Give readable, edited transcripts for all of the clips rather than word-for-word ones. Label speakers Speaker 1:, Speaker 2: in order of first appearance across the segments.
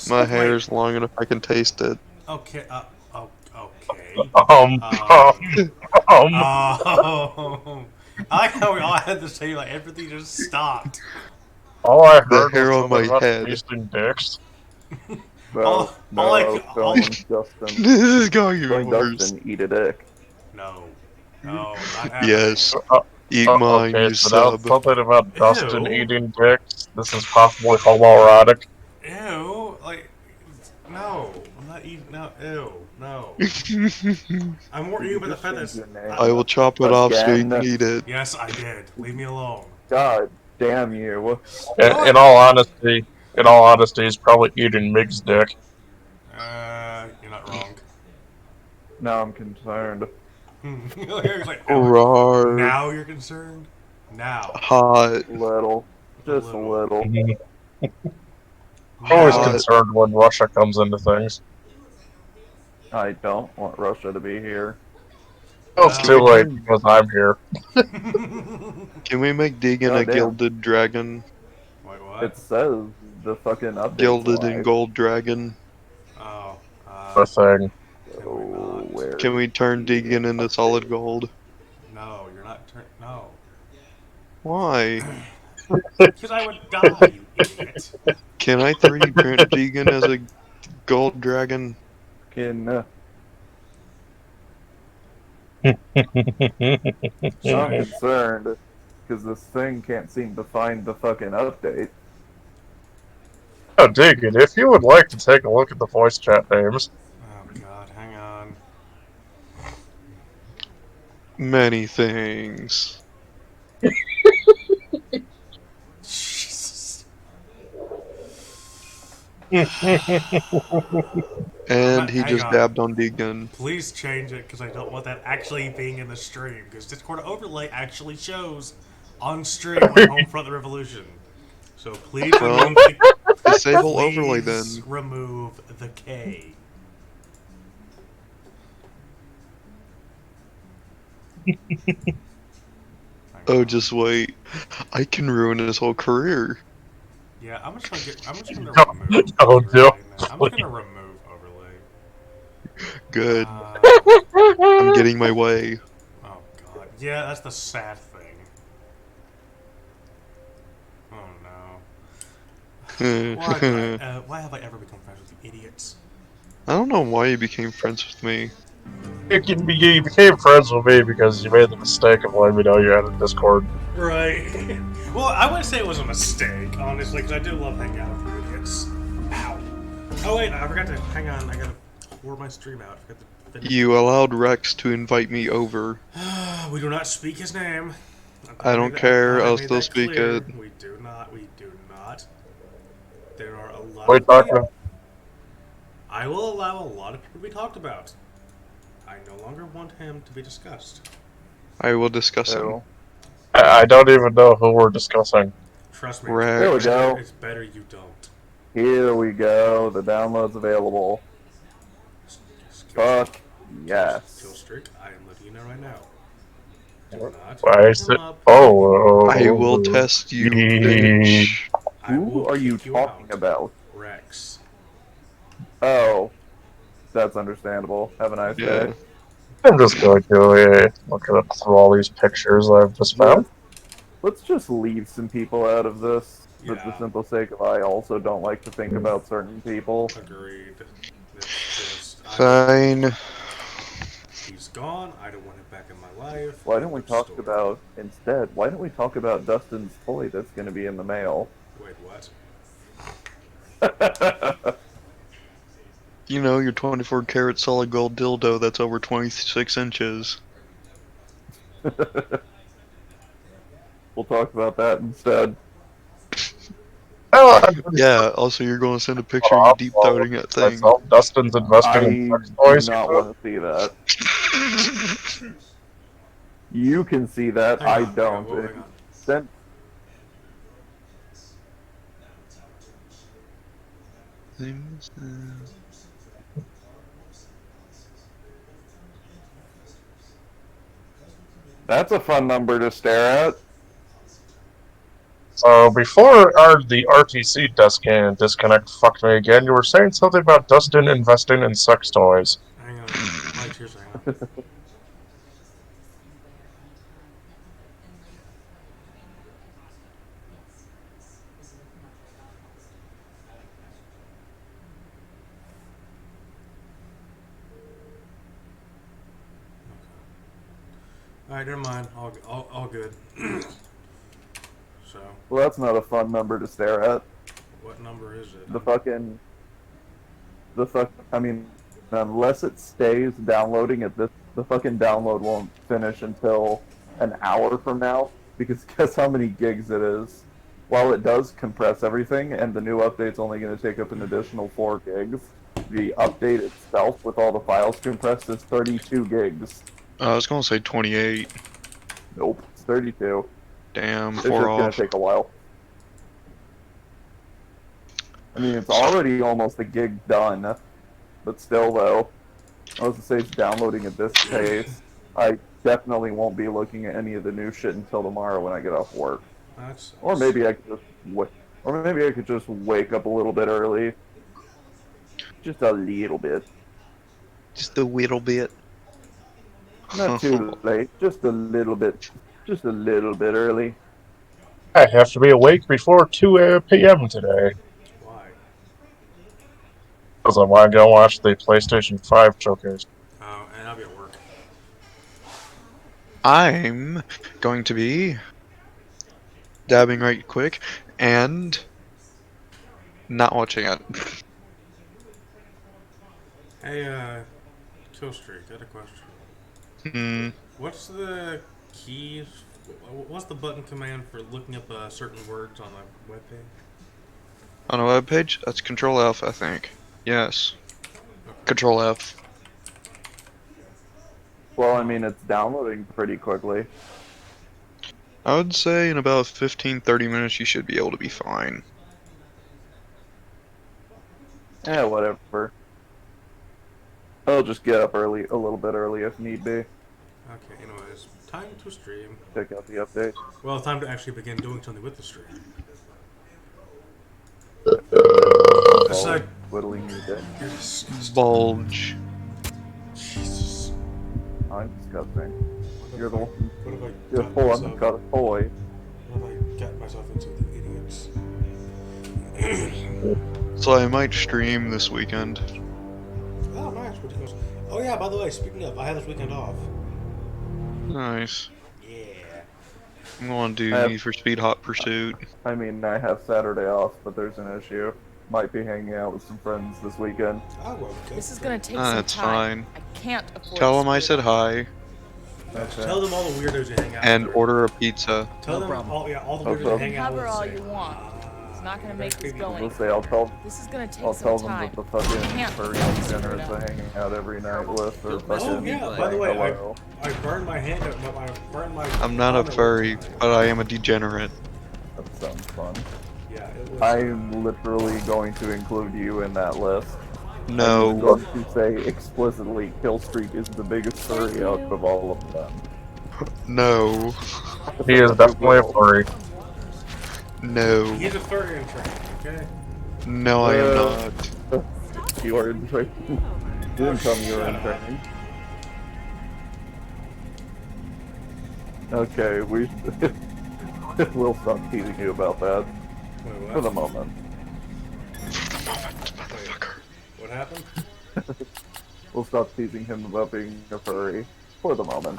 Speaker 1: My
Speaker 2: Wait.
Speaker 1: hair's long enough I can taste it.
Speaker 2: Okay. Okay.
Speaker 3: Um,
Speaker 2: Um.
Speaker 3: um,
Speaker 2: Oh. I like how we all had to say like everything just stopped.
Speaker 3: all I
Speaker 1: The
Speaker 3: heard
Speaker 1: hair
Speaker 3: was
Speaker 1: on
Speaker 3: something
Speaker 1: my
Speaker 3: about
Speaker 1: head.
Speaker 3: tasting dicks.
Speaker 4: No, no,
Speaker 2: All
Speaker 4: don't, Dustin.
Speaker 1: This is going even
Speaker 4: Don't
Speaker 1: worse.
Speaker 4: Dustin eat a dick.
Speaker 2: no, no, not happening.
Speaker 1: Yes. Eat mine,
Speaker 3: Okay,
Speaker 1: you
Speaker 3: so now
Speaker 1: sub.
Speaker 3: something about Dustin
Speaker 2: Ew.
Speaker 3: eating dicks. This is possibly homoerotic.
Speaker 2: Ew. Like, no, I'm not eating. No, ew, no. I'm more
Speaker 4: Did
Speaker 2: ew
Speaker 4: you
Speaker 2: about the
Speaker 4: just
Speaker 2: fact
Speaker 4: change
Speaker 2: that
Speaker 4: your name
Speaker 1: I will chop it off so you can
Speaker 4: again?
Speaker 1: eat it.
Speaker 2: yes, I did. Leave me alone.
Speaker 4: God damn you.
Speaker 3: In
Speaker 2: What?
Speaker 3: all honesty, he's probably eating Mig's dick.
Speaker 2: You're not wrong.
Speaker 4: Now I'm concerned.
Speaker 2: It's like,
Speaker 1: Rawr.
Speaker 2: now you're concerned. Now,
Speaker 1: Hot.
Speaker 4: Little.
Speaker 2: a
Speaker 4: Just a
Speaker 2: little.
Speaker 4: little.
Speaker 3: Always
Speaker 1: Hot.
Speaker 2: Now,
Speaker 3: concerned when Russia comes into things.
Speaker 4: I don't want Russia to be here.
Speaker 3: Well, it's
Speaker 1: Can
Speaker 3: too
Speaker 1: we
Speaker 2: well.
Speaker 3: late
Speaker 1: turn...
Speaker 3: because I'm here.
Speaker 1: Can we make Deegan a
Speaker 4: God damn.
Speaker 1: gilded dragon?
Speaker 2: Wait, what?
Speaker 4: It says the fucking update's
Speaker 1: Gilded and
Speaker 4: live.
Speaker 1: gold dragon.
Speaker 2: Oh,
Speaker 3: The thing.
Speaker 2: can we
Speaker 4: So
Speaker 2: not?
Speaker 4: where
Speaker 1: Can we
Speaker 4: is
Speaker 1: turn
Speaker 4: the
Speaker 1: Deegan into solid
Speaker 4: update?
Speaker 1: gold?
Speaker 2: No, you're not. No,
Speaker 1: Why?
Speaker 2: because I would die, you idiot.
Speaker 1: Can I 3D print Deegan as a gold dragon?
Speaker 4: Can now I'm
Speaker 2: Sure.
Speaker 4: concerned because this thing can't seem to find the fucking update.
Speaker 3: Oh, Deacon, if you would like to take a look at the voice chat names.
Speaker 2: Oh God, hang on.
Speaker 1: Many things.
Speaker 2: Jesus. I'm
Speaker 1: And
Speaker 2: not.
Speaker 1: he
Speaker 2: Hang
Speaker 1: just
Speaker 2: on.
Speaker 1: dabbed on Deegan.
Speaker 2: Please change it because I don't want that actually being in the stream. Because Discord overlay actually shows on stream when Homefront the Revolution. So please
Speaker 1: Well,
Speaker 2: remove the.
Speaker 1: disable overlay
Speaker 2: Please
Speaker 1: then.
Speaker 2: remove the K. Hang
Speaker 1: Oh,
Speaker 2: on.
Speaker 1: just wait. I can ruin his whole career.
Speaker 2: Yeah, I'm just gonna get. I'm just gonna
Speaker 3: No,
Speaker 2: remove
Speaker 3: no,
Speaker 2: overlay now. I'm just
Speaker 3: please.
Speaker 2: gonna remove overlay.
Speaker 1: Good.
Speaker 2: Uh,
Speaker 1: I'm getting my way.
Speaker 2: oh God. Yeah, that's the sad thing. Oh no.
Speaker 1: I
Speaker 2: Why have I ever become friends with you idiots?
Speaker 1: don't know why you became friends with me.
Speaker 3: You became friends with me because you made the mistake of letting me know you had a Discord.
Speaker 2: Right. Well, I wouldn't say it was a mistake, honestly, because I do love hanging out with you idiots. Ow. Oh wait, I forgot to. Hang on, I gotta pour my stream out. I forgot to finish.
Speaker 1: You allowed Rex to invite me over.
Speaker 2: We do not speak his name.
Speaker 1: I don't care, I'll still
Speaker 2: That
Speaker 1: speak
Speaker 2: clear.
Speaker 1: it.
Speaker 2: We do not. We do not. There are a lot
Speaker 3: Wait,
Speaker 2: of
Speaker 3: talking.
Speaker 2: people. I will allow a lot of people to be talked about. I no longer want him to be discussed.
Speaker 1: I will discuss him.
Speaker 4: So
Speaker 3: I don't even know who we're discussing.
Speaker 2: Trust me,
Speaker 1: Rex.
Speaker 4: there we go.
Speaker 2: it's better you don't.
Speaker 4: Here we go. The download's available. Fuck
Speaker 2: Kill
Speaker 4: yes.
Speaker 2: streak. I am letting you know right now. Do not
Speaker 3: I
Speaker 2: bring him
Speaker 3: said,
Speaker 2: up.
Speaker 1: I will test you, bitch.
Speaker 2: I
Speaker 4: Who
Speaker 2: will
Speaker 4: are you
Speaker 2: kick you
Speaker 4: talking
Speaker 2: out.
Speaker 4: about?
Speaker 2: Rex.
Speaker 4: Oh, that's understandable. Have a nice
Speaker 1: Yeah.
Speaker 4: day.
Speaker 3: I'm just going to look up through all these pictures I've just found.
Speaker 4: Let's just leave some people out of this for the
Speaker 2: Yeah.
Speaker 4: simple sake of I also don't like to think about certain people.
Speaker 2: Agreed. It's just.
Speaker 1: Fine.
Speaker 2: He's gone. I don't want him back in my life.
Speaker 4: Why
Speaker 2: End
Speaker 4: don't we
Speaker 2: of
Speaker 4: talk
Speaker 2: story.
Speaker 4: about instead? Why don't we talk about Dustin's toy that's going to be in the mail?
Speaker 2: Wait, what?
Speaker 1: You know, your 24 karat solid gold dildo that's over 26 inches.
Speaker 4: We'll talk about that instead.
Speaker 3: Oh, I'm
Speaker 1: Yeah, also you're going to send a picture of you deep throating that thing.
Speaker 3: myself. Dustin's investing in
Speaker 4: I
Speaker 3: sex
Speaker 4: do
Speaker 3: toys.
Speaker 4: not want to see that. You can see that. I don't.
Speaker 2: Hang on.
Speaker 4: Send That's a fun number to stare at.
Speaker 3: So before the RTC disconnect fucked me again, you were saying something about Dustin investing in sex toys.
Speaker 2: Hang on. Mike, here's hang on. Alright, never mind. All good. So,
Speaker 4: Well, that's not a fun number to stare at.
Speaker 2: what number is it?
Speaker 4: I mean, unless it stays downloading at this, the fucking download won't finish until an hour from now, because guess how many gigs it is? While it does compress everything, and the new update's only going to take up an additional 4 gigs, the update itself, with all the files compressed, is 32 gigs.
Speaker 1: I was gonna say 28.
Speaker 4: Nope, it's 32.
Speaker 1: Damn,
Speaker 4: It's
Speaker 1: 4
Speaker 4: just going
Speaker 1: off.
Speaker 4: to take a while. I mean, it's already almost a gig done, but still, though, I was to say it's downloading at this pace. I definitely won't be looking at any of the new shit until tomorrow when I get off work.
Speaker 2: That's
Speaker 4: Or maybe I could just wake up a little bit early. Just a little bit.
Speaker 1: Just a little bit.
Speaker 4: Not too late. Just a little bit. Just a little bit early.
Speaker 3: I have to be awake before 2 p.m. today,
Speaker 2: why.
Speaker 3: because I want to go watch the PlayStation 5 showcase.
Speaker 2: Oh, and I'll be at work.
Speaker 1: I'm going to be dabbing right quick and not watching it.
Speaker 2: Hey, Killstreak, I had a question. What's the keys? What's the button command for looking up certain words on a webpage?
Speaker 1: On a web page, that's Control F, I think. Yes. Control F.
Speaker 4: Well, I mean, it's downloading pretty quickly.
Speaker 1: I would say in about 15-30 minutes you should be able to be fine.
Speaker 4: Yeah, whatever. I'll just get up early, a little bit early if need be.
Speaker 2: Okay, anyways, time to stream.
Speaker 4: Check out the update.
Speaker 2: Well, time to actually begin doing something with the stream. It's like,
Speaker 4: Whittling your dick.
Speaker 2: you're disgusting.
Speaker 1: Bulge.
Speaker 2: Jesus.
Speaker 4: I'm disgusting. You're the one.
Speaker 2: What have I
Speaker 4: You're
Speaker 2: got
Speaker 4: full.
Speaker 2: myself?
Speaker 4: I've got a toy.
Speaker 2: What have I got myself into, the idiots?
Speaker 1: So I might stream this weekend.
Speaker 2: Oh, nice. What goes? Oh yeah. By the way, speaking of, I had this weekend off.
Speaker 1: Nice.
Speaker 2: Yeah.
Speaker 1: I'm going to do
Speaker 4: I have-
Speaker 1: Need for Speed Hot Pursuit.
Speaker 4: I mean, I have Saturday off, but there's an issue. Might be hanging out with some friends this weekend.
Speaker 2: I will.
Speaker 5: This is gonna take some
Speaker 1: That's
Speaker 5: time.
Speaker 1: fine.
Speaker 5: I can't afford.
Speaker 1: Tell
Speaker 5: to
Speaker 1: them I
Speaker 5: screw
Speaker 1: said
Speaker 5: it up.
Speaker 1: hi
Speaker 4: Okay.
Speaker 2: Tell them all the weirdos you hang out
Speaker 1: and
Speaker 2: with.
Speaker 1: order a pizza.
Speaker 2: Tell
Speaker 5: No
Speaker 2: them
Speaker 5: problem.
Speaker 2: all, yeah, all the
Speaker 4: No
Speaker 2: weirdos you
Speaker 4: problem.
Speaker 2: hang out with.
Speaker 5: Cover all
Speaker 2: say,
Speaker 5: you want. It's not gonna make this go
Speaker 4: We'll
Speaker 5: anywhere.
Speaker 4: say
Speaker 5: This is gonna take
Speaker 4: I'll
Speaker 5: some
Speaker 4: tell them
Speaker 5: time.
Speaker 4: that the fucking
Speaker 5: Can't
Speaker 4: furry
Speaker 5: figure it
Speaker 4: dinners
Speaker 5: out.
Speaker 4: are hanging out every night list or
Speaker 2: Oh
Speaker 4: fucking
Speaker 2: yeah. By the
Speaker 4: saying
Speaker 2: way,
Speaker 4: hello.
Speaker 2: I burned my hand up. I burned my.
Speaker 1: I'm not a
Speaker 2: thumb at
Speaker 1: furry,
Speaker 2: one time.
Speaker 1: but I am a degenerate.
Speaker 4: That sounds fun.
Speaker 2: Yeah, it was.
Speaker 4: I'm literally going to include you in that list. I'm
Speaker 1: No.
Speaker 4: going to say explicitly Killstreak is the biggest furry out of all of them.
Speaker 1: No.
Speaker 3: He is definitely a furry.
Speaker 1: No.
Speaker 2: He's a furry in training. Okay.
Speaker 1: No, I am not.
Speaker 4: You are in training. You didn't tell me you were in training. Okay, we'll stop teasing you about that
Speaker 2: Wait, what?
Speaker 4: for the moment.
Speaker 1: Motherfucker.
Speaker 2: What happened?
Speaker 4: We'll stop teasing him about being a furry for the moment.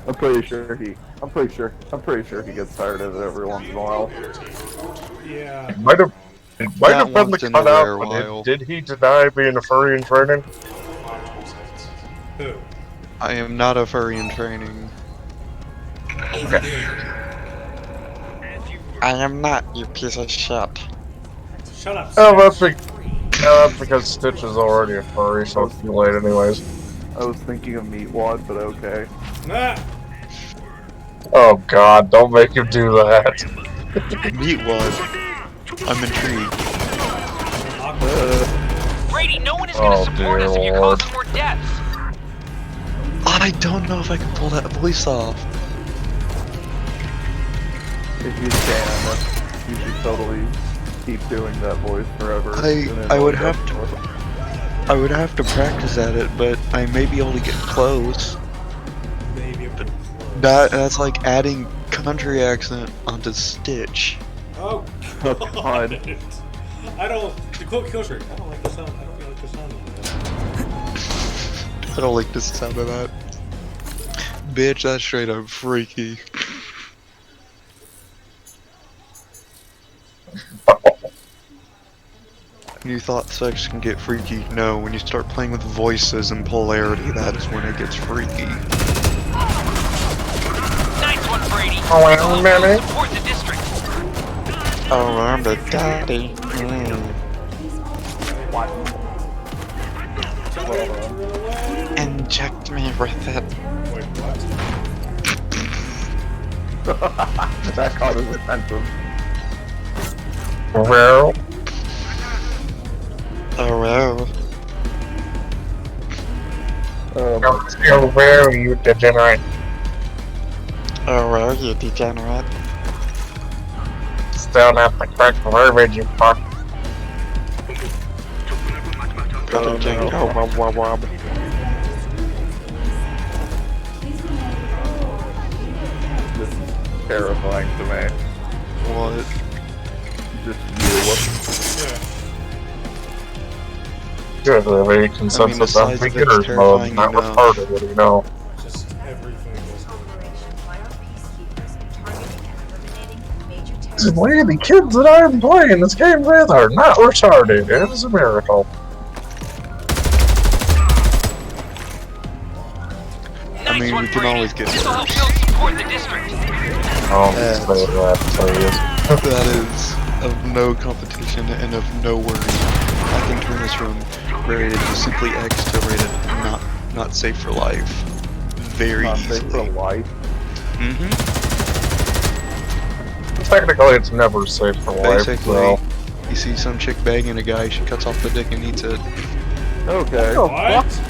Speaker 4: I'm pretty sure he gets tired of it every once in a while.
Speaker 2: Yeah.
Speaker 3: It might have been
Speaker 1: once
Speaker 3: the
Speaker 1: in a rare
Speaker 3: cutout, but
Speaker 1: while.
Speaker 3: did he deny being a furry in training?
Speaker 2: Who?
Speaker 1: I am not a furry in training. I am not, you piece of shit.
Speaker 2: Shut up.
Speaker 3: Oh,
Speaker 2: Stitch.
Speaker 3: that's because Stitch is already a furry, so it's too late anyways.
Speaker 4: I was thinking of Meatwad, but okay.
Speaker 2: Ah!
Speaker 3: Oh god, don't make him do that.
Speaker 1: Meat one. I'm intrigued.
Speaker 6: Brady, no one is going to
Speaker 3: Oh,
Speaker 6: support
Speaker 3: dear
Speaker 6: us if you're
Speaker 3: Lord.
Speaker 6: causing more deaths.
Speaker 1: I don't know if I can pull that voice off.
Speaker 4: If you can. You should totally keep doing that voice forever.
Speaker 1: I would have to practice at it, but I may be able to get close.
Speaker 2: Maybe a bit
Speaker 1: That's like adding country accent onto Stitch.
Speaker 2: Oh
Speaker 4: Oh,
Speaker 2: god.
Speaker 4: God.
Speaker 2: I don't. The quote kill streak. I don't like the sound. I don't like the sound of that.
Speaker 1: I don't like the sound of that. Bitch, that's straight up freaky. You thought sex can get freaky? No, when you start playing with voices and polarity, that is when it gets freaky.
Speaker 6: Nice one, Brady.
Speaker 3: Oh, wait a minute.
Speaker 6: Support the district.
Speaker 1: Oh, I'm the daddy. Inject me with it.
Speaker 2: Wait, what?
Speaker 4: That caught his attention.
Speaker 3: Well,
Speaker 1: Oh, wow.
Speaker 3: you're where you degenerate.
Speaker 1: Oh, wow, you degenerate.
Speaker 3: Still not the correct verbiage, you fuck.
Speaker 1: Gotta jingle, wob, wob, wob.
Speaker 4: This is terrifying to me.
Speaker 1: What?
Speaker 4: Just you.
Speaker 2: Yeah.
Speaker 3: Good, really consensus
Speaker 1: the
Speaker 3: on
Speaker 1: size of it's
Speaker 3: beginner's mode,
Speaker 1: terrifying
Speaker 3: not
Speaker 1: enough.
Speaker 3: retarded, what do you know?
Speaker 2: Just everything is
Speaker 3: The way the kids that I'm playing this game with are not retarded. It is a miracle.
Speaker 1: I mean, we can always get
Speaker 6: This'll help
Speaker 1: worse.
Speaker 6: build support the district.
Speaker 3: Oh, say that, please.
Speaker 1: That is of no competition and of no worry. I can turn this from rated simply X to rated not safe for life very
Speaker 4: Not safe for
Speaker 1: easily.
Speaker 4: life.
Speaker 1: Mm-hmm.
Speaker 3: Technically, it's never safe for life,
Speaker 1: Basically,
Speaker 3: so...
Speaker 1: you see some chick banging a guy, she cuts off the dick and eats it.
Speaker 4: Okay.
Speaker 2: What?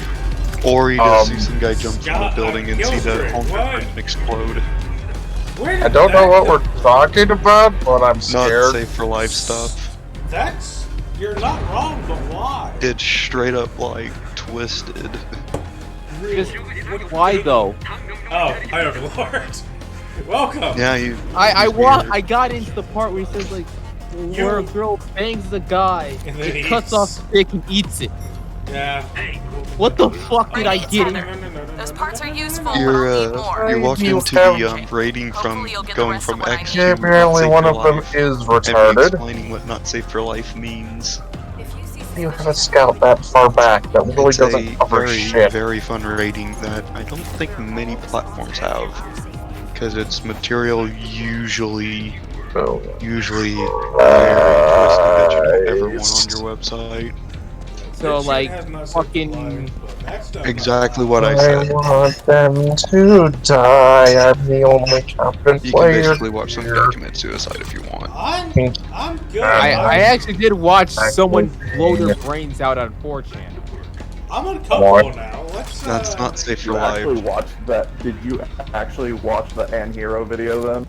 Speaker 1: Or you just see some guy jump from
Speaker 2: Scott,
Speaker 1: a building and see the
Speaker 2: Gilstreak,
Speaker 1: home
Speaker 2: what?
Speaker 1: front explode.
Speaker 2: Where did
Speaker 3: I don't know
Speaker 2: that
Speaker 3: what
Speaker 2: come
Speaker 3: we're talking about, but I'm
Speaker 1: Not
Speaker 3: scared.
Speaker 1: safe for life stuff.
Speaker 2: That's. You're not wrong, but why?
Speaker 1: It's straight up like twisted.
Speaker 2: Really?
Speaker 7: Why though?
Speaker 2: Oh, hi, Overlord. Welcome.
Speaker 1: Yeah, you.
Speaker 7: I
Speaker 1: it's weird.
Speaker 7: I got into the part where he says like, where a girl bangs a guy,
Speaker 2: And then
Speaker 7: it
Speaker 2: he
Speaker 7: cuts
Speaker 2: eats.
Speaker 7: off stick and eats it.
Speaker 2: Yeah.
Speaker 7: What the fuck did I get
Speaker 2: No,
Speaker 7: in?
Speaker 2: no, no, no, no,
Speaker 8: Those
Speaker 2: no,
Speaker 8: parts
Speaker 2: no,
Speaker 8: are
Speaker 2: no,
Speaker 8: useful,
Speaker 2: no,
Speaker 8: but
Speaker 1: You're
Speaker 8: I'll need more.
Speaker 1: you're walking
Speaker 3: You
Speaker 1: into
Speaker 3: have-
Speaker 1: the rating from
Speaker 8: Hopefully you'll get the
Speaker 1: going
Speaker 8: rest
Speaker 1: from
Speaker 8: of what I
Speaker 1: X
Speaker 8: need.
Speaker 1: to not
Speaker 3: Apparently
Speaker 1: safe
Speaker 3: one
Speaker 1: for
Speaker 3: of them
Speaker 1: life,
Speaker 3: is
Speaker 1: and me
Speaker 3: retarded.
Speaker 1: explaining what not safe for life means.
Speaker 3: You have a scout that far back that really
Speaker 1: It's
Speaker 3: doesn't
Speaker 1: a
Speaker 3: cover
Speaker 1: very,
Speaker 3: shit.
Speaker 1: very fun rating that I don't think many platforms have, because it's material usually
Speaker 3: So,
Speaker 1: very twisted that you don't ever want on your website.
Speaker 7: So
Speaker 2: That shit
Speaker 7: like,
Speaker 2: has not safe for
Speaker 7: fucking.
Speaker 2: life, but that's not
Speaker 1: Exactly
Speaker 2: bad.
Speaker 1: what I said.
Speaker 3: want them to die. I'm the only competent
Speaker 1: You can
Speaker 3: player
Speaker 1: basically watch some
Speaker 3: here.
Speaker 1: guy commit suicide if you want.
Speaker 2: I'm good.
Speaker 7: I actually did watch
Speaker 3: I
Speaker 7: someone
Speaker 3: think-
Speaker 7: blow their brains out on 4chan.
Speaker 2: I'm uncomfortable
Speaker 3: What?
Speaker 2: now. Let's.
Speaker 1: That's not safe for
Speaker 4: You actually
Speaker 1: life.
Speaker 4: watched that? Did you actually watch the Anhero video then?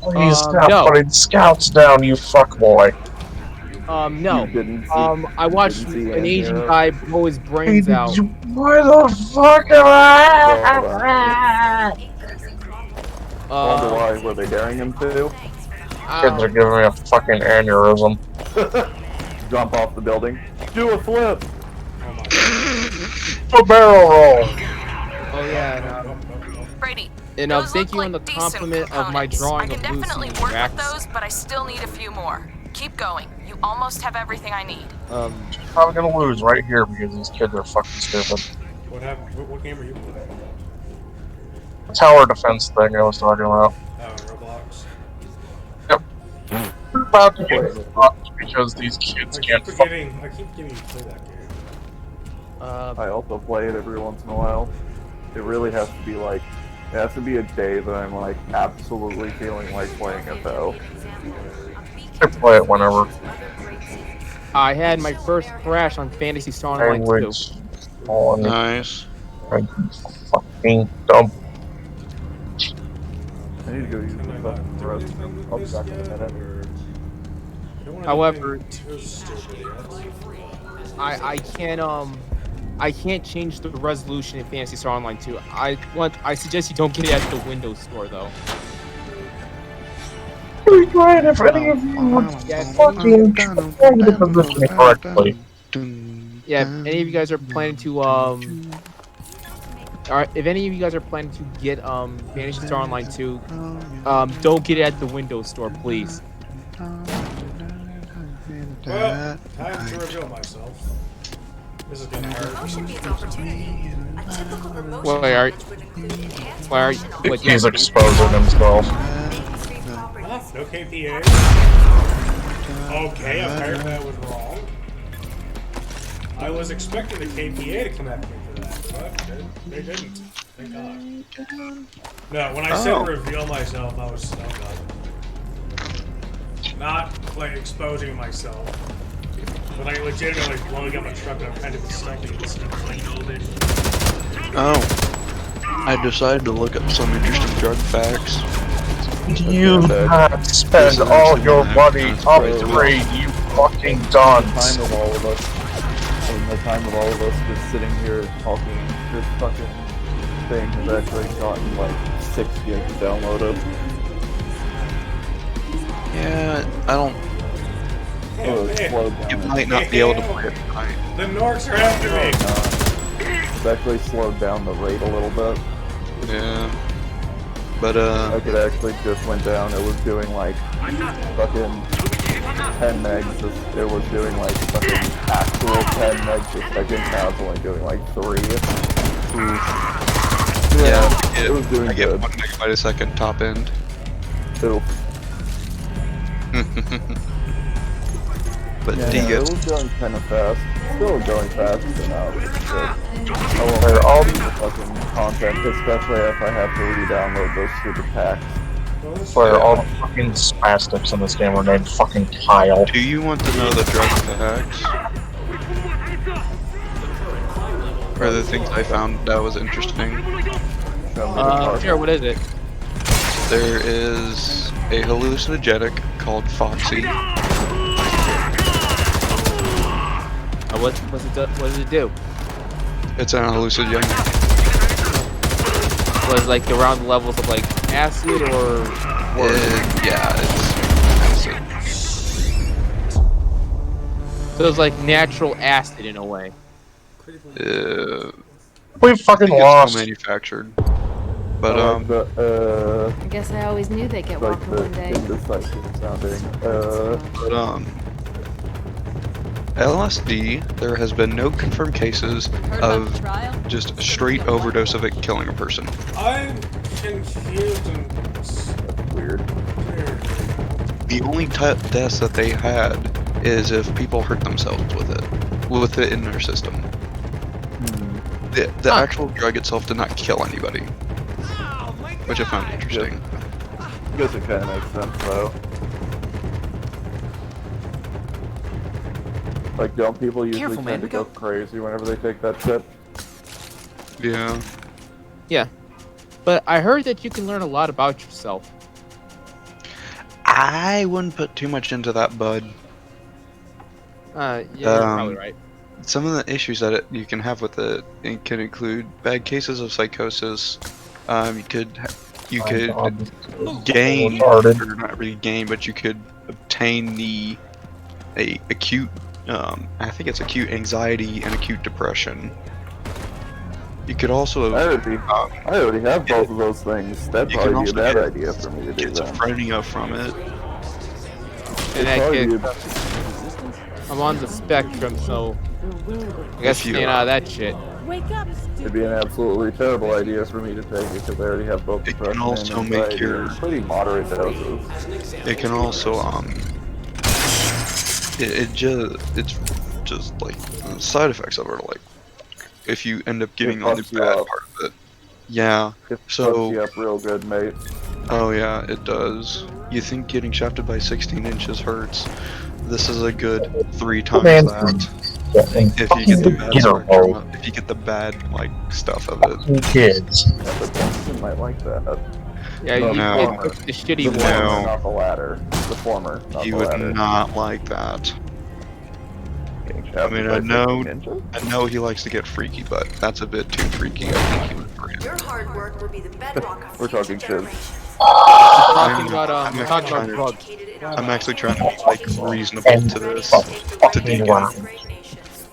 Speaker 3: Please stop
Speaker 7: no.
Speaker 3: putting scouts down, you fuckboy.
Speaker 7: No.
Speaker 4: You didn't see,
Speaker 7: I watched
Speaker 4: didn't see
Speaker 7: an Asian
Speaker 4: Anhero?
Speaker 7: guy blow his brains out.
Speaker 3: Why the fuck am
Speaker 4: I wonder why. Were they daring him to
Speaker 3: Kids are giving me a fucking aneurysm.
Speaker 4: jump off the building? Do a flip.
Speaker 2: Oh my
Speaker 3: A barrel roll.
Speaker 7: Oh yeah.
Speaker 8: Brady.
Speaker 7: And
Speaker 8: those
Speaker 7: thank
Speaker 8: look
Speaker 7: you on the
Speaker 8: like decent
Speaker 7: compliment of my
Speaker 8: components.
Speaker 7: drawing
Speaker 8: I can
Speaker 7: of Lucy
Speaker 8: definitely
Speaker 7: and
Speaker 8: work
Speaker 7: Drax.
Speaker 8: with those, but I still need a few more. Keep going. You almost have everything I need.
Speaker 3: Probably gonna lose right here because these kids are fucking stupid.
Speaker 2: What happened? What game are you playing?
Speaker 3: The tower defense thing I was talking about.
Speaker 2: Oh, Roblox.
Speaker 3: We're about to get fucked because these kids can't fuck.
Speaker 2: I keep forgetting you play that game.
Speaker 4: I also play it every once in a while. It really has to be like, it has to be a day that I'm like absolutely feeling like playing it though.
Speaker 3: I play it whenever.
Speaker 7: I had my first crash on Fantasy Star Online 2.
Speaker 3: Language on
Speaker 1: Nice.
Speaker 3: fucking dumb.
Speaker 4: I need to go use the fucking restroom. I'll be back in a minute.
Speaker 2: wanna do
Speaker 7: However,
Speaker 2: anything too stupid yet.
Speaker 7: I can't change the resolution in Fantasy Star Online 2. I suggest you don't get it at the Windows Store though.
Speaker 3: Be glad if any of you would fucking try to position it correctly.
Speaker 7: Yeah, if any of you guys are planning to if any of you guys are planning to get Fantasy Star Online 2, don't get it at the Windows Store, please.
Speaker 2: Well, time to reveal myself. This is gonna hurt.
Speaker 9: Promotion means opportunity. A typical promotion
Speaker 7: Why are-
Speaker 9: package would include enhanced
Speaker 7: why are-
Speaker 9: promotion
Speaker 7: what-
Speaker 3: He's exposing himself.
Speaker 9: opportunities, property.
Speaker 2: Huh? No KPA? Okay, apparently I was wrong. I was expecting the KPA to come after me for that, but they didn't. Thank God. No, when I said reveal myself, I was stuck up. Not like exposing myself, but like legitimately blowing up a truck and I'm kind of expecting this to
Speaker 1: Oh. I decided to look up some interesting drug facts.
Speaker 3: You not spend all your money upgrade, you fucking
Speaker 4: The
Speaker 3: dunce.
Speaker 4: time of all of us, in the time of all of us just sitting here talking, this fucking thing has actually gotten like 6 gigs downloaded.
Speaker 1: Yeah, I don't.
Speaker 4: So it's slowed
Speaker 1: You
Speaker 4: down.
Speaker 1: might not be able to play it tonight.
Speaker 2: The Norks are after me!
Speaker 4: It's actually slowed down the rate a little bit.
Speaker 1: Yeah. But
Speaker 4: Like it actually just went down. It was doing like fucking 10 megs. It was doing like fucking actual 10 megs a second. Now it's only doing like 3.
Speaker 1: yeah,
Speaker 4: it was doing
Speaker 1: I get
Speaker 4: good.
Speaker 1: 1 megabyte a second top end.
Speaker 4: Oof.
Speaker 1: But
Speaker 4: Yeah,
Speaker 1: do you
Speaker 4: no, it
Speaker 1: guys?
Speaker 4: was going kind of fast. Still going fast, but now it's good. I won't
Speaker 3: They're
Speaker 4: have
Speaker 3: all-
Speaker 4: the fucking content, especially if I have to re-download those stupid packs.
Speaker 3: Where all the fucking spastics in this game are named fucking Kyle.
Speaker 1: Do you want to know the drug facts? Or the things I found that was interesting?
Speaker 4: Show me the part.
Speaker 7: Sure, what is it?
Speaker 1: There is a hallucinogenic called Foxy.
Speaker 7: What does it do?
Speaker 1: It's an hallucinogenic.
Speaker 7: Was it like around the levels of like acid or
Speaker 1: Yeah, it's acid.
Speaker 7: so it's like natural acid in a way.
Speaker 3: We fucking
Speaker 1: It's
Speaker 3: lost.
Speaker 1: manufactured. But
Speaker 4: I like the,
Speaker 5: I guess I always knew they'd get
Speaker 4: like
Speaker 5: Walker
Speaker 4: the
Speaker 5: one day.
Speaker 4: indecisive sounding,
Speaker 1: LSD, there has been no confirmed cases
Speaker 5: Heard about the
Speaker 1: of
Speaker 5: trial?
Speaker 1: just a straight overdose of it killing a person.
Speaker 2: I'm confused and
Speaker 4: weird.
Speaker 1: The only deaths that they had is if people hurt themselves with it in their system. The actual drug itself did not kill anybody, which I found interesting.
Speaker 4: I guess it kind of makes sense though. Like, don't people usually
Speaker 6: Careful, man,
Speaker 4: tend to
Speaker 6: we
Speaker 4: go crazy whenever they take that shit?
Speaker 1: Yeah.
Speaker 7: Yeah. But I heard that you can learn a lot about yourself.
Speaker 1: I wouldn't put too much into that, bud.
Speaker 7: Yeah, you're probably right.
Speaker 1: Some of the issues that you can have with it can include bad cases of psychosis. You could gain, or not really gain, but you could obtain a acute, I think it's acute anxiety and acute depression. You could also
Speaker 4: I already have both of those things. That'd
Speaker 1: You can
Speaker 4: probably be a
Speaker 1: also
Speaker 4: bad
Speaker 1: get
Speaker 4: idea for me to do that.
Speaker 1: schizophrenia from it.
Speaker 7: And that
Speaker 4: Probably
Speaker 7: kid,
Speaker 4: be-
Speaker 7: I'm on the spectrum, so I guess
Speaker 1: If you,
Speaker 7: staying out of that shit.
Speaker 5: Wake up,
Speaker 4: It'd be an absolutely terrible idea for me to take because I already have both
Speaker 1: It can
Speaker 4: depression
Speaker 1: also
Speaker 4: and
Speaker 1: make
Speaker 4: anxiety
Speaker 1: your-
Speaker 4: in pretty moderate doses.
Speaker 1: It can also it's just like the side effects of it are like if you end up getting on the
Speaker 4: fucks you
Speaker 1: bad
Speaker 4: up.
Speaker 1: part of it. Yeah.
Speaker 4: It
Speaker 1: So-
Speaker 4: fucks you up real good, mate.
Speaker 1: Oh yeah, it does. You think getting shafted by 16 inches hurts? This is a good 3 times
Speaker 3: Man.
Speaker 1: that.
Speaker 3: If
Speaker 1: If you get the bad
Speaker 3: get a
Speaker 1: spectrum,
Speaker 3: roll,
Speaker 1: if you get the bad like stuff of it.
Speaker 3: kids.
Speaker 4: Yeah, but Boston might like that.
Speaker 7: Yeah,
Speaker 4: No,
Speaker 7: you
Speaker 1: no.
Speaker 7: did pick the shitty
Speaker 4: The
Speaker 7: one.
Speaker 4: former,
Speaker 1: No.
Speaker 4: not the latter. The former, not
Speaker 1: He
Speaker 4: the
Speaker 1: would
Speaker 4: latter.
Speaker 1: not like that.
Speaker 4: Getting
Speaker 1: I
Speaker 4: shafted
Speaker 1: mean,
Speaker 4: by
Speaker 1: I know,
Speaker 4: 60 ninjas?
Speaker 1: I know he likes to get freaky, but that's a bit too freaky. I think he would for him.
Speaker 9: Your hard work will be the bedrock of
Speaker 4: We're
Speaker 9: future
Speaker 4: talking shiz.
Speaker 9: generations.
Speaker 7: We're talking about
Speaker 1: I'm
Speaker 7: we're
Speaker 1: actually
Speaker 7: talking
Speaker 1: trying
Speaker 7: about
Speaker 1: to-
Speaker 7: drugs.
Speaker 9: Educated in our
Speaker 1: I'm actually trying to be
Speaker 9: education
Speaker 1: like
Speaker 9: system,
Speaker 1: reasonable to
Speaker 9: ready
Speaker 1: this.
Speaker 9: to take the
Speaker 3: Fuck
Speaker 9: right
Speaker 3: me,
Speaker 9: of
Speaker 3: wow.
Speaker 9: these great nations.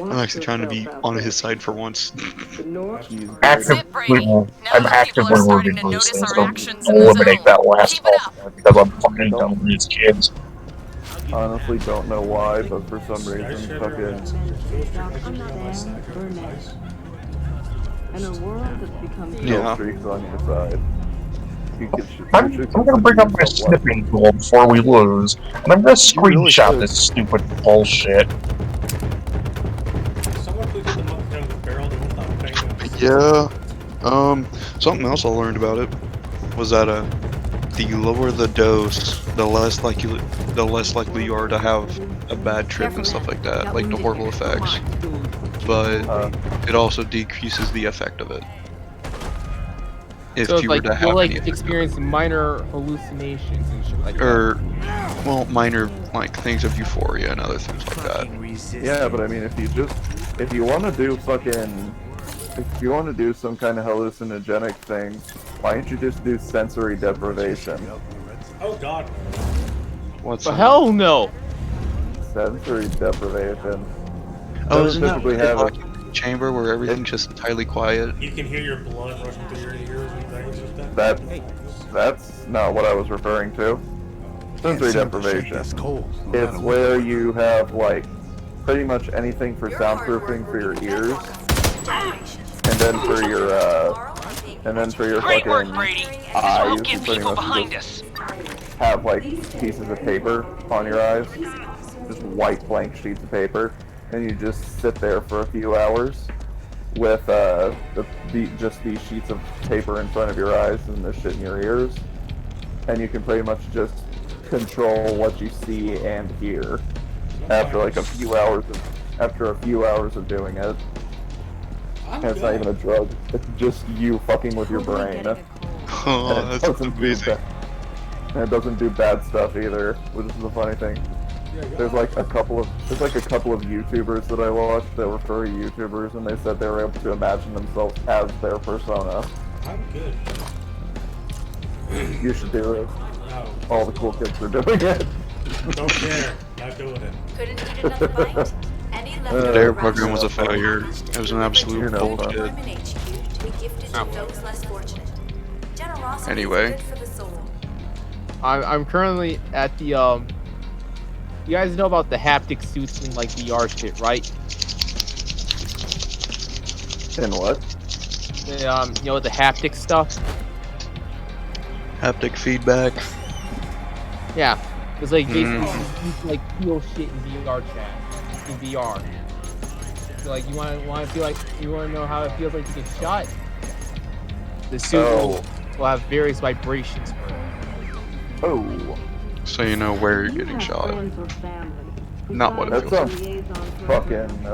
Speaker 1: I'm actually trying to be on his side for once.
Speaker 4: He's
Speaker 8: That's
Speaker 4: great.
Speaker 8: it, Brady. Now
Speaker 3: I'm
Speaker 8: that people are
Speaker 3: actively
Speaker 8: starting
Speaker 3: rooting
Speaker 8: to
Speaker 3: for these
Speaker 8: notice
Speaker 3: things
Speaker 8: our
Speaker 3: to
Speaker 8: actions in the
Speaker 3: eliminate
Speaker 8: zone.
Speaker 3: that last
Speaker 8: Keep it up.
Speaker 3: health because I'm fucking done with these kids.
Speaker 4: Honestly, don't know why, but for some
Speaker 2: Guys,
Speaker 4: reason,
Speaker 2: share their
Speaker 4: fucking
Speaker 2: messages. Feel free to be on my side. Guys.
Speaker 10: In a world that's become
Speaker 4: kill
Speaker 1: Yeah.
Speaker 4: streaks on your side.
Speaker 3: I'm gonna bring up my snipping tool before we lose, and I'm gonna
Speaker 1: You really
Speaker 3: screenshot
Speaker 1: should.
Speaker 3: this stupid bullshit.
Speaker 2: Someone please hit the monkey down the barrel without paying them.
Speaker 1: Yeah. Something else I learned about it was that the lower the dose, the less likely you are to have a bad trip and stuff like that, like the horrible effects. But it also decreases the effect of it. If
Speaker 7: So it's
Speaker 1: you were
Speaker 7: like
Speaker 1: to
Speaker 7: you'll
Speaker 1: have
Speaker 7: like
Speaker 1: any effect of
Speaker 7: experience minor hallucinations and shit like
Speaker 1: it.
Speaker 7: that.
Speaker 1: Or, well, minor like things of euphoria and other things like that.
Speaker 4: Yeah, but I mean, if you want to do if you want to do some kind of hallucinogenic thing, why don't you just do sensory deprivation?
Speaker 2: Oh god.
Speaker 1: What's
Speaker 7: But
Speaker 1: that?
Speaker 7: hell no!
Speaker 4: Sensory deprivation.
Speaker 1: Oh,
Speaker 4: Doesn't
Speaker 1: isn't that
Speaker 4: typically
Speaker 1: what they
Speaker 4: have
Speaker 1: talk in the chamber where everything's just entirely quiet?
Speaker 2: You can hear your blood rushing through your ears and things like that.
Speaker 4: That's not what I was referring to. Sensory deprivation. It's where you have like pretty much anything for soundproofing for your ears, and then for your
Speaker 6: Great work,
Speaker 4: fucking
Speaker 6: Brady. This will
Speaker 4: eyes,
Speaker 6: help
Speaker 4: you
Speaker 6: get
Speaker 4: pretty
Speaker 6: people
Speaker 4: much
Speaker 6: behind
Speaker 4: just
Speaker 6: us.
Speaker 4: have like pieces of paper on your eyes, just white blank sheets of paper, and you just sit there for a few hours with just these sheets of paper in front of your eyes and this shit in your ears, and you can pretty much just control what you see and hear after like a few hours of doing it. And it's not even a drug. It's just you fucking with your brain.
Speaker 1: Oh,
Speaker 4: And it
Speaker 1: that's
Speaker 4: doesn't do
Speaker 1: amazing.
Speaker 4: and it doesn't do bad stuff either, which is the funny thing. There's like a couple of YouTubers that I watched that were furry YouTubers, and they said they were able to imagine themselves as their persona.
Speaker 2: I'm good.
Speaker 4: You should do it.
Speaker 2: No.
Speaker 4: All the cool kids are doing it.
Speaker 2: Don't care. Not doing it.
Speaker 9: Couldn't eat another bite? Any
Speaker 1: The
Speaker 9: leftover
Speaker 1: dare
Speaker 9: rations
Speaker 1: program was a
Speaker 9: will be
Speaker 1: failure.
Speaker 9: packaged
Speaker 1: It was an
Speaker 9: and
Speaker 1: absolute
Speaker 9: delivered to the
Speaker 1: bullshit.
Speaker 9: Department HQ to be gifted to those less fortunate. Generosity
Speaker 1: Anyway.
Speaker 9: is good for the soul.
Speaker 7: I'm currently at the You guys know about the haptic suits and like VR shit, right?
Speaker 4: And what?
Speaker 7: The, you know, the haptic stuff.
Speaker 1: Haptic feedback.
Speaker 7: Yeah, it's like basically you can like feel shit in VR chat, in VR. So like you want to feel like you want to know how it feels like to get shot. The suit will have various vibrations for it.
Speaker 4: Oh,
Speaker 1: So you know where you're getting shot. Not what it
Speaker 4: that
Speaker 1: feels
Speaker 4: sounds
Speaker 1: like.
Speaker 4: fucking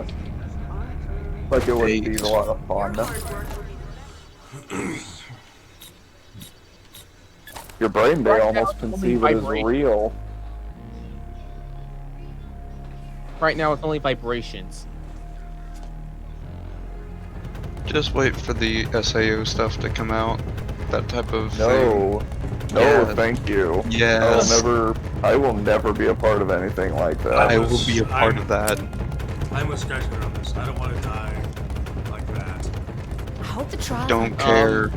Speaker 4: like it would be a lot of fun. Your brain may almost conceive it as real.
Speaker 7: Right now, it's only vibrations.
Speaker 1: Just wait for the SAO stuff to come out. That type of thing.
Speaker 4: No,
Speaker 1: Yeah.
Speaker 4: thank you.
Speaker 1: Yes.
Speaker 4: I will never be a part of anything like that.
Speaker 1: I will be a part of that.
Speaker 2: I'm with Skyscraper on this. I don't want to die like that.
Speaker 5: I hope the trial.
Speaker 1: Don't care.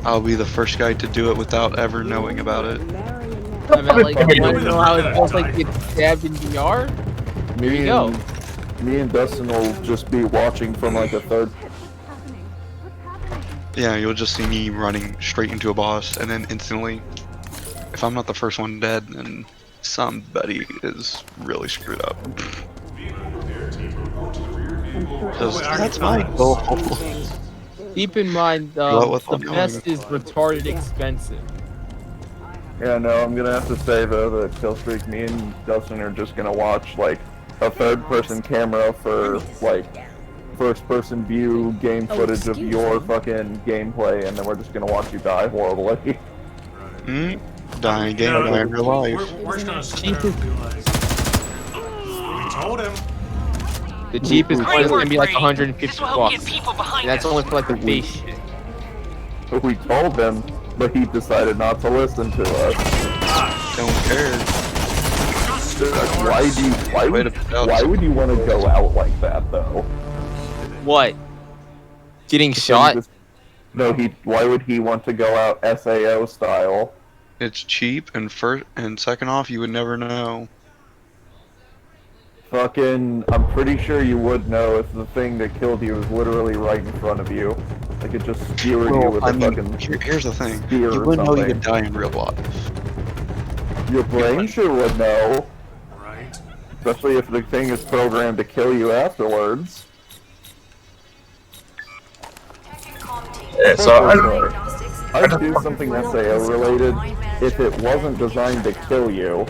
Speaker 1: I'll be the first guy to do it without ever knowing about it.
Speaker 7: I mean, like, you want to know how it feels like to get stabbed in VR? There you go.
Speaker 4: Me and Dustin will just be watching from like a third.
Speaker 1: Yeah, you'll just see me running straight into a boss, and then instantly, if I'm not the first one dead, then somebody is really screwed up. Because that's my goal.
Speaker 7: Keep in mind, the best is retarded expensive.
Speaker 4: Yeah, no, I'm gonna have to say though that Killstreak, me and Dustin are just gonna watch like a third-person camera for like first-person view game
Speaker 5: Oh,
Speaker 4: footage of
Speaker 5: excuse
Speaker 4: your
Speaker 5: me.
Speaker 4: fucking gameplay, and then we're just gonna watch you die horribly.
Speaker 1: Hmm? Dying game,
Speaker 2: No,
Speaker 1: dying real life.
Speaker 2: We're just gonna sit there and be like, we told him.
Speaker 7: The cheapest one is gonna be like 150
Speaker 6: This will help get
Speaker 7: bucks.
Speaker 6: people behind
Speaker 7: And that's
Speaker 6: us.
Speaker 7: only for like the base shit.
Speaker 4: We told him, but he decided not to listen to us.
Speaker 1: Don't care.
Speaker 4: Why would you want to go out like that though?
Speaker 7: What? Getting shot?
Speaker 4: Why would he want to go out SAO style?
Speaker 1: It's cheap, and second off, you would never know.
Speaker 4: Fucking, I'm pretty sure you would know if the thing that killed you was literally right in front of you. Like it just skewered you with a fucking
Speaker 1: here's the thing.
Speaker 4: spear
Speaker 1: You
Speaker 4: or
Speaker 1: wouldn't know you
Speaker 4: something.
Speaker 1: could die in real life.
Speaker 4: Your brain sure would know.
Speaker 2: Right.
Speaker 4: Especially if the thing is programmed to kill you afterwards.
Speaker 3: Yeah, so
Speaker 4: I'd do something SAO related if it wasn't designed to kill you.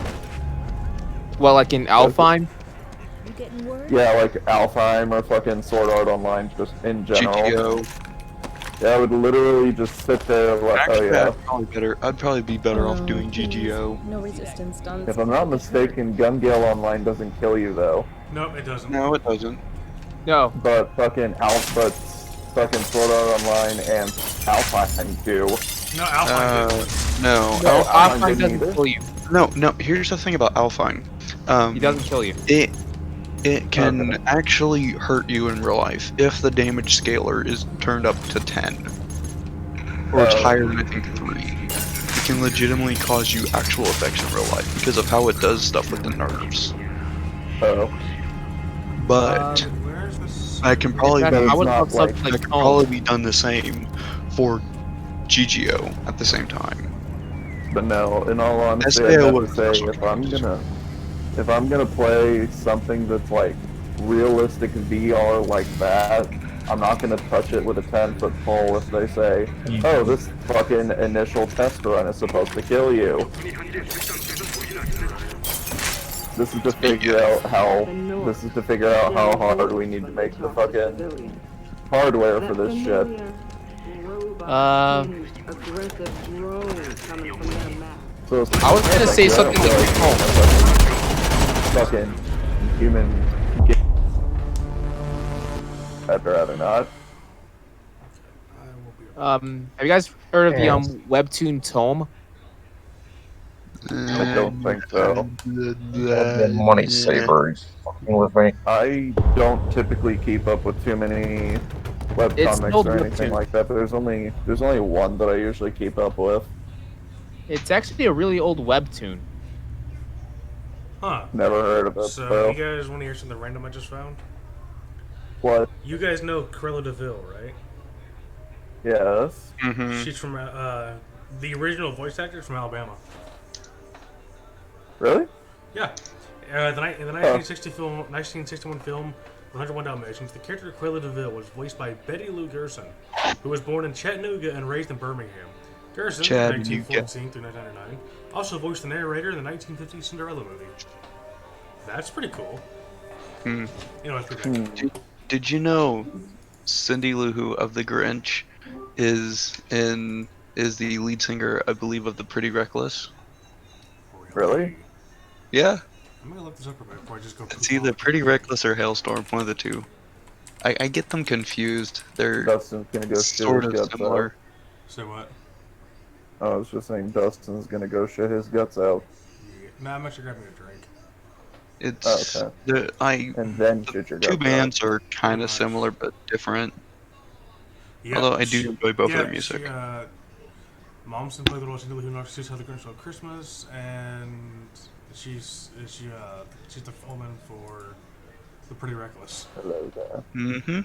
Speaker 7: Well, like in Alpine?
Speaker 5: You getting worried?
Speaker 4: Yeah, like Alfheim or fucking Sword Art Online, just in general.
Speaker 1: GTO.
Speaker 4: Yeah, I would literally just sit there like,
Speaker 1: Actually,
Speaker 4: oh yeah.
Speaker 1: I'd probably be better off doing GGO.
Speaker 5: No resistance done.
Speaker 4: If I'm not mistaken, Gun Gale Online doesn't kill you though.
Speaker 2: Nope, it doesn't.
Speaker 1: No, it doesn't.
Speaker 7: No.
Speaker 4: But fucking fucking Sword Art Online and Alfheim do.
Speaker 2: No, Alpine
Speaker 1: No.
Speaker 7: No,
Speaker 4: Alpine
Speaker 7: Alpine
Speaker 4: didn't
Speaker 7: doesn't
Speaker 4: either?
Speaker 7: kill you.
Speaker 1: No. Here's the thing about Alpine.
Speaker 7: He doesn't kill you.
Speaker 1: It can actually hurt you in real life if the damage scaler is turned up to 10. Or it's higher than I think 3. It can legitimately cause you actual effects in real life because of how it does stuff with the nerves.
Speaker 4: Oh.
Speaker 1: But
Speaker 2: where's this?
Speaker 1: I can probably
Speaker 7: In
Speaker 1: be,
Speaker 7: fact, I would
Speaker 4: not
Speaker 7: love something
Speaker 1: that
Speaker 7: like
Speaker 1: could
Speaker 7: Home.
Speaker 1: probably be done the same for GGO at the same time.
Speaker 4: But no, in all honesty,
Speaker 1: SAO
Speaker 4: I have to
Speaker 1: would
Speaker 4: say,
Speaker 1: also
Speaker 4: if I'm gonna play something that's like realistic VR like that, I'm not gonna touch it with a 10-foot pole if they say, oh, this fucking initial test run is supposed to kill you. This is to figure out how hard we need to make the fucking hardware for this shit.
Speaker 10: Aggressive drone coming from their map.
Speaker 4: So it's
Speaker 7: I was gonna say something like Home.
Speaker 4: fucking human. I'd rather not.
Speaker 7: Have you guys heard of the webtoon Tome?
Speaker 4: I don't think so.
Speaker 3: money saver. He's fucking with me.
Speaker 4: I don't typically keep up with too many
Speaker 7: It's
Speaker 4: webcomics
Speaker 7: old
Speaker 4: or anything
Speaker 7: webtoon.
Speaker 4: like that, but there's only one that I usually keep up with.
Speaker 7: It's actually a really old webtoon.
Speaker 2: Huh.
Speaker 4: Never heard of it.
Speaker 2: So, you guys want to hear something random I just found?
Speaker 4: What?
Speaker 2: You guys know Cruella DeVille, right?
Speaker 4: Yes.
Speaker 1: Mm-hmm.
Speaker 2: She's from, the original voice actor from Alabama.
Speaker 4: Really?
Speaker 2: Yeah. In the 1961 film 101 Dalmatians, the character Cruella DeVille was voiced by Betty Lou Gerson, who was born in Chattanooga and raised in Birmingham. Gerson,
Speaker 1: Chattanooga.
Speaker 2: 1914 through 1999, also voiced the narrator in the 1950 Cinderella movie. That's pretty cool.
Speaker 1: Hmm.
Speaker 2: You know, it's pretty cool.
Speaker 1: Did you know Cindy Lou Who of The Grinch is the lead singer, I believe, of The Pretty Reckless?
Speaker 4: Really?
Speaker 1: Yeah.
Speaker 2: I'm gonna look this up real quick before I just go.
Speaker 1: It's either Pretty Reckless or Hailstorm, one of the two. I get them confused. They're
Speaker 4: Dustin's gonna go shit
Speaker 1: sort
Speaker 4: his
Speaker 1: of
Speaker 4: guts
Speaker 1: similar.
Speaker 4: out.
Speaker 2: Say what?
Speaker 4: I was just saying Dustin's gonna go shit his guts out.
Speaker 2: Yeah. Nah, I'm actually grabbing a drink.
Speaker 1: It's
Speaker 4: Okay. And then shit your guts
Speaker 1: two bands are kind of similar but different.
Speaker 2: Yeah,
Speaker 1: Although I do enjoy both of their music.
Speaker 2: Mom's played the role of Cindy Lou Who knows how the Grinch Stole Christmas, and she's the woman for The Pretty Reckless.
Speaker 4: Hello there.
Speaker 1: Mm-hmm.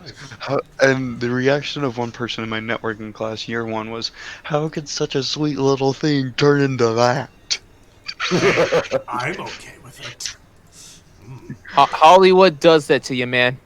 Speaker 2: Nice.
Speaker 1: And the reaction of one person in my networking class year 1 was, "How could such a sweet little thing turn into that?"
Speaker 2: I'm okay with it.
Speaker 7: Hollywood does that to you, man.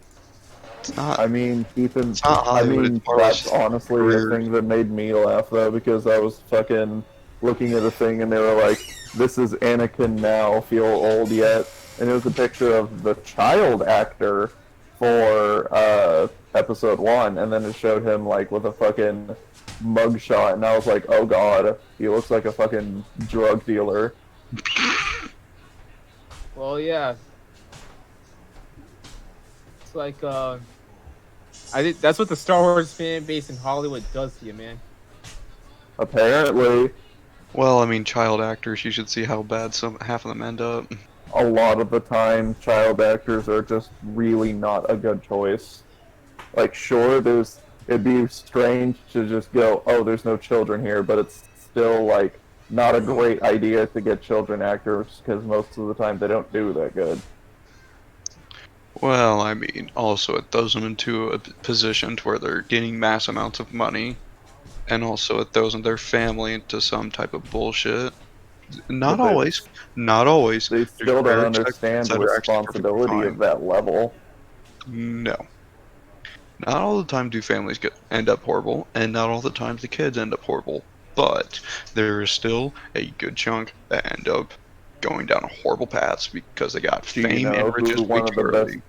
Speaker 1: It's not.
Speaker 4: I mean,
Speaker 1: It's not Hollywood, it's more
Speaker 4: that's
Speaker 1: just
Speaker 4: honestly
Speaker 1: weird.
Speaker 4: the thing that made me laugh, though, because I was fucking looking at a thing and they were like, this is Anakin now, feel old yet? And it was a picture of the child actor for episode 1, and then it showed him like with a fucking mugshot, and I was like, oh god, he looks like a fucking drug dealer.
Speaker 7: Well, yeah. It's like, that's what the Star Wars fan base in Hollywood does to you, man.
Speaker 4: Apparently,
Speaker 1: Well, I mean, child actors, you should see how bad half of them end up.
Speaker 4: a lot of the time, child actors are just really not a good choice. Like, sure, it'd be strange to just go, oh, there's no children here, but it's still, like, not a great idea to get children actors, because most of the time they don't do that good.
Speaker 1: Well, I mean, also it throws them into a position to where they're getting mass amounts of money, and also it throws their family into some type of bullshit. Not always. Not always.
Speaker 4: They still don't understand the responsibility of that level.
Speaker 1: No. Not all the time do families end up horrible, and not all the time the kids end up horrible. But there is still a good chunk that end up going down horrible paths because they got fame and riches way too early.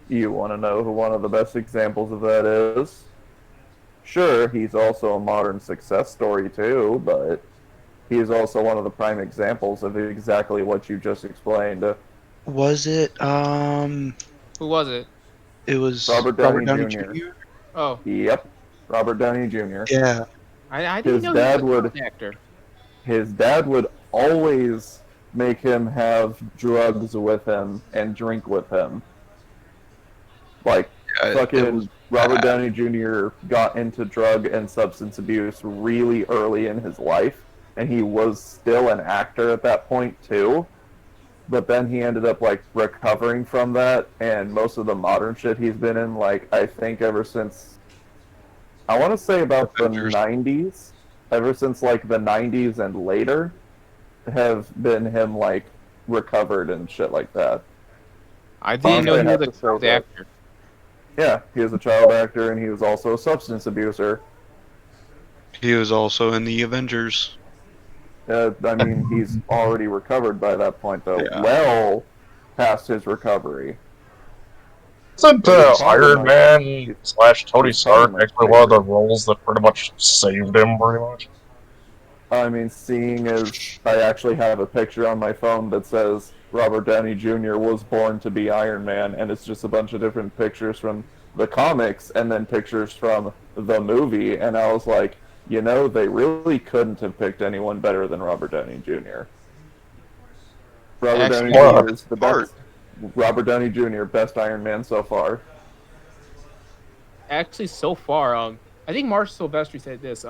Speaker 4: You want to know who one of the best examples of that is? Sure, he's also a modern success story too, but he is also one of the prime examples of exactly what you just explained.
Speaker 1: Was it,
Speaker 7: Who was it?
Speaker 1: It was
Speaker 4: Robert Downey Jr.
Speaker 7: Oh.
Speaker 4: Yep, Robert Downey Jr.
Speaker 1: Yeah.
Speaker 7: I didn't know he was an actor.
Speaker 4: His dad would always make him have drugs with him and drink with him. Like, fucking Robert Downey Jr. got into drug and substance abuse really early in his life, and he was still an actor at that point too. But then he ended up like recovering from that, and most of the modern shit he's been in, like I think ever since, I want to say about the 90s, ever since like the 90s and later, have been him like recovered and shit like that.
Speaker 7: I didn't know he was a child actor.
Speaker 4: Yeah, he was a child actor, and he was also a substance abuser.
Speaker 1: He was also in the Avengers.
Speaker 4: I mean, he's already recovered by that point, though. Yeah. Well past his recovery.
Speaker 3: Isn't Iron Man / Tony Stark actually one of the roles that pretty much saved him, pretty much?
Speaker 4: I mean, seeing as I actually have a picture on my phone that says Robert Downey Jr. was born to be Iron Man, and it's just a bunch of different pictures from the comics and then pictures from the movie, and I was like, you know, they really couldn't have picked anyone better than Robert Downey Jr. Robert Downey Jr. is the best. Robert Downey Jr. best Iron Man so far.
Speaker 7: Actually, so far, I think Marsh Silvestri said this.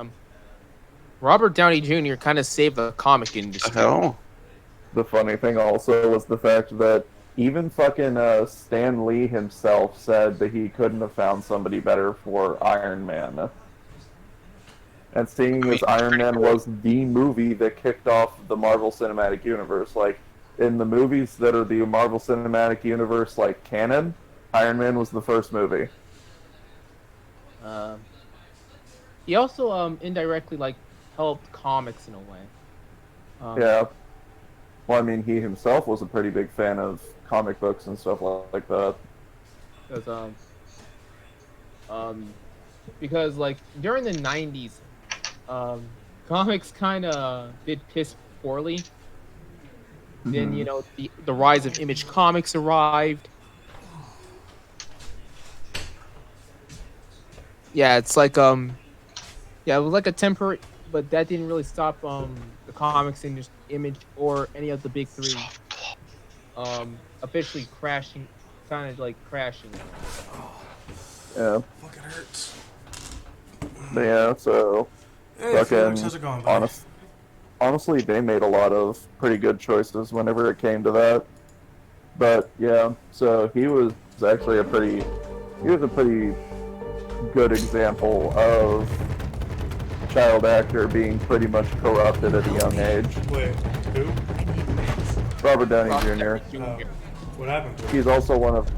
Speaker 7: Robert Downey Jr. kind of saved the comic industry.
Speaker 1: Hell.
Speaker 4: The funny thing also was the fact that even fucking Stan Lee himself said that he couldn't have found somebody better for Iron Man. And seeing as Iron Man was the movie that kicked off the Marvel Cinematic Universe, like, in the movies that are the Marvel Cinematic Universe, like, canon, Iron Man was the first movie.
Speaker 7: He also, indirectly, like, helped comics in a way.
Speaker 4: Yeah. Well, I mean, he himself was a pretty big fan of comic books and stuff like that.
Speaker 7: Because, like, during the 90s, comics kind of did piss poorly. Mm-hmm. Then, you know, the rise of Image Comics arrived. Yeah, it's like, yeah, it was like a temporary, but that didn't really stop, the comics industry, Image, or any of the big three, officially crashing, kind of like crashing.
Speaker 4: Yeah.
Speaker 2: Fucking hurts.
Speaker 4: But yeah, so,
Speaker 2: hey, Felix, how's it going, buddy?
Speaker 4: Honestly, they made a lot of pretty good choices whenever it came to that. But yeah, so he was actually a pretty good example of child actor being pretty much corrupted at a young age.
Speaker 2: Wait, who?
Speaker 4: Robert Downey Jr.
Speaker 2: What happened to him?
Speaker 4: He's also one of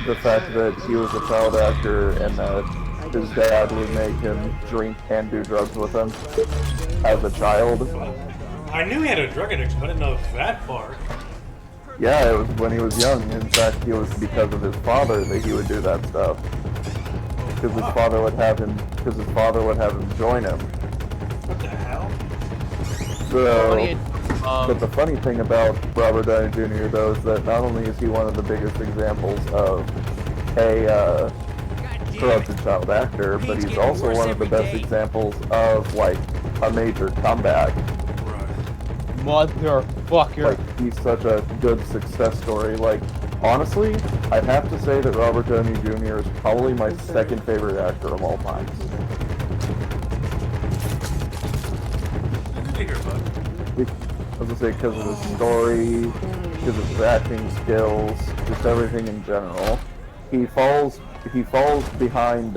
Speaker 4: the fact that he was a child actor and that his dad would make him drink and do drugs with him as a child.
Speaker 2: I knew he had a drug addiction, but I didn't know that far.
Speaker 4: Yeah, it was when he was young. In fact, it was because of his father that he would do that stuff. Because his father would have him. Because his father would have him join him.
Speaker 2: What the hell?
Speaker 4: So, but the funny thing about Robert Downey Jr. though is that not only is he one of the biggest examples of a corrupted child actor, but he's also one of the best examples of like a major comeback.
Speaker 7: Motherfucker.
Speaker 4: Like, he's such a good success story. Like, honestly, I'd have to say that Robert Downey Jr. is probably my second favorite actor of all time. I was gonna say because of his story, because of his acting skills, just everything in general. He falls behind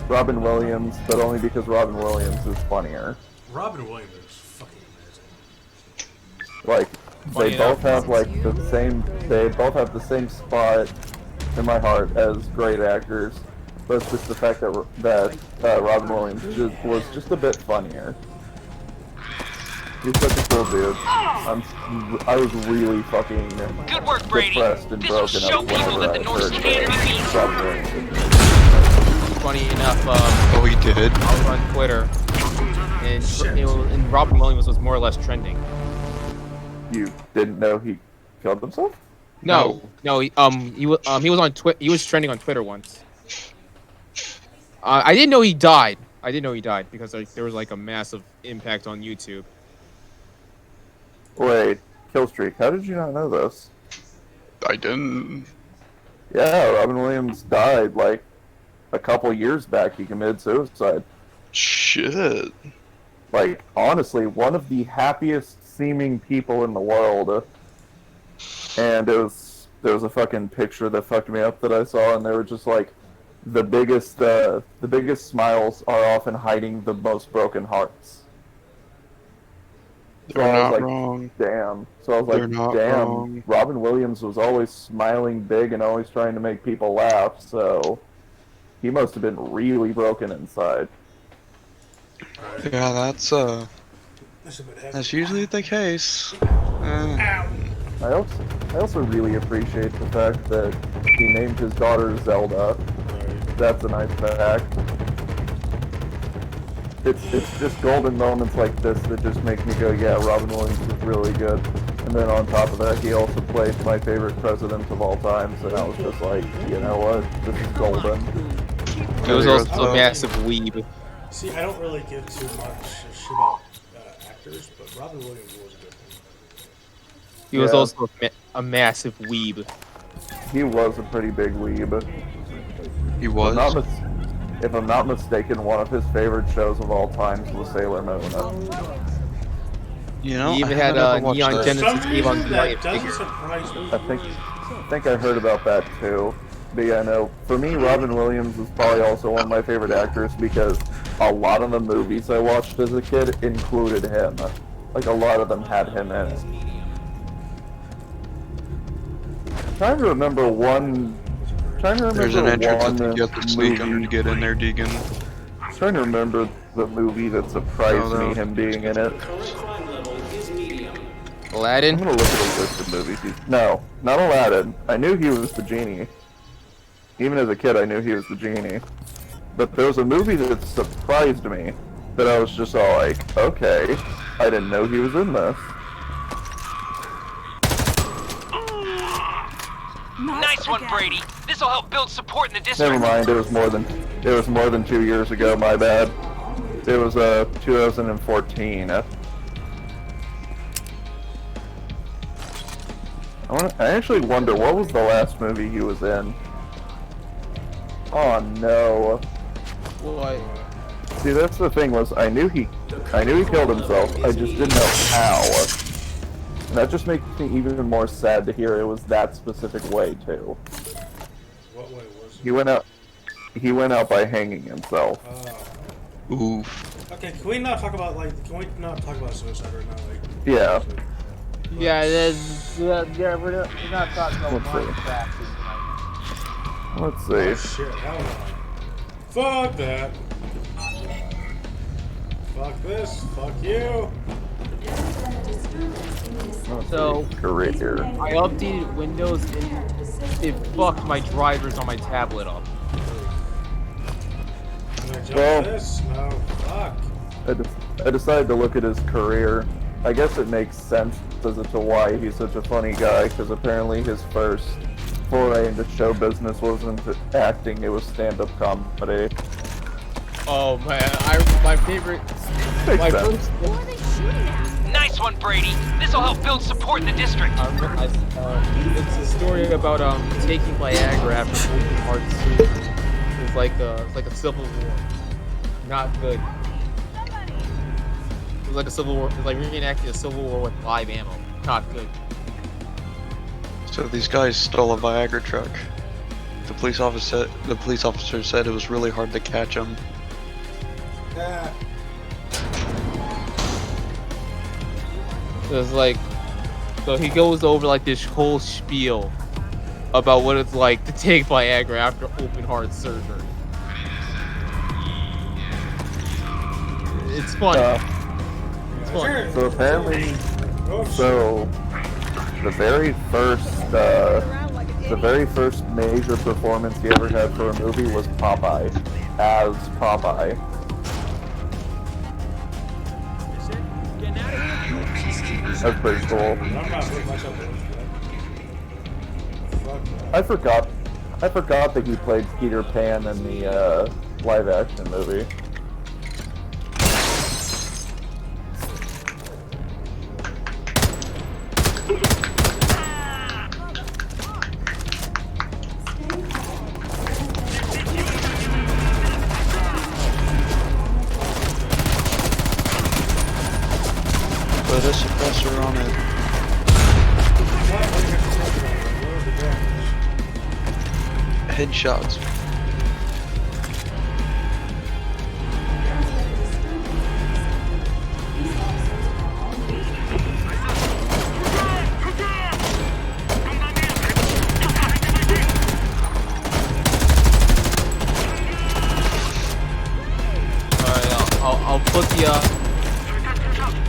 Speaker 4: Robin Williams, but only because Robin Williams is funnier.
Speaker 2: Robin Williams is fucking amazing.
Speaker 4: Like, they both have like they both have the same spot in my heart as great actors, but it's just the fact that Robin Williams was just a bit funnier. He's such a cool dude. I was really fucking
Speaker 6: Good work, Brady.
Speaker 4: depressed and
Speaker 6: This will
Speaker 4: broken
Speaker 6: show
Speaker 4: up
Speaker 6: people that the
Speaker 4: whenever I
Speaker 6: North
Speaker 4: heard
Speaker 6: Canada
Speaker 7: Funny enough,
Speaker 1: Oh, he did?
Speaker 7: I was on Twitter, and Robin Williams was more or less trending.
Speaker 4: You didn't know he killed himself?
Speaker 7: No, he was on he was trending on Twitter once. I didn't know he died. I didn't know he died because like there was like a massive impact on YouTube.
Speaker 4: Wait, Killstreak, how did you not know this?
Speaker 1: I didn't.
Speaker 4: Yeah, Robin Williams died like a couple years back. He committed suicide.
Speaker 1: Shit.
Speaker 4: Like, honestly, one of the happiest seeming people in the world. And there was a fucking picture that fucked me up that I saw, and they were just like, the biggest smiles are often hiding the most broken hearts. So
Speaker 1: They're
Speaker 4: I was
Speaker 1: not
Speaker 4: like,
Speaker 1: wrong.
Speaker 4: damn. So I was
Speaker 1: They're
Speaker 4: like,
Speaker 1: not
Speaker 4: damn.
Speaker 1: wrong.
Speaker 4: Robin Williams was always smiling big and always trying to make people laugh, so he must have been really broken inside.
Speaker 1: Yeah, that's usually the case.
Speaker 4: I also really appreciate the fact that he named his daughter Zelda. That's a nice fact. It's just golden moments like this that just make me go, yeah, Robin Williams is really good. And then on top of that, he also played my favorite president of all time, so I was just like, you know what, this is golden.
Speaker 7: He was also a massive weeb.
Speaker 2: See, I don't really give too much shit about actors, but Robin Williams was a good one.
Speaker 7: He was also a massive weeb.
Speaker 4: He was a pretty big weeb.
Speaker 1: He was?
Speaker 4: If I'm not mistaken, one of his favorite shows of all time was Sailor Moon.
Speaker 1: You know,
Speaker 7: He even had Neon Genesis Evangelion.
Speaker 4: I think I heard about that too. But yeah, no, for me, Robin Williams is probably also one of my favorite actors because a lot of the movies I watched as a kid included him. Like, a lot of them had him in it. I'm trying to remember one.
Speaker 1: There's an entrance I think you have to sneak under to get in there, Deegan.
Speaker 4: I'm trying to remember the movie that surprised me, him being in it.
Speaker 7: Aladdin?
Speaker 4: I'm gonna look at a list of movies. No, not Aladdin. I knew he was the genie. Even as a kid, I knew he was the genie. But there was a movie that surprised me that I was just all like, okay, I didn't know he was in this.
Speaker 6: Nice one, Brady. This will help build support in the district.
Speaker 4: Never mind, it was more than 2 years ago, my bad. It was 2014. I actually wonder, what was the last movie he was in? Oh no.
Speaker 7: What?
Speaker 4: See, that's the thing, was I knew he killed himself, I just didn't know how. And that just makes me even more sad to hear it was that specific way too.
Speaker 2: What way was it?
Speaker 4: He went out by hanging himself.
Speaker 1: Oof.
Speaker 2: Okay, can we not talk about suicide right now? Like,
Speaker 4: Yeah.
Speaker 7: We're not talking about Minecraft tonight.
Speaker 4: Let's
Speaker 2: oh,
Speaker 4: see.
Speaker 2: shit, hell no. Fuck that. Fuck this. Fuck you.
Speaker 7: So
Speaker 4: Career.
Speaker 7: I updated Windows and it fucked my drivers on my tablet up.
Speaker 2: Can I jump
Speaker 4: Well-
Speaker 2: this? No. Fuck.
Speaker 4: I decided to look at his career. I guess it makes sense as to why he's such a funny guy, because apparently his first foray into show business wasn't acting, it was stand-up comedy.
Speaker 7: Oh man, my favorite,
Speaker 4: Makes
Speaker 7: my
Speaker 4: sense.
Speaker 7: first.
Speaker 5: Who are they shooting at?
Speaker 6: Nice one, Brady. This'll help build support in the district.
Speaker 7: It's a story about taking Viagra after open heart surgery. It's like a civil war. Not good. It's like a civil war. It's like reenacting a civil war with live ammo. Not good.
Speaker 1: So these guys stole a Viagra truck. The police officer said it was really hard to catch them.
Speaker 2: Yeah.
Speaker 7: So it's like, so he goes over like this whole spiel about what it's like to take Viagra after open heart surgery. It's fun. It's fun.
Speaker 4: So apparently,
Speaker 2: Oh, shit.
Speaker 4: so the very first major performance he ever had for a movie was Popeye, as Popeye. That's pretty cool.
Speaker 2: I'm not putting myself in Fuck that.
Speaker 4: I forgot that he played Peter Pan in the live action movie.
Speaker 1: Put a suppressor on it. Headshots.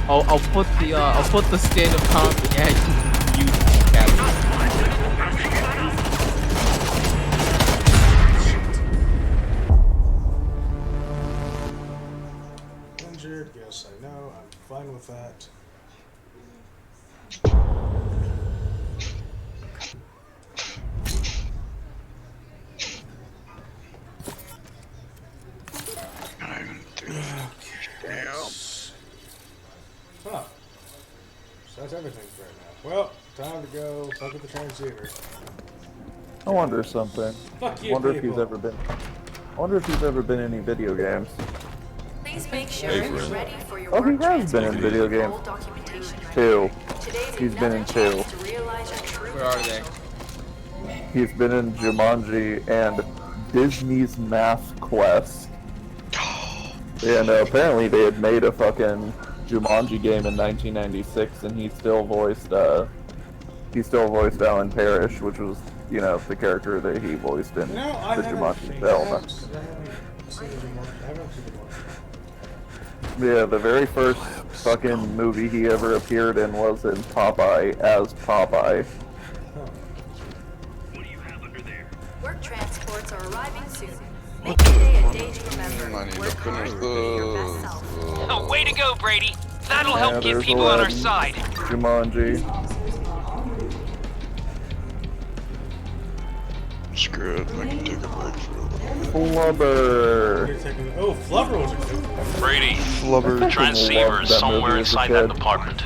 Speaker 7: I'll put the I'll put the stand-up comedy at YouTube category.
Speaker 2: Injured, yes, I know. I'm fine with that. Huh. So that's everything for right now. Well, time to go fuck with the transceiver.
Speaker 4: I wonder something.
Speaker 2: Fuck you,
Speaker 4: I wonder if he's
Speaker 2: people.
Speaker 4: ever been. I wonder if he's ever been in any video games.
Speaker 9: Please make sure you're ready for your
Speaker 4: Oh, he
Speaker 9: work
Speaker 4: has been in
Speaker 9: transfer
Speaker 4: video
Speaker 9: with all
Speaker 4: games.
Speaker 9: documentation ready.
Speaker 4: 2.
Speaker 9: Today's
Speaker 4: He's been in
Speaker 9: another
Speaker 4: 2.
Speaker 9: chance to realize your true
Speaker 7: Where are they?
Speaker 4: He's been in Jumanji and Disney's Math Quest. And apparently they had made a fucking Jumanji game in 1996, and he still voiced Alan Parrish, which was, you know, the character that he voiced in
Speaker 2: You know, I
Speaker 4: the
Speaker 2: haven't
Speaker 4: Jumanji
Speaker 2: seen
Speaker 4: film.
Speaker 2: I haven't seen the Jumanji. I haven't seen the Jumanji.
Speaker 4: Yeah, the very first fucking movie he ever appeared in was in Popeye as Popeye.
Speaker 9: work transports are arriving soon. Make today a day to remember.
Speaker 1: I need to
Speaker 9: Work hard
Speaker 1: finish
Speaker 9: and be your best self.
Speaker 6: Oh, way to go, Brady. That'll
Speaker 4: Yeah,
Speaker 6: help get
Speaker 4: there's
Speaker 6: people on our
Speaker 4: Aladdin.
Speaker 6: side.
Speaker 4: Jumanji.
Speaker 1: Screw it, I can take a break for a little bit.
Speaker 4: Flubber.
Speaker 2: You're taking- Oh, Flubber was a good one.
Speaker 11: Brady,
Speaker 1: Flubber.
Speaker 11: the transceiver
Speaker 4: loved
Speaker 11: is
Speaker 4: that
Speaker 11: somewhere
Speaker 4: movie as a
Speaker 11: inside that
Speaker 4: kid.
Speaker 11: department.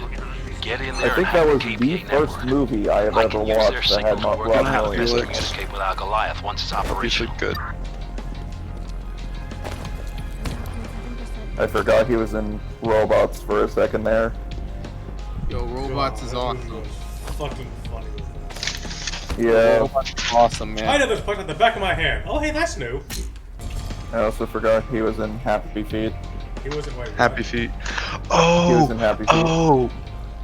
Speaker 11: Get in
Speaker 4: I
Speaker 11: there
Speaker 4: think
Speaker 11: and
Speaker 4: that
Speaker 11: hack
Speaker 4: was
Speaker 11: the
Speaker 4: the
Speaker 11: KPA
Speaker 4: first
Speaker 11: network.
Speaker 4: movie I have
Speaker 11: I
Speaker 4: ever
Speaker 11: can use their
Speaker 4: watched that
Speaker 11: signal
Speaker 4: had
Speaker 11: to
Speaker 4: not
Speaker 11: work out how
Speaker 4: Rob
Speaker 11: to best
Speaker 4: Williams.
Speaker 11: communicate with our Goliath once it's
Speaker 1: Obviously
Speaker 11: operational.
Speaker 1: good.
Speaker 4: I forgot he was in Robots for a second there.
Speaker 7: Yo, Robots is
Speaker 2: God, that movie
Speaker 7: awesome.
Speaker 2: was fucking funny with that.
Speaker 4: Yeah,
Speaker 7: Robots is awesome,
Speaker 2: I
Speaker 7: man.
Speaker 2: know this fucked at the back of my hand. Oh, hey, that's new.
Speaker 4: I also forgot he was in Happy Feet.
Speaker 2: He wasn't waiting.
Speaker 1: Happy Feet.
Speaker 4: He
Speaker 1: Oh!
Speaker 4: was in Happy Feet.
Speaker 1: Oh!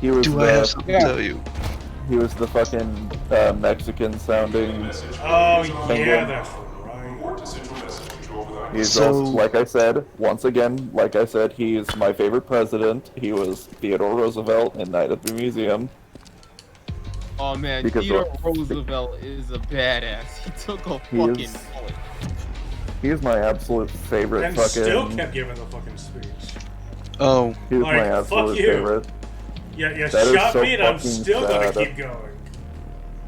Speaker 4: He was
Speaker 1: Do I have something
Speaker 7: Yeah.
Speaker 1: to tell you?
Speaker 4: he was the fucking Mexican sounding.
Speaker 2: Oh, yeah,
Speaker 4: Penguin.
Speaker 2: that's right.
Speaker 4: He's also, like I said, once again, like I said, he's my favorite president. He was Theodore Roosevelt in Night at the Museum.
Speaker 7: Oh man,
Speaker 4: Because
Speaker 7: Theodore Roosevelt is a badass. He took a fucking bullet.
Speaker 4: He is my absolute favorite
Speaker 2: And
Speaker 4: fucking...
Speaker 2: still kept giving the fucking speech.
Speaker 1: Oh.
Speaker 4: He was
Speaker 2: Like,
Speaker 4: my absolute
Speaker 2: fuck you.
Speaker 4: favorite.
Speaker 2: Yeah, you
Speaker 4: That is
Speaker 2: shot
Speaker 4: so
Speaker 2: me and I'm
Speaker 4: fucking
Speaker 2: still gonna
Speaker 4: sad.
Speaker 2: keep going.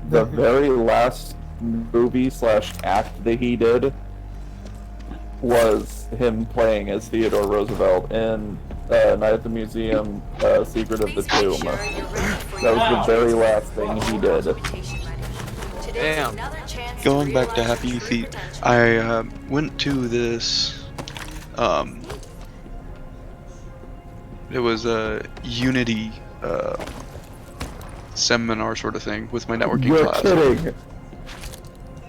Speaker 4: The very last movie/act that he did was him playing as Theodore Roosevelt in Night at the Museum, Secret of the Tomb. That was the very last thing he did.
Speaker 7: Damn.
Speaker 1: Going back to Happy Feet, I went to this. It was a Unity seminar sort of thing with my networking
Speaker 4: You're
Speaker 1: class.
Speaker 4: kidding!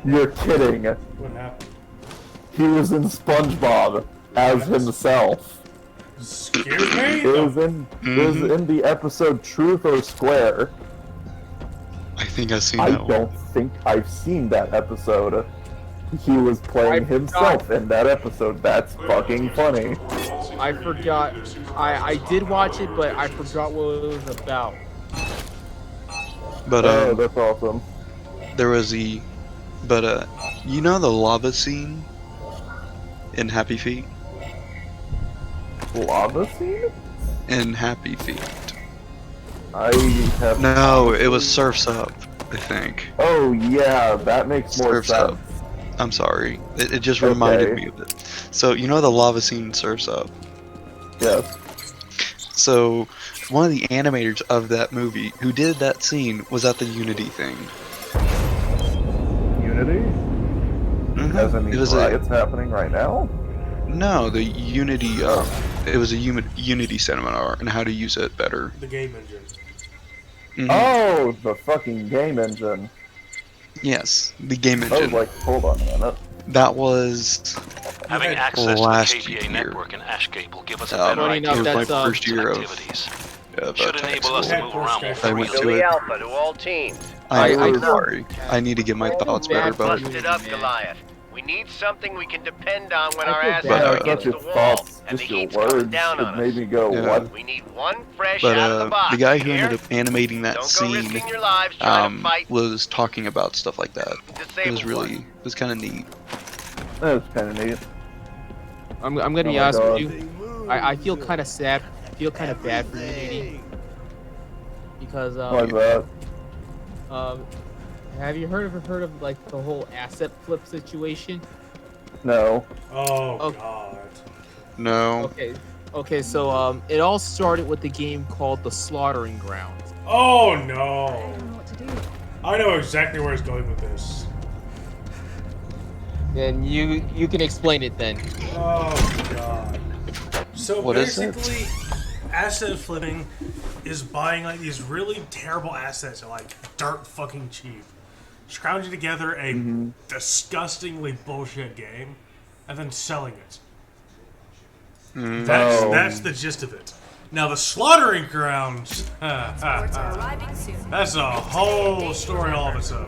Speaker 4: You're kidding!
Speaker 2: What happened?
Speaker 4: He was in SpongeBob as himself.
Speaker 2: Excuse me?
Speaker 4: It was in the episode Truth or Square.
Speaker 1: I think I've seen
Speaker 4: I
Speaker 1: that one.
Speaker 4: don't think I've seen that episode. He was playing himself in that episode. That's fucking funny.
Speaker 7: I forgot. I did watch it, but I forgot what it was about.
Speaker 1: But
Speaker 4: Oh, that's awesome.
Speaker 1: there was you know the lava scene in Happy Feet?
Speaker 4: Lava scene?
Speaker 1: In Happy Feet.
Speaker 4: I have...
Speaker 1: No, it was Surf's Up, I think.
Speaker 4: Oh yeah, that makes more
Speaker 1: Surf's
Speaker 4: sense.
Speaker 1: Up. I'm sorry. It just reminded
Speaker 4: Okay.
Speaker 1: me of it. So, you know the lava scene in Surf's Up?
Speaker 4: Yes.
Speaker 1: So, one of the animators of that movie who did that scene was at the Unity thing.
Speaker 4: Unity? As in
Speaker 1: It
Speaker 4: these
Speaker 1: was
Speaker 4: riots happening right now?
Speaker 1: No, the Unity, it was a Unity seminar and how to use it better.
Speaker 2: The game engine.
Speaker 4: Oh, the fucking game engine.
Speaker 1: Yes, the game
Speaker 4: I
Speaker 1: engine.
Speaker 4: was like, hold on a minute.
Speaker 1: That was
Speaker 11: Having access
Speaker 1: last
Speaker 11: to the KVA
Speaker 1: year.
Speaker 11: network and Ashcape will give us a
Speaker 1: Um,
Speaker 11: better
Speaker 1: it
Speaker 11: idea
Speaker 1: was
Speaker 11: of
Speaker 1: my
Speaker 11: the
Speaker 1: first year of
Speaker 11: activities.
Speaker 1: of
Speaker 11: Should
Speaker 1: tech
Speaker 11: enable us to
Speaker 1: school.
Speaker 11: move around more
Speaker 1: I went
Speaker 11: freely.
Speaker 1: to it.
Speaker 12: Alpha to all teams.
Speaker 1: I'm sorry. I need to get my thoughts better about
Speaker 12: Bust
Speaker 1: it.
Speaker 12: it up, Goliath. We need something we can depend on when
Speaker 7: I
Speaker 12: our
Speaker 7: feel
Speaker 12: asses
Speaker 1: bad.
Speaker 12: are
Speaker 1: But,
Speaker 12: against the
Speaker 4: Just
Speaker 12: wall
Speaker 4: thoughts,
Speaker 12: and the
Speaker 4: just your
Speaker 12: heat's coming
Speaker 4: words,
Speaker 12: down on
Speaker 4: it made
Speaker 12: us.
Speaker 4: me go,
Speaker 1: Yeah.
Speaker 4: what?
Speaker 12: We need one fresh
Speaker 1: But
Speaker 12: out of the box.
Speaker 1: the guy who
Speaker 12: Here?
Speaker 1: ended up animating that
Speaker 12: Don't go
Speaker 1: scene
Speaker 12: risking your lives trying to fight.
Speaker 1: was talking about stuff like that. It was
Speaker 12: Disabled
Speaker 1: it was kind of neat.
Speaker 4: That was kind of neat.
Speaker 7: I'm gonna be
Speaker 4: Oh my
Speaker 7: honest
Speaker 4: God.
Speaker 7: with you. I feel kind of sad. I feel kind of bad for Unity because
Speaker 4: Like that.
Speaker 7: have you heard of like the whole asset flip situation?
Speaker 4: No.
Speaker 2: Oh,
Speaker 7: Oh.
Speaker 2: God.
Speaker 1: No.
Speaker 7: Okay, so it all started with the game called The Slaughtering Grounds.
Speaker 2: Oh,
Speaker 5: I
Speaker 2: no.
Speaker 5: don't know what to do.
Speaker 2: I know exactly where it's going with this.
Speaker 7: And you can explain it then.
Speaker 2: Oh, God. So
Speaker 1: What is it?
Speaker 2: basically, asset flipping is buying like these really terrible assets at like dirt fucking cheap, scrounging together a disgustingly bullshit game, and then selling it. That's the gist of it. Now the slaughtering grounds,
Speaker 9: Transports are arriving soon.
Speaker 2: that's a whole story all of its own.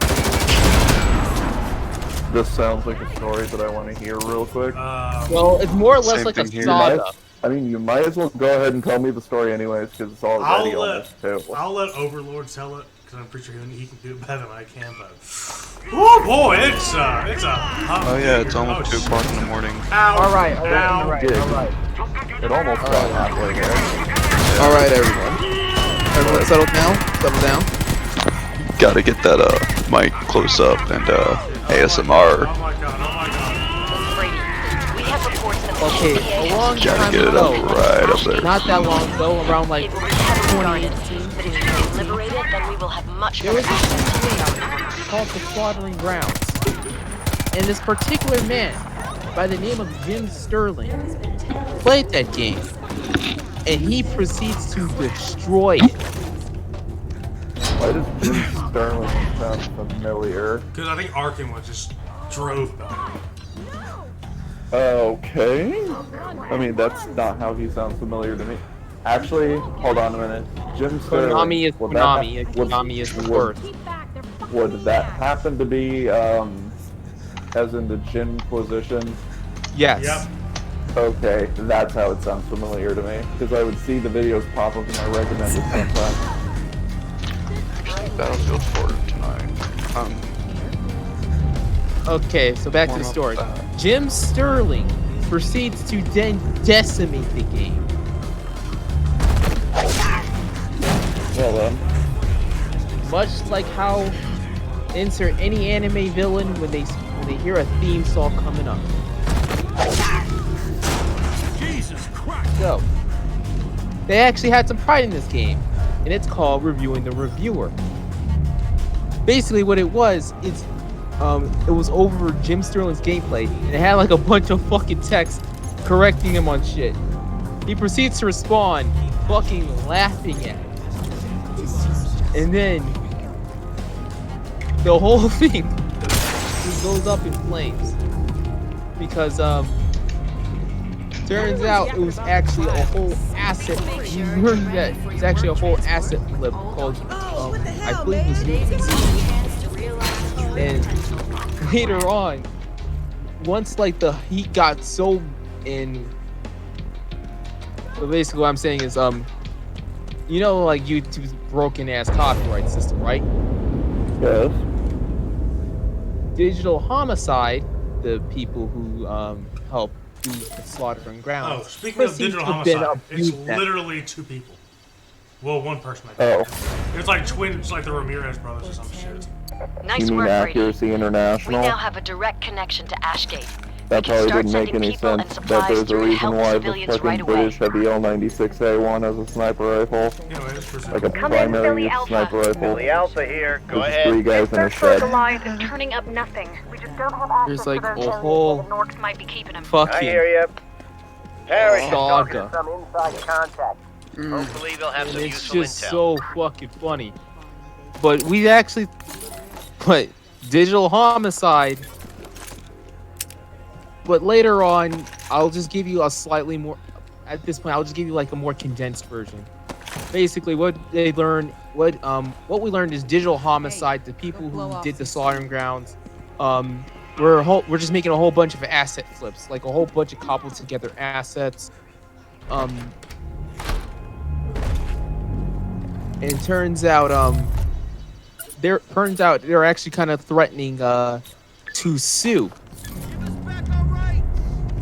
Speaker 4: This sounds like a story that I want to hear real quick.
Speaker 7: Well, it's more or less
Speaker 1: Same
Speaker 7: like a
Speaker 1: thing here.
Speaker 7: saga.
Speaker 4: I mean, you might as well go ahead and tell me the story anyways, because it's already on this too.
Speaker 2: I'll let Overlord tell it because I'm pretty sure he can do it better than I can. But oh boy, it's a hot
Speaker 1: Oh yeah, it's
Speaker 2: digger.
Speaker 1: almost
Speaker 2: Oh,
Speaker 1: 2 o'clock in the morning.
Speaker 2: Ow,
Speaker 7: All right.
Speaker 4: Dig. It almost got halfway there.
Speaker 13: All right, everyone. Everyone, settle down. Settle down.
Speaker 1: Gotta get that mic close up and ASMR.
Speaker 2: Oh my god, oh my god.
Speaker 8: Brady, we have reports that
Speaker 7: Okay, a long
Speaker 1: Gotta
Speaker 7: time
Speaker 1: get it
Speaker 7: ago,
Speaker 1: up right up there.
Speaker 7: not that long ago, around like
Speaker 8: it will be heavily guarded.
Speaker 7: 2018,
Speaker 8: But if you get liberated, then we will have much
Speaker 7: there
Speaker 8: better
Speaker 7: was this
Speaker 8: access.
Speaker 7: game called The Slaughtering Grounds. And this particular man, by the name of Jim Sterling, played that game. And he proceeds to destroy it.
Speaker 4: Why does Jim Sterling sound familiar?
Speaker 2: Because I think Arkin just drove about it.
Speaker 4: Okay. I mean, that's not how he sounds familiar to me. Actually, hold on a minute. Jim Sterling.
Speaker 7: Konami is
Speaker 4: would that ha-
Speaker 7: Konami.
Speaker 4: would-
Speaker 7: Konami is the
Speaker 4: would-
Speaker 7: worst.
Speaker 4: Would that happen to be, as in the Jim Inquisition?
Speaker 7: Yes.
Speaker 2: Yep.
Speaker 4: Okay, that's how it sounds familiar to me. Because I would see the videos pop up in my recommended sometimes.
Speaker 1: Battlefield 4 tonight.
Speaker 7: Okay, so back to the story. Jim Sterling proceeds to then decimate the game.
Speaker 4: Well then.
Speaker 7: Much like how insert any anime villain when they hear a theme song coming up.
Speaker 14: Jesus Christ!
Speaker 7: So, they actually had some pride in this game, and it's called Reviewing the Reviewer. Basically, what it was, it was over Jim Sterling's gameplay, and it had like a bunch of fucking text correcting him on shit. He proceeds to respond, fucking laughing at it. And then the whole thing goes up in flames because turns out it was actually a whole asset. You learned that it's actually a whole asset flip called I believe it was Nuke. And later on, once like the heat got so in, but basically what I'm saying is you know, like YouTube's broken ass copyright system, right?
Speaker 4: Yes.
Speaker 7: Digital Homicide, the people who help do the slaughtering grounds.
Speaker 2: Oh, speaking of Digital Homicide, it's literally two people. Well, one person. It's like twins, it's like the Ramirez brothers or some shit.
Speaker 9: Nice
Speaker 4: You mean
Speaker 9: work, Brady.
Speaker 4: Accuracy International?
Speaker 9: We now have a direct connection to Ashgate.
Speaker 4: That probably didn't make any sense. That there's a reason why the fucking British have the L96A1 as a sniper rifle. Like a primary sniper rifle.
Speaker 12: Billy Alpha here. Go
Speaker 4: There's
Speaker 12: ahead.
Speaker 4: 3 guys in a shed.
Speaker 9: Alliance is turning up nothing. We just don't have access
Speaker 7: There's like
Speaker 9: to
Speaker 7: a
Speaker 9: their
Speaker 7: whole
Speaker 9: the Norks might be keeping them.
Speaker 12: I hear ya. Harris is talking
Speaker 7: saga.
Speaker 12: to some inside contact. Hopefully they'll have
Speaker 7: And
Speaker 12: some
Speaker 7: it's
Speaker 12: useful
Speaker 7: just
Speaker 12: intel.
Speaker 7: so fucking funny. But we actually put Digital Homicide. But later on, I'll just give you a slightly more. At this point, I'll just give you like a more condensed version. Basically, what they learned, what we learned is Digital Homicide. The people who did the slaughtering grounds, we're just making a whole bunch of asset flips, like a whole bunch of cobbled together assets. And turns out they're actually kind of threatening to sue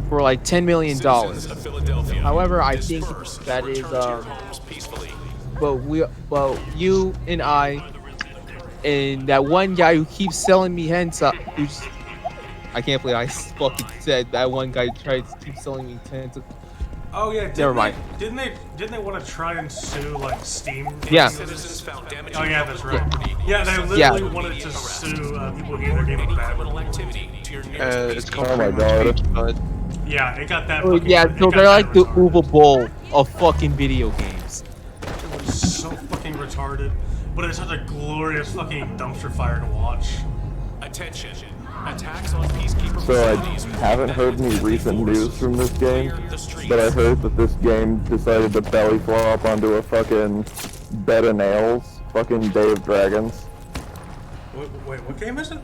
Speaker 7: for like $10 million. However, I think that is but you and I and that one guy who keeps selling me hentai, I can't believe I fucking said that one guy tried to keep selling me hentai.
Speaker 2: Oh yeah,
Speaker 7: never mind.
Speaker 2: Didn't they want to try and sue like Steam?
Speaker 7: Yeah.
Speaker 2: Oh yeah, that's right. Yeah, they literally wanted to sue people who gave their game a bad review.
Speaker 1: It's called
Speaker 4: Oh my god.
Speaker 1: but
Speaker 2: Yeah, it got that.
Speaker 7: Oh,
Speaker 2: Fucking,
Speaker 7: yeah,
Speaker 2: it
Speaker 7: so
Speaker 2: got
Speaker 7: they're
Speaker 2: that
Speaker 7: like the
Speaker 2: retarded.
Speaker 7: Uber Bowl of fucking video games.
Speaker 2: It was so fucking retarded, but it's such a glorious fucking dumpster fire to watch.
Speaker 14: Attention. Attacks on peacekeeper
Speaker 4: So I
Speaker 14: facilities.
Speaker 4: haven't heard any recent news from this game, but I heard that this game decided to belly flop onto a fucking bed of nails. Fucking Day of Dragons.
Speaker 2: Wait, what game is it?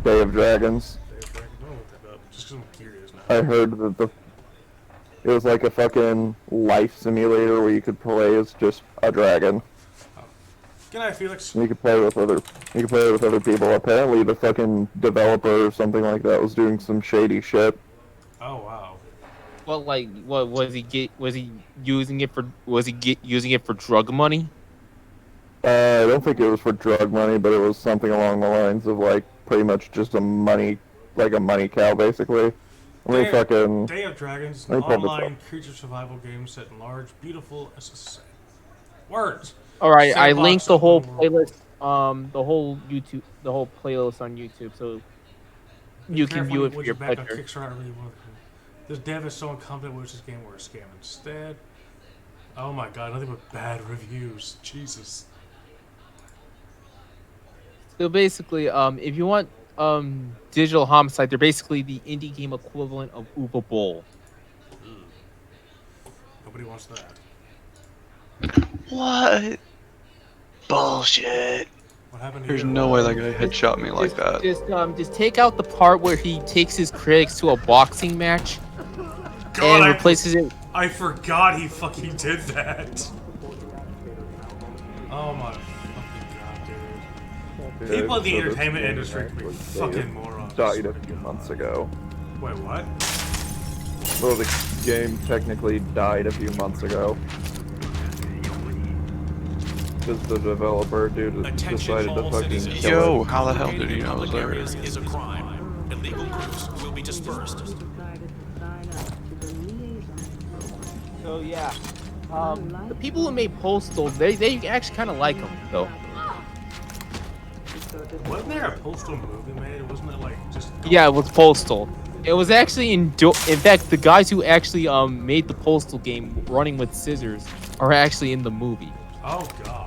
Speaker 4: Day of Dragons.
Speaker 2: Don't look that up, just 'cause I'm curious now.
Speaker 4: I heard that it was like a fucking life simulator where you could play as just a dragon.
Speaker 2: Good night, Felix.
Speaker 4: And you could play with other people. Apparently the fucking developer or something like that was doing some shady shit.
Speaker 2: Oh wow.
Speaker 7: Well, like, what was he using it for drug money?
Speaker 4: I don't think it was for drug money, but it was something along the lines of like pretty much just a money cow basically.
Speaker 2: Day of Dragons is an
Speaker 4: let me pull this
Speaker 2: online creature survival game set in large, beautiful words.
Speaker 7: All right, I
Speaker 2: Sandbox
Speaker 7: linked the whole
Speaker 2: open world.
Speaker 7: playlist, the whole playlist on YouTube, so you can view it for your
Speaker 2: Back on
Speaker 7: pleasure.
Speaker 2: Kickstarter, really want to- This dev is so incompetent with this game we're a scam instead. Oh my god, nothing but bad reviews. Jesus.
Speaker 7: So basically, if you want Digital Homicide, they're basically the indie game equivalent of Uber Bowl.
Speaker 2: Nobody wants that.
Speaker 1: what? Bullshit.
Speaker 2: What happened
Speaker 1: There's
Speaker 2: here?
Speaker 1: no way that guy headshot me like that.
Speaker 7: Just take out the part where he takes his critics to a boxing match
Speaker 2: God,
Speaker 7: and replaces it.
Speaker 2: I forgot he fucking did that. Oh my fucking god, dude. People in the entertainment industry can be fucking morons.
Speaker 4: Died a few months ago.
Speaker 2: Wait, what?
Speaker 4: Well, the game technically died a few months ago. Because the developer dude decided to fucking kill
Speaker 1: Yo,
Speaker 4: it.
Speaker 1: how the hell did you know I was there?
Speaker 14: Is a crime. Illegal groups will be dispersed.
Speaker 7: So yeah, the people who made Postal, they actually kind of like him though.
Speaker 2: Wasn't there a Postal movie made? Wasn't it like just?
Speaker 7: Yeah, it was Postal. It was actually in fact, the guys who actually made the Postal game, Running with Scissors, are actually in the movie.
Speaker 2: Oh god.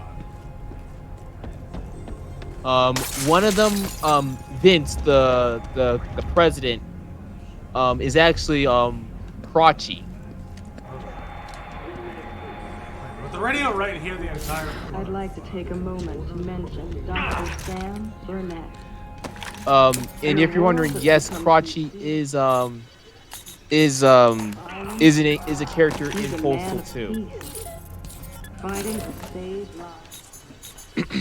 Speaker 7: One of them, Vince, the president, is actually Crotchy.
Speaker 2: With the radio right here, the entire.
Speaker 10: I'd like to take a moment to mention Dr. Sam Burnett.
Speaker 7: And if you're wondering, yes, Crotchy is a character in Postal 2.
Speaker 10: Fighting to save lives.
Speaker 2: Okay,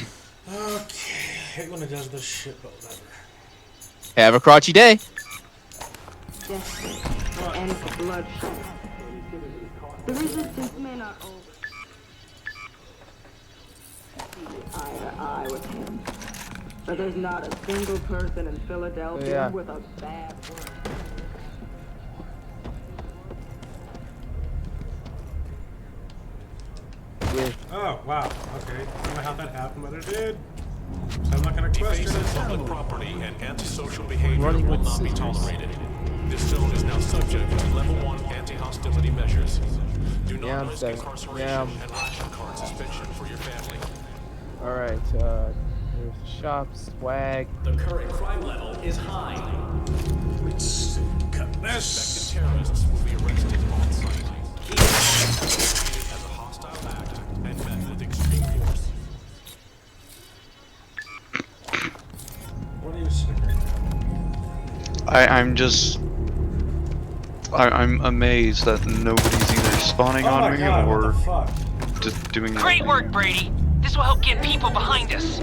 Speaker 2: I hate when it does this shit, but whatever.
Speaker 7: Have a Crotchy day.
Speaker 10: Desperate and for bloodshed. The resistance may not always see eye to eye with him, but there's not a single person in Philadelphia with a bad word.
Speaker 2: Oh wow. Okay. I don't know how that happened, but it did. So I'm not gonna question
Speaker 14: Defacing
Speaker 2: it.
Speaker 14: public property and antisocial behavior will not be tolerated. This zone is now subject to level 1 anti-hostility measures. Do not risk incarceration and ration card suspension for your family.
Speaker 7: Alright, there's the shop, swag.
Speaker 14: The current crime level is high.
Speaker 2: Let's cut this.
Speaker 14: Suspected terrorists will be arrested on site. Each is treated as a hostile act and met with extreme force.
Speaker 2: What are you snickering at?
Speaker 1: I'm amazed that nobody's either spawning on me or just doing anything.
Speaker 6: Great work, Brady. This will help get people behind us.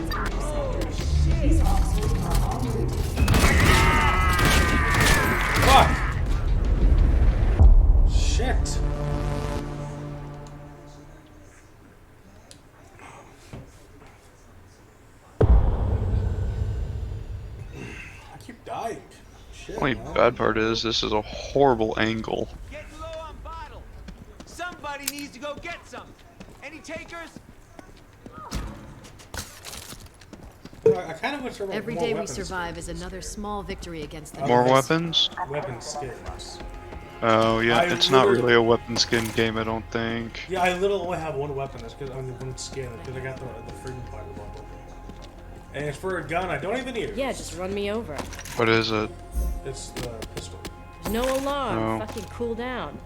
Speaker 2: Fuck! Shit! I keep dying. Shit,
Speaker 1: Only
Speaker 2: man.
Speaker 1: bad part is this is a horrible angle.
Speaker 15: Getting low on bottles. Somebody needs to go get some. Any takers?
Speaker 2: I kind of wish there were
Speaker 5: Every
Speaker 2: more
Speaker 5: day we
Speaker 2: weapons
Speaker 5: survive is another small victory against the
Speaker 1: More
Speaker 5: darkness.
Speaker 1: weapons?
Speaker 2: Weapon skins.
Speaker 1: Oh yeah,
Speaker 2: I
Speaker 1: it's not
Speaker 2: literally-
Speaker 1: really a weapon skin game, I don't think.
Speaker 2: Yeah, I literally only have one weapon. That's because I'm one skin. Because I got the freedom fighter bundle. And it's for a gun I don't even use.
Speaker 16: Yeah, just run me over.
Speaker 1: What is it?
Speaker 2: It's the pistol.
Speaker 16: There's no alarm.
Speaker 1: Oh.
Speaker 16: Fucking cool down.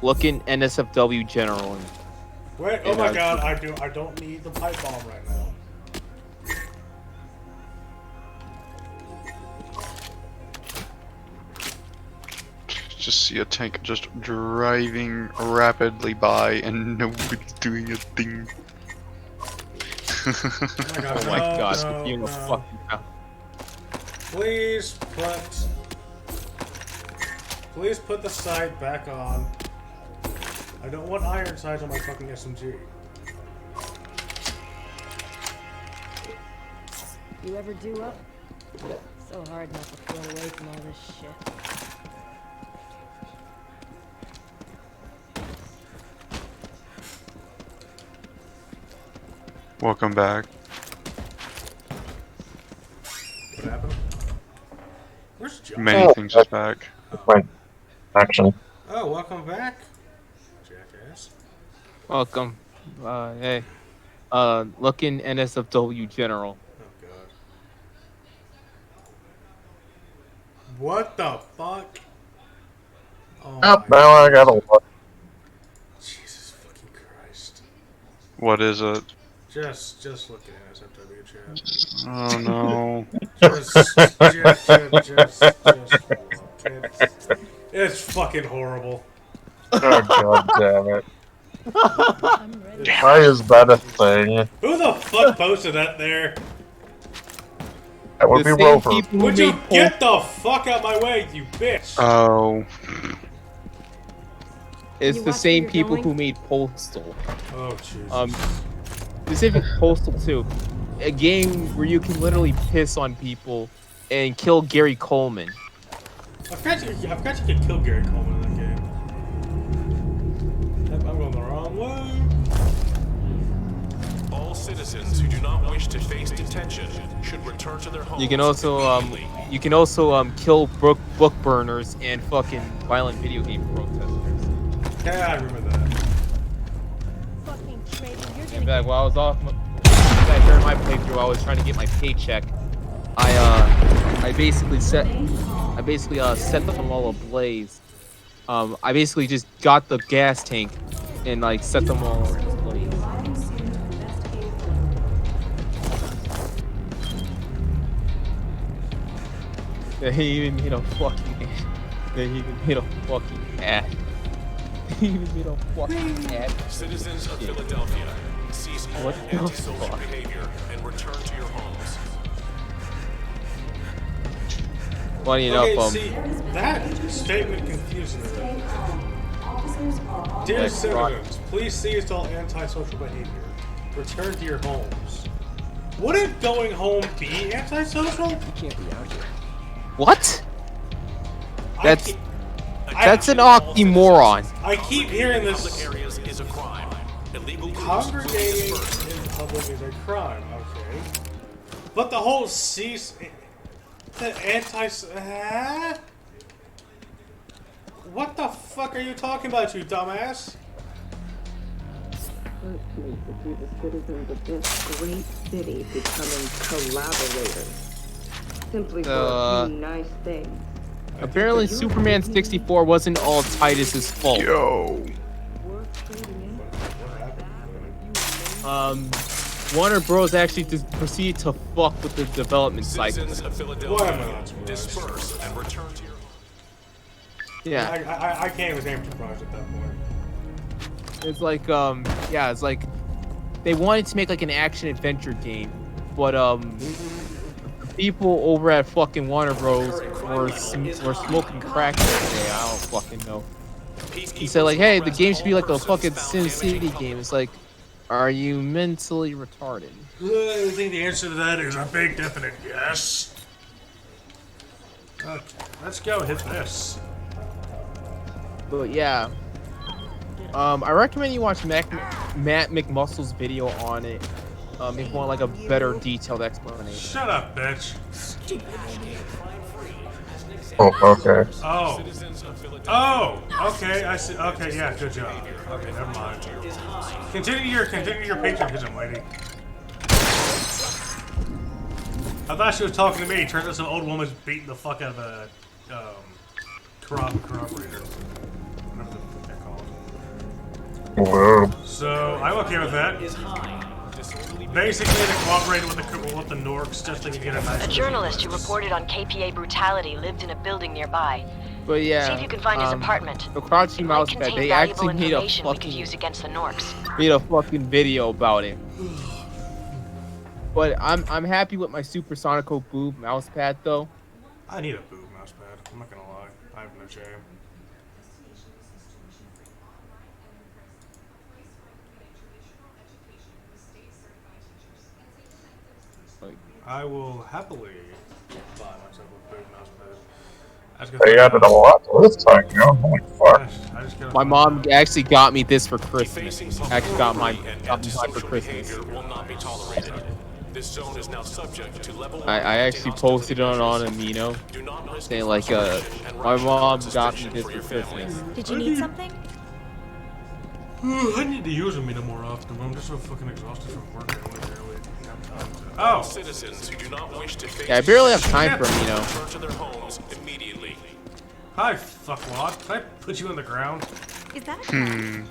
Speaker 7: Looking NSFW general.
Speaker 2: Wait, oh my god, I don't need the pipe bomb right now.
Speaker 1: Just see a tank just driving rapidly by and nobody's doing a thing.
Speaker 7: Oh my god, being a fucking hell.
Speaker 2: Please put the sight back on. I don't want iron sights on my fucking SMG.
Speaker 16: You ever do up? So hard not to float away from all this shit.
Speaker 1: Welcome back.
Speaker 2: What happened? Where's John?
Speaker 1: Many things is back.
Speaker 3: Right. Action.
Speaker 2: Oh, welcome back, jackass.
Speaker 7: Welcome. Hey. Looking NSFW general.
Speaker 2: Oh god. What the fuck? Oh
Speaker 3: Yep,
Speaker 2: my
Speaker 3: now I gotta look.
Speaker 2: Jesus fucking Christ.
Speaker 1: What is it?
Speaker 2: Just look at SFW chat.
Speaker 1: Oh no.
Speaker 2: Just look. It's fucking horrible.
Speaker 3: Oh god damn it. Why is that a thing?
Speaker 2: Who the fuck posted that there?
Speaker 3: That would be Rover.
Speaker 2: Would you get the fuck out my way, you bitch?
Speaker 1: Oh.
Speaker 7: It's the same people who made Postal.
Speaker 2: Oh, Jesus.
Speaker 7: Specific Postal 2. A game where you can literally piss on people and kill Gary Coleman.
Speaker 2: I forgot you could kill Gary Coleman in that game. I'm going the wrong way.
Speaker 14: All citizens who do not wish to face detention should return to their homes.
Speaker 7: You can also kill book burners and fucking violent video game protesters.
Speaker 2: Yeah, I remember that.
Speaker 7: In fact, while I was back during my playthrough, I was trying to get my paycheck. I basically set them all ablaze. I basically just got the gas tank and like set them all ablaze. They even made a fucking ad.
Speaker 14: Citizens of Philadelphia, cease all antisocial behavior and return to your homes.
Speaker 7: Funny enough,
Speaker 2: see, that statement confused me. Dear citizens, please cease all antisocial behavior. Return to your homes. Wouldn't going home be antisocial? You can't be out here.
Speaker 7: What? That's an oxymoron.
Speaker 2: I keep hearing this.
Speaker 14: Public areas is a crime. Illegal
Speaker 2: Congregating in public is a crime. Okay, but the whole the what the fuck are you talking about, you dumbass?
Speaker 10: Let's make the citizens of this great city becoming collaborators. Simply for a few nice things.
Speaker 7: Apparently, Superman 64 wasn't all Titus's fault.
Speaker 1: Yo.
Speaker 7: Warner Bros. Actually proceeded to fuck with the development cycle.
Speaker 14: Citizens of Philadelphia, disperse and return to your homes.
Speaker 2: Yeah. I can't even say I'm surprised at that point.
Speaker 7: It's like, it's like they wanted to make like an action adventure game, but people over at fucking Warner Bros. were smoking crack that day. I don't fucking know. He said like, hey, the game should be like a fucking Sin City game. It's like, are you mentally retarded?
Speaker 2: I think the answer to that is a big definite yes. Okay, let's go hit this.
Speaker 7: But yeah, I recommend you watch Matt McMuscle's video on it. If you want like a better detailed explanation.
Speaker 2: Shut up, bitch.
Speaker 3: Oh, okay.
Speaker 2: Oh, okay. I see. Okay, yeah, good job. Okay, never mind. Continue your patriotism, lady. I thought she was talking to me. Turns out some old woman's beating the fuck out of a corroborator. Whatever the fuck they're called.
Speaker 3: Whoa.
Speaker 2: So I'm okay with that. Basically, they cooperated with the Norks just to get a nice.
Speaker 5: A journalist who reported on KPA brutality lived in a building nearby.
Speaker 7: But yeah,
Speaker 5: see if you can find his apartment.
Speaker 7: The Crouching Mouse Pad, they actually made a fucking video about it. But I'm happy with my Supersonico Boob mouse pad though.
Speaker 2: I need a boob mouse pad. I'm not gonna lie. I have no shame. I will happily buy myself a boob mouse pad.
Speaker 3: They added a lot to this thing, you know? Holy fuck.
Speaker 7: My mom actually got me this for Christmas. Actually got mine for Christmas.
Speaker 14: This zone is now subject to level
Speaker 7: I actually posted it on Amino, saying like, my mom got me this for Christmas.
Speaker 5: Did you need something?
Speaker 2: I need to use Amino more often, but I'm just so fucking exhausted from work. I only barely have time to. Oh!
Speaker 14: Citizens who do not wish to face
Speaker 7: yeah, I barely have time for Amino.
Speaker 14: return to their homes immediately.
Speaker 2: Hi, fuckwad. Can I put you in the ground?
Speaker 5: Is that a gun?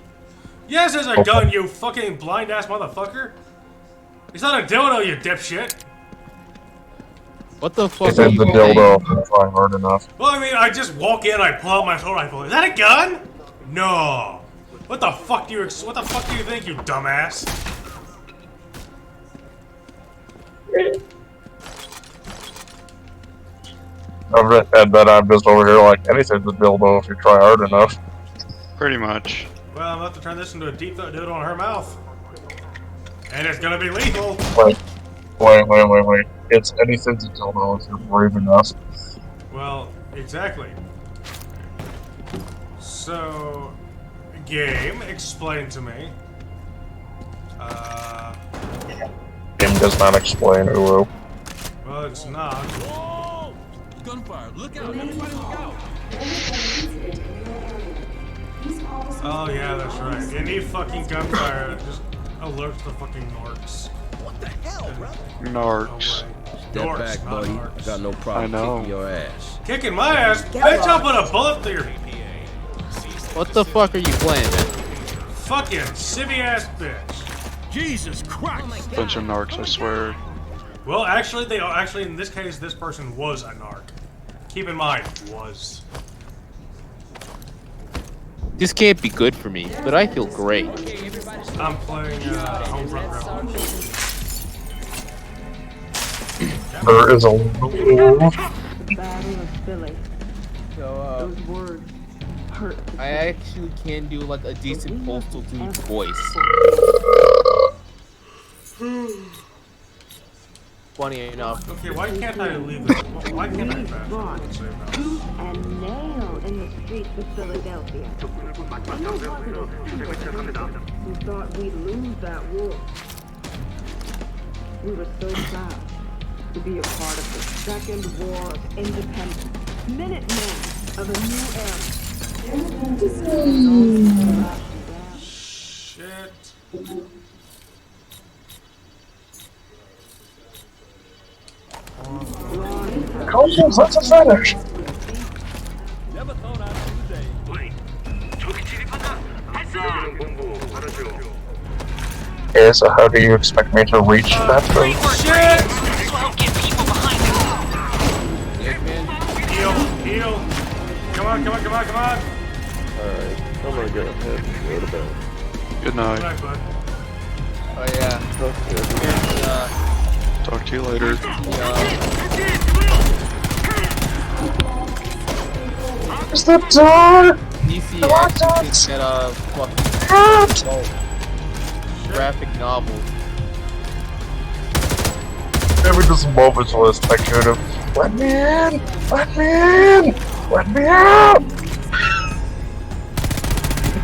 Speaker 2: Yes, there's a gun, you fucking blind ass motherfucker! It's not a dildo, you dipshit.
Speaker 7: What the fuck
Speaker 3: It's
Speaker 7: are
Speaker 3: in
Speaker 7: you
Speaker 3: the
Speaker 7: playing?
Speaker 3: dildo if I hard enough.
Speaker 2: Well, I mean, I just walk in, I pull out my assault rifle. Is that a gun? No. What the fuck do you think, you dumbass?
Speaker 3: And then I'm just over here like anything's a dildo if you try hard enough.
Speaker 1: Pretty much.
Speaker 2: Well, I'm about to turn this into a deep throat dildo on her mouth. And it's gonna be lethal.
Speaker 3: Wait. It's anything's a dildo if you're brave enough.
Speaker 2: Well, exactly. So, game, explain to me.
Speaker 3: Game does not explain ooh.
Speaker 2: Well, it's not.
Speaker 15: Whoa! Gunfire! Look out! Everybody look out!
Speaker 2: Oh yeah, that's right. Any fucking gunfire just alerts the fucking Norks.
Speaker 15: What the hell, bro?
Speaker 1: Narcs.
Speaker 2: Norks,
Speaker 17: back,
Speaker 2: not
Speaker 17: buddy.
Speaker 2: Norks.
Speaker 17: I got no problem
Speaker 1: I know.
Speaker 17: kicking your ass.
Speaker 2: Kicking my ass? Bitch, I'll put a bullet through your
Speaker 7: What the fuck are you playing, man?
Speaker 2: fucking civvy ass bitch.
Speaker 15: Jesus Christ!
Speaker 1: Bunch of narcs, I swear.
Speaker 2: Well, actually, in this case, this person was a narc. Keep in mind, was.
Speaker 7: This can't be good for me, but I feel great.
Speaker 2: I'm playing Homefront Revolution.
Speaker 3: There is a
Speaker 10: The Battle of Philly.
Speaker 7: So,
Speaker 10: Those words hurt.
Speaker 7: I actually can do like a decent postal dude voice. Funny enough.
Speaker 2: Okay, why can't I leave this? Why can't I
Speaker 10: Fought tooth and nail in the streets of Philadelphia. And there wasn't a single person who thought we'd lose that war. We were so proud to be a part of the Second War of Independence, Minutemen of a new era.
Speaker 2: Shit.
Speaker 3: Coaches, that's a finish.
Speaker 15: Never thought I'd see the day.
Speaker 3: Okay, so how do you expect me to reach that thing?
Speaker 2: Shit!
Speaker 6: This will help get people behind us.
Speaker 2: Heal. Come on.
Speaker 13: Alright, I'm gonna go ahead and go to bed.
Speaker 1: Good night.
Speaker 2: Good night, bud.
Speaker 7: Oh yeah.
Speaker 1: Talk to you later.
Speaker 3: Is the door?
Speaker 7: DC actually get a fucking graphic novel.
Speaker 3: Maybe just moments where it's speculative. Let me in! Let me in! Let me out!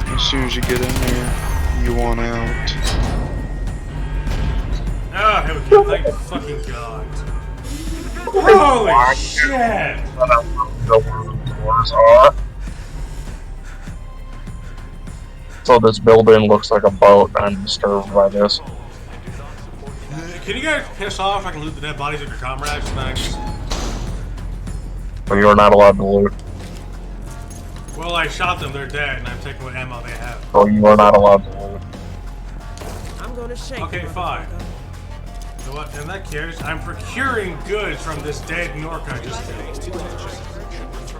Speaker 1: As soon as you get in there, you want out.
Speaker 2: Ah, here we go. Thank fucking God. Holy shit!
Speaker 3: I don't know where the doors are. So this building looks like a boat. I'm disturbed by this.
Speaker 2: Can you guys piss off? I can loot the dead bodies of your comrades. Thanks.
Speaker 3: But you are not allowed to loot.
Speaker 2: Well, I shot them. They're dead, and I'm taking what ammo they have.
Speaker 3: So you are not allowed to loot.
Speaker 15: I'm gonna shake.
Speaker 2: Okay, fine. You know what? In that case, I'm procuring goods from this dead Nork I just killed.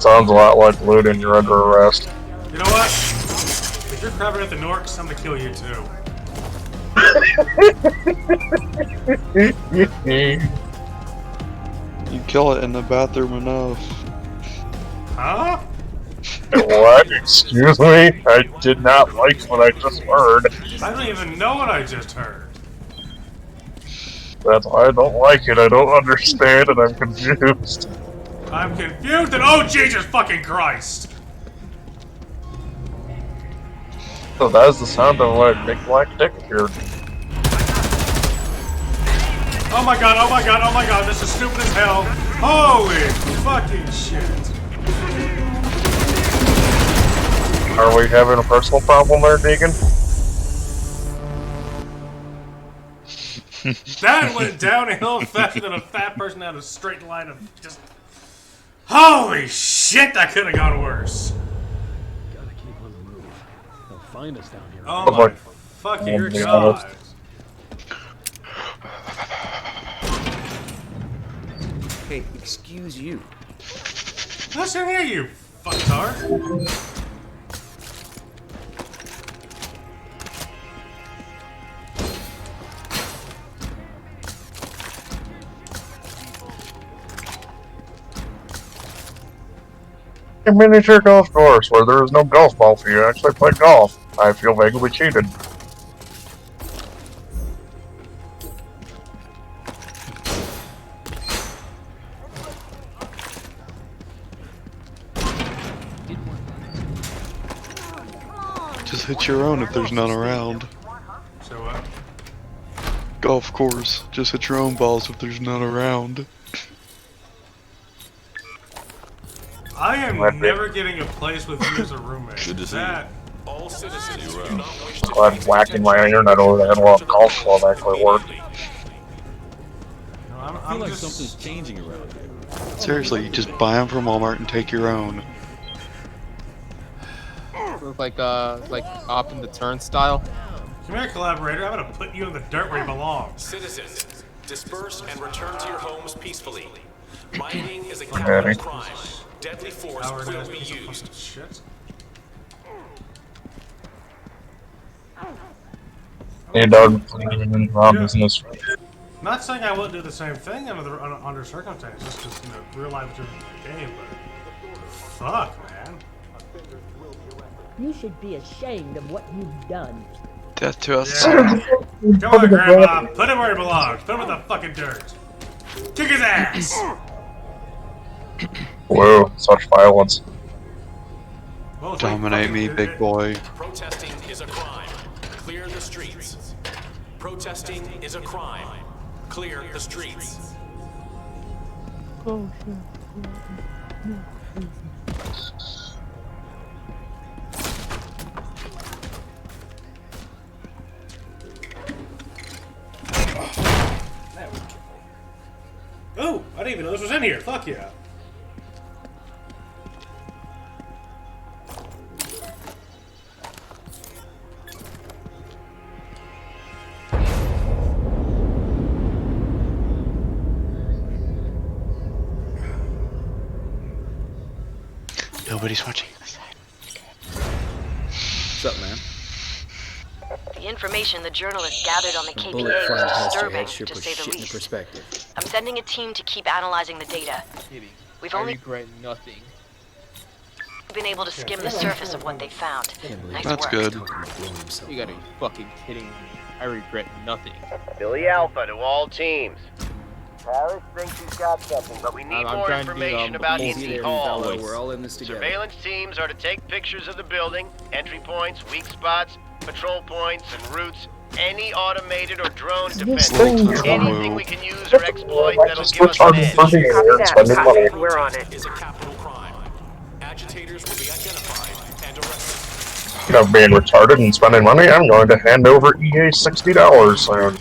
Speaker 3: Sounds a lot like loot and you're under arrest.
Speaker 2: You know what? If you're crabbing at the Norks, I'm gonna kill you too.
Speaker 1: You kill it in the bathroom enough.
Speaker 2: Huh?
Speaker 3: What? Excuse me? I did not like what I just heard.
Speaker 2: I don't even know what I just heard.
Speaker 3: That's why I don't like it. I don't understand and I'm confused.
Speaker 2: I'm confused and oh Jesus fucking Christ!
Speaker 3: So that is the sound of a big black dick here.
Speaker 2: Oh my god, this is stupid as hell. Holy fucking shit.
Speaker 3: Are we having a personal problem there, Deacon?
Speaker 2: That went downhill faster than a fat person down a straight line of just... Holy shit, that could have gone worse.
Speaker 14: Gotta keep on the move. They'll find us down here.
Speaker 2: Oh my fucking god.
Speaker 17: Hey, excuse you.
Speaker 2: Listen here, you fucktard.
Speaker 3: A miniature golf course where there is no golf ball for you to actually play golf. I feel vaguely cheated.
Speaker 1: Just hit your own if there's none around.
Speaker 2: So what?
Speaker 1: Golf course. Just hit your own balls if there's none around.
Speaker 2: I am never getting a place with you as a roommate. That.
Speaker 14: All citizens who do not wish
Speaker 3: So I'm whacking my internet over the head while a golf club actually worked.
Speaker 18: I feel like something's changing around here.
Speaker 1: Seriously, you just buy them from Walmart and take your own.
Speaker 7: Look like off in the turnstile.
Speaker 2: Come here, collaborator. I'm gonna put you in the dirt where you belong.
Speaker 14: Citizens, disperse and return to your homes peacefully. Mining is a capital crime. Deadly force will be used.
Speaker 2: Shit.
Speaker 3: Hey, Doug. Wrong business.
Speaker 2: Not saying I wouldn't do the same thing under circumstances, just because, real life is different from the game, but fuck, man.
Speaker 16: You should be ashamed of what you've done.
Speaker 1: Death to us.
Speaker 2: Yeah. Come on, Grandma. Put him where he belongs. Put him in the fucking dirt. Kick his ass.
Speaker 3: Whoa, such violence.
Speaker 1: Dominate me, big boy.
Speaker 14: Protesting is a crime. Clear the streets. Protesting is a crime. Clear the streets.
Speaker 7: Oh shit.
Speaker 2: Oh, I didn't even know this was in here. Fuck yeah.
Speaker 1: Nobody's watching.
Speaker 17: What's up, man?
Speaker 5: The information the journalist gathered on the KPA
Speaker 17: Bullet flying
Speaker 5: was
Speaker 17: past your
Speaker 5: disturbing,
Speaker 17: head sure
Speaker 5: to
Speaker 17: puts
Speaker 5: say the
Speaker 17: shit into
Speaker 5: least.
Speaker 17: perspective.
Speaker 5: I'm sending a team to keep analyzing the data. We've
Speaker 7: I
Speaker 5: only
Speaker 7: regret nothing.
Speaker 5: been able to skim the surface of what they found. Nice
Speaker 1: That's
Speaker 5: work.
Speaker 1: good.
Speaker 7: You gotta be fucking kidding me. I regret nothing.
Speaker 12: Billy Alpha to all teams. Paris thinks he's got something, but we need
Speaker 7: I'm
Speaker 12: more
Speaker 7: trying to do,
Speaker 12: information about
Speaker 17: Easy
Speaker 12: Indy
Speaker 17: there,
Speaker 12: Hall.
Speaker 17: fellow. We're all in this together.
Speaker 12: Surveillance teams are to take pictures of the building, entry points, weak spots, patrol points, and routes, any automated or drone defense. Anything we can use or exploit that'll give us an edge.
Speaker 8: We're on it.
Speaker 14: Is a capital crime. Agitators will be identified and arrested.
Speaker 3: You know, being retarded and spending money, I'm going to hand over EA $60 soon.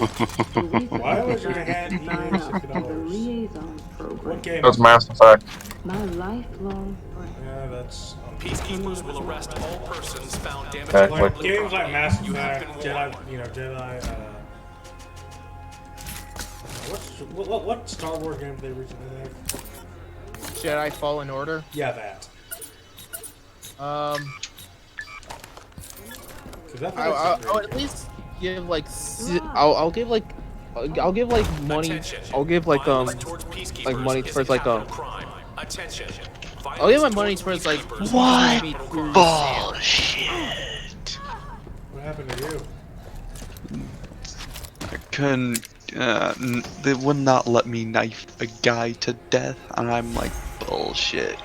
Speaker 2: Why would you hand EA $60?
Speaker 10: Liaison program.
Speaker 2: What game?
Speaker 3: That's Mass Effect.
Speaker 10: My lifelong friend.
Speaker 2: Yeah, that's...
Speaker 14: Peacekeepers will arrest all persons found damaging
Speaker 3: Okay.
Speaker 2: Like,
Speaker 14: public
Speaker 2: games like
Speaker 14: property.
Speaker 2: Mass
Speaker 14: You have
Speaker 2: Effect,
Speaker 14: been warned.
Speaker 2: what Star Wars game did they recently make?
Speaker 7: Jedi Fallen Order.
Speaker 2: Yeah, that.
Speaker 7: I'll at least give like I'll give like money. I'll give like money towards like
Speaker 14: Attention.
Speaker 7: I'll give my money towards like
Speaker 1: What
Speaker 7: bullshit?
Speaker 2: What happened to you?
Speaker 1: I couldn't. They would not let me knife a guy to death, and I'm like, bullshit.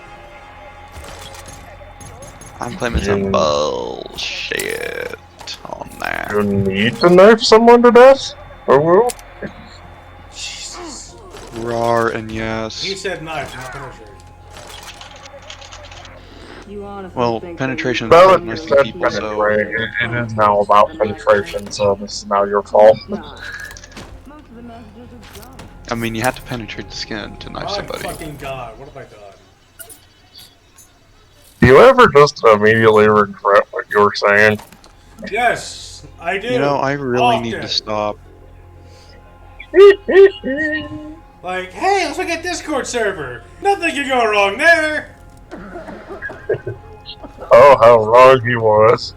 Speaker 1: I'm claiming some bullshit on that.
Speaker 3: You need to knife someone to death? Oh well.
Speaker 2: Jesus.
Speaker 1: Rar and yes.
Speaker 2: He said knife, not penetrate.
Speaker 10: You honestly
Speaker 1: Well,
Speaker 10: think
Speaker 1: penetration
Speaker 3: Well,
Speaker 1: is
Speaker 3: you
Speaker 1: mostly
Speaker 3: said
Speaker 1: people, so
Speaker 3: penetrate. It is now about penetration, so this is now your fault.
Speaker 10: Most of the messages are junk.
Speaker 1: I mean, you have to penetrate the skin to knife
Speaker 2: My
Speaker 1: somebody.
Speaker 2: fucking god, what have I done?
Speaker 3: Do you ever just immediately regret what you were saying?
Speaker 2: Yes, I do.
Speaker 1: You know, I really need to
Speaker 2: Often.
Speaker 1: stop.
Speaker 2: Like, hey, let's look at Discord server. Nothing can go wrong there.
Speaker 3: Oh, how wrong he was.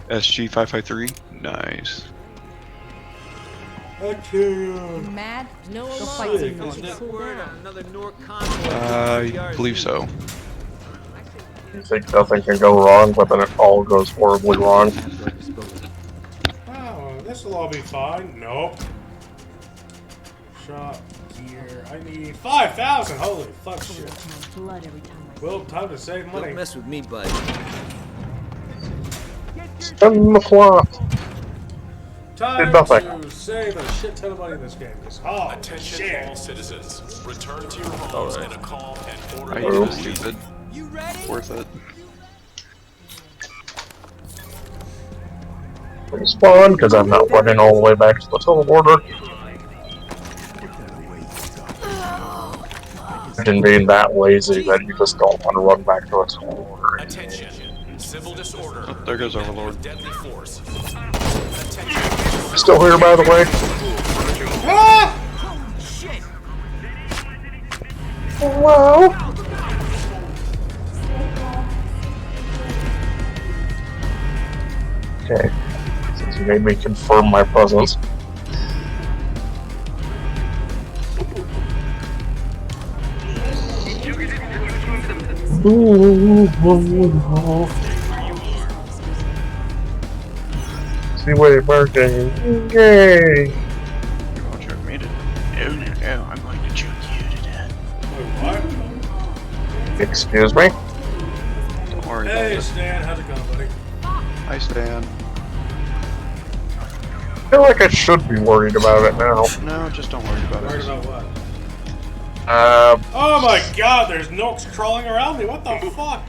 Speaker 1: SG553. Nice.
Speaker 2: Okay.
Speaker 8: Mad?
Speaker 16: No
Speaker 2: Go
Speaker 16: alarm.
Speaker 2: fight
Speaker 16: Signal.
Speaker 2: some
Speaker 16: Cool
Speaker 15: Word
Speaker 16: down.
Speaker 15: on another Nork convoy.
Speaker 1: I believe so.
Speaker 3: You think nothing can go wrong, but then it all goes horribly wrong.
Speaker 2: Oh, this will all be fine. Nope. Shot gear. I need 5,000. Holy fuck shit.
Speaker 16: Blood every time I
Speaker 2: Well, time to save money.
Speaker 15: Don't mess with me, bud.
Speaker 3: Spend the flop.
Speaker 2: Time
Speaker 3: nothing.
Speaker 2: to save a shit ton of money in this game. Oh,
Speaker 14: Attention
Speaker 2: shit.
Speaker 14: all citizens. Return to your homes in a calm and
Speaker 1: I
Speaker 14: orderly
Speaker 1: used
Speaker 14: manner.
Speaker 1: to stupid.
Speaker 15: You ready?
Speaker 1: Worth it.
Speaker 3: It's fun, because I'm not running all the way back to the teleporter. And being that lazy that you just don't want to run back to a teleporter.
Speaker 14: Attention. Civil disorder.
Speaker 1: Oh, there goes Overlord.
Speaker 14: Deadly force.
Speaker 3: Still here, by the way.
Speaker 2: Ah!
Speaker 15: Shit!
Speaker 3: Hello. Okay. Since you made me confirm my presence. See what it's working. Yay!
Speaker 1: Roger, made it. No, I'm going to choke you to death.
Speaker 2: What?
Speaker 3: Excuse me?
Speaker 1: Don't worry
Speaker 2: Hey,
Speaker 1: about it.
Speaker 2: Stan, how's it going, buddy?
Speaker 1: Hi, Stan.
Speaker 3: I feel like I should be worried about it now.
Speaker 1: No, just don't worry about
Speaker 2: Worried
Speaker 1: it.
Speaker 2: about what?
Speaker 3: Oh
Speaker 2: my god, there's Nooks crawling around me. What the fuck?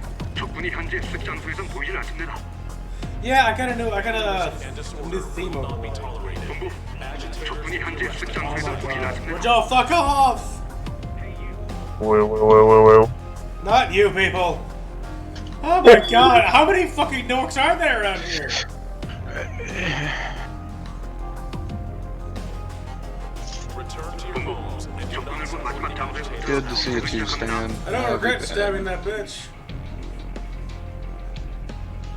Speaker 2: Yeah, I got a new theme over there. Would y'all fuck off?
Speaker 3: Whoa.
Speaker 2: Not you people. Oh my god, how many fucking Nooks are there around here?
Speaker 14: Return to your homes and do not support the agitators.
Speaker 1: Good to see you too, Stan.
Speaker 2: I don't regret stabbing that bitch.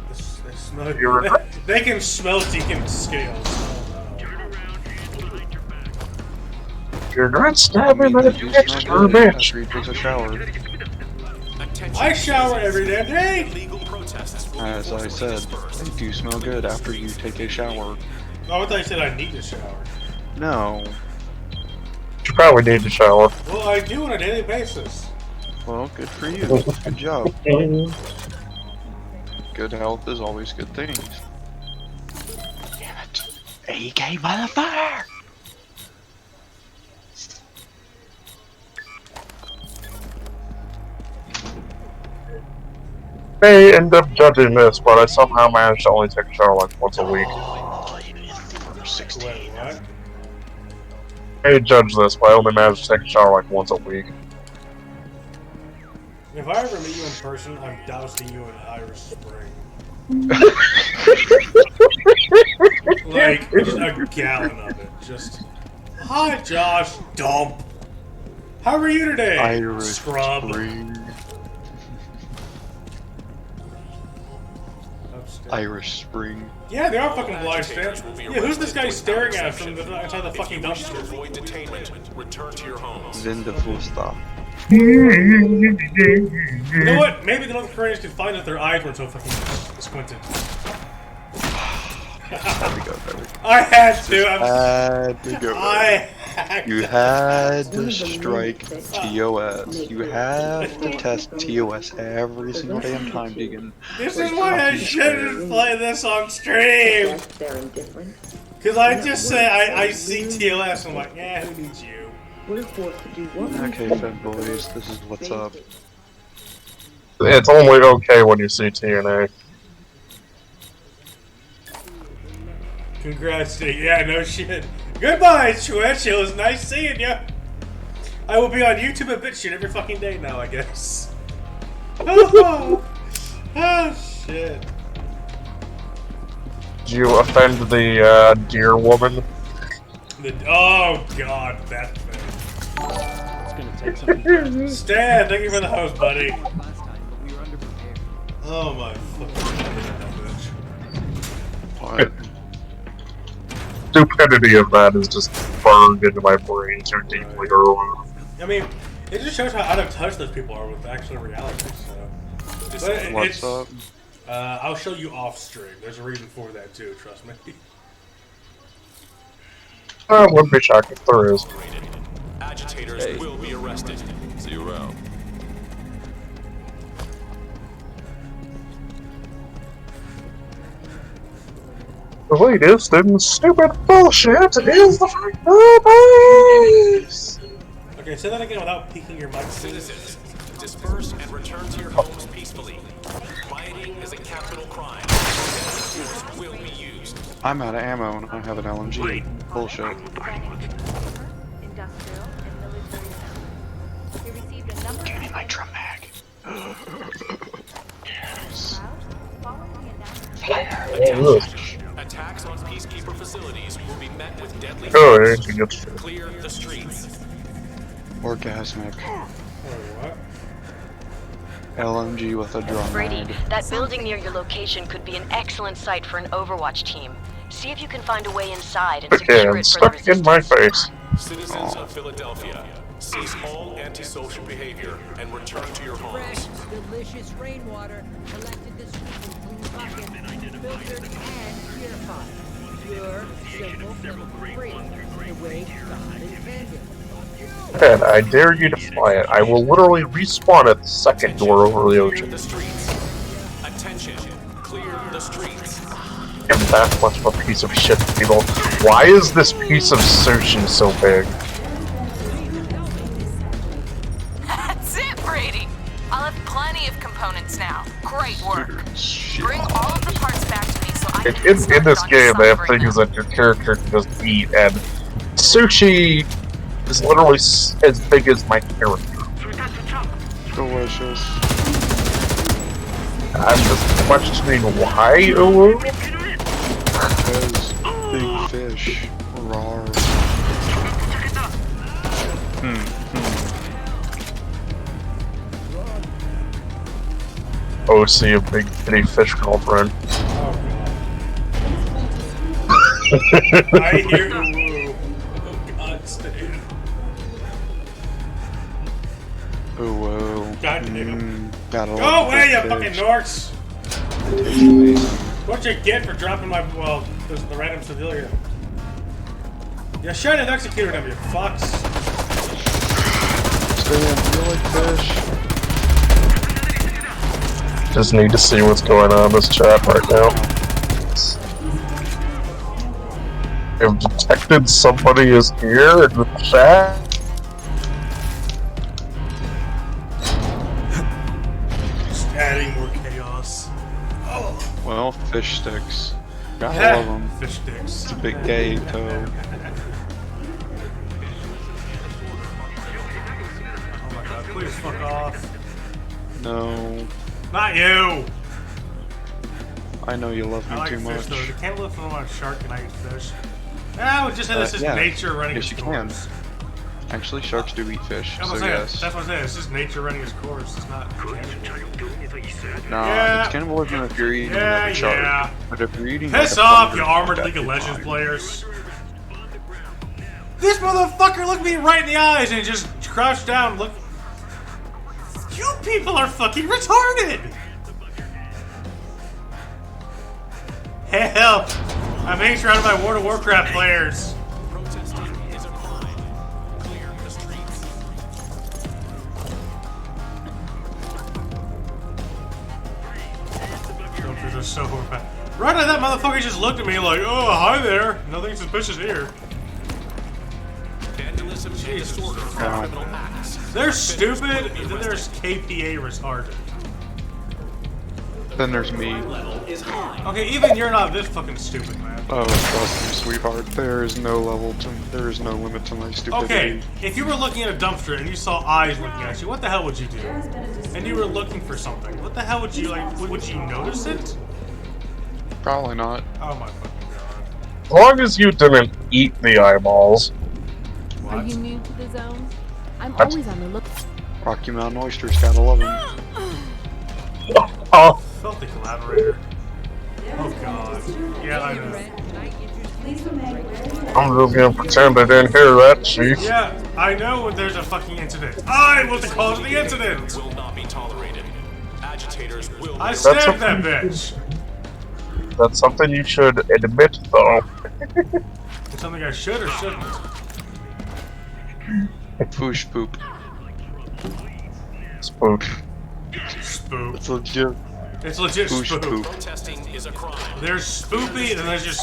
Speaker 2: They smell.
Speaker 3: You regret?
Speaker 2: They can smell Deacon scales.
Speaker 3: You're not stabbing that
Speaker 1: It's
Speaker 3: bitch,
Speaker 1: not good
Speaker 3: bitch.
Speaker 1: after he takes a shower.
Speaker 2: I shower every damn day.
Speaker 14: Legal protests will
Speaker 1: As I said, they do smell good after you take a shower.
Speaker 2: Oh, I thought you said I need to shower.
Speaker 1: No.
Speaker 3: You probably need to shower.
Speaker 2: Well, I do on a daily basis.
Speaker 1: Well, good for you. Good job. Good health is always good things. Damn it. AK motherfucker!
Speaker 3: May end up judging this, but I somehow managed to only take a shower like once a week.
Speaker 2: Wait, what?
Speaker 3: May judge this, but I only managed to take a shower like once a week.
Speaker 2: If I ever meet you in person, I'm dousing you in Irish Spring. Like, just a gallon of it. Just, hi Josh, dump. How are you today?
Speaker 1: Irish
Speaker 2: Scrub.
Speaker 1: Spring. Irish Spring.
Speaker 2: Yeah, they are fucking blind stands. Yeah, who's this guy staring at us from outside the fucking
Speaker 14: To
Speaker 2: dumpster?
Speaker 14: avoid detainment, return to your homes.
Speaker 1: Vindifusta.
Speaker 2: You know what? Maybe the North Koreans could find that their eyes weren't so fucking squinted. I had to.
Speaker 1: Had to go.
Speaker 2: I
Speaker 1: You had to strike TOS. You have to test TOS every single damn time, Deegan.
Speaker 2: This is why I shouldn't play this on stream. Because I just say I see TOS and I'm like, yeah, who needs you?
Speaker 10: We're forced to do what
Speaker 1: Okay, Fed Boys, this is what's up.
Speaker 3: It's only okay when you see TNA.
Speaker 2: Congrats, Steve. Yeah, no shit. Goodbye, Twitch. It was nice seeing you. I will be on YouTube and BitChute every fucking day now, I guess. Oh, shit.
Speaker 3: Did you offend the deer woman?
Speaker 2: Oh god, that thing.
Speaker 18: gonna take something.
Speaker 2: Stan, thank you for the host, buddy. Oh my fucking
Speaker 3: What? Stupidity of that is just burned into my brain too deeply early.
Speaker 2: I mean, it just shows how out of touch those people are with actual reality. So,
Speaker 1: What's up?
Speaker 2: I'll show you off stream. There's a reason for that too. Trust me.
Speaker 3: I wouldn't be shocked if there is.
Speaker 14: Agitators will be arrested.
Speaker 18: See you around.
Speaker 3: The latest in stupid bullshit is the boys.
Speaker 2: Okay, say that again without peeking your mic.
Speaker 14: Citizens, disperse and return to your homes peacefully. Rioting is a capital crime. Force will be used.
Speaker 1: I'm out of ammo and I have an LMG. Bullshit.
Speaker 9: Give me my drum mag.
Speaker 1: Yes.
Speaker 14: Attacks on peacekeeper facilities will be met with deadly
Speaker 3: Oh,
Speaker 14: force.
Speaker 3: yeah,
Speaker 14: Clear the streets.
Speaker 1: Orgasmic.
Speaker 2: What?
Speaker 1: LMG with a drum
Speaker 5: Brady,
Speaker 1: mag.
Speaker 5: that building near your location could be an excellent site for an Overwatch team. See if you can find a way inside and secure
Speaker 3: Again,
Speaker 5: it for the
Speaker 3: stuck in my face.
Speaker 14: Citizens of Philadelphia, cease all antisocial behavior and return to your homes.
Speaker 15: Delicious rainwater collected this week in clean buckets, filtered and purified. Pure, simple, chemical-free. The way God intended.
Speaker 3: And I dare you to fly it. I will literally respawn at the second door over the ocean.
Speaker 14: The streets. Attention, clear the streets.
Speaker 3: I'm that much of a piece of shit, people. Why is this piece of sushi so big?
Speaker 8: That's it, Brady. I'll have plenty of components now. Great work. Bring all of the parts back to me so I can
Speaker 3: In this game, they have things that your character can just eat, and sushi is literally as big as my character.
Speaker 1: Delicious.
Speaker 3: I'm just questioning why, Uwu?
Speaker 1: Because big fish. Rawr.
Speaker 3: Oh, see a big bitty fish girlfriend.
Speaker 2: I hear Uwu. God stand.
Speaker 1: Uwu.
Speaker 2: God damn.
Speaker 1: Gotta
Speaker 2: Go
Speaker 1: love
Speaker 2: away, you
Speaker 1: big
Speaker 2: fucking
Speaker 1: fish.
Speaker 2: norks! What'd you get for dropping my, well, this is the random civilian. You should have executed him, you fucks.
Speaker 1: Stan, you like fish?
Speaker 3: Just need to see what's going on in this chat right now. I've detected somebody is here in the chat.
Speaker 2: Just adding more chaos. Oh.
Speaker 1: Well, fish sticks. Gotta
Speaker 2: Yeah,
Speaker 1: love them.
Speaker 2: fish sticks.
Speaker 1: It's a big gay toe.
Speaker 2: Oh my god, please fuck off.
Speaker 1: No.
Speaker 2: Not you!
Speaker 1: I know you love
Speaker 2: I
Speaker 1: me
Speaker 2: like
Speaker 1: too
Speaker 2: fish
Speaker 1: much.
Speaker 2: though. You can't live from a shark and I eat fish. Ah, we just said this is
Speaker 1: Yeah.
Speaker 2: nature running
Speaker 1: Yes,
Speaker 2: its
Speaker 1: you can.
Speaker 2: course.
Speaker 1: Actually, sharks do eat fish,
Speaker 2: That's
Speaker 1: so
Speaker 2: what I'm saying.
Speaker 1: yes.
Speaker 2: That's what I'm saying. It's just nature running its course. It's not.
Speaker 1: Nah,
Speaker 2: Yeah.
Speaker 1: it's cannibalism if you're eating
Speaker 2: Yeah,
Speaker 1: like a shark.
Speaker 2: yeah.
Speaker 1: But if you're eating
Speaker 2: Piss
Speaker 1: like a
Speaker 2: off,
Speaker 1: frog,
Speaker 2: you armored
Speaker 1: that
Speaker 2: League of
Speaker 1: you're
Speaker 2: Legends
Speaker 1: fine.
Speaker 2: players. This motherfucker looked me right in the eyes and just crouched down. Look. You people are fucking retarded. Help! I'm being surrounded by World of Warcraft players.
Speaker 14: Protesting is a crime. Clear the streets.
Speaker 2: Filters are so bad. Right now, that motherfucker just looked at me like, oh, hi there. Nothing suspicious here.
Speaker 14: Vandalism and disorder are criminal acts.
Speaker 2: They're stupid, and then there's KPA retarded.
Speaker 1: Then there's me.
Speaker 2: Okay, even you're not this fucking stupid, man.
Speaker 1: Oh, trust me, sweetheart. There is no there is no limit to my stupidity.
Speaker 2: Okay, if you were looking at a dumpster and you saw eyes looking at you, what the hell would you do? And you were looking for something. What the hell would you, like, would you notice it?
Speaker 1: Probably not.
Speaker 2: Oh my fucking god.
Speaker 3: As long as you didn't eat the eyeballs.
Speaker 16: Are you new to the zone? I'm always on the look.
Speaker 1: Rocky Mountain Oysters, gotta love them.
Speaker 3: Oh.
Speaker 2: Filthy collaborator. Oh god. Yeah, I know.
Speaker 3: I'm just gonna pretend I didn't hear that, Chief.
Speaker 2: Yeah, I know when there's a fucking incident. I was the cause of the incident!
Speaker 14: Will not be tolerated. Agitators will.
Speaker 2: I stabbed that bitch!
Speaker 3: That's something you should admit, though.
Speaker 2: It's something I should or shouldn't.
Speaker 1: Poosh poop.
Speaker 3: Spook.
Speaker 2: Spook.
Speaker 1: It's legit.
Speaker 2: It's legit
Speaker 1: Poosh
Speaker 2: spook.
Speaker 1: poop.
Speaker 14: Protesting is a crime.
Speaker 2: There's spoopy and there's just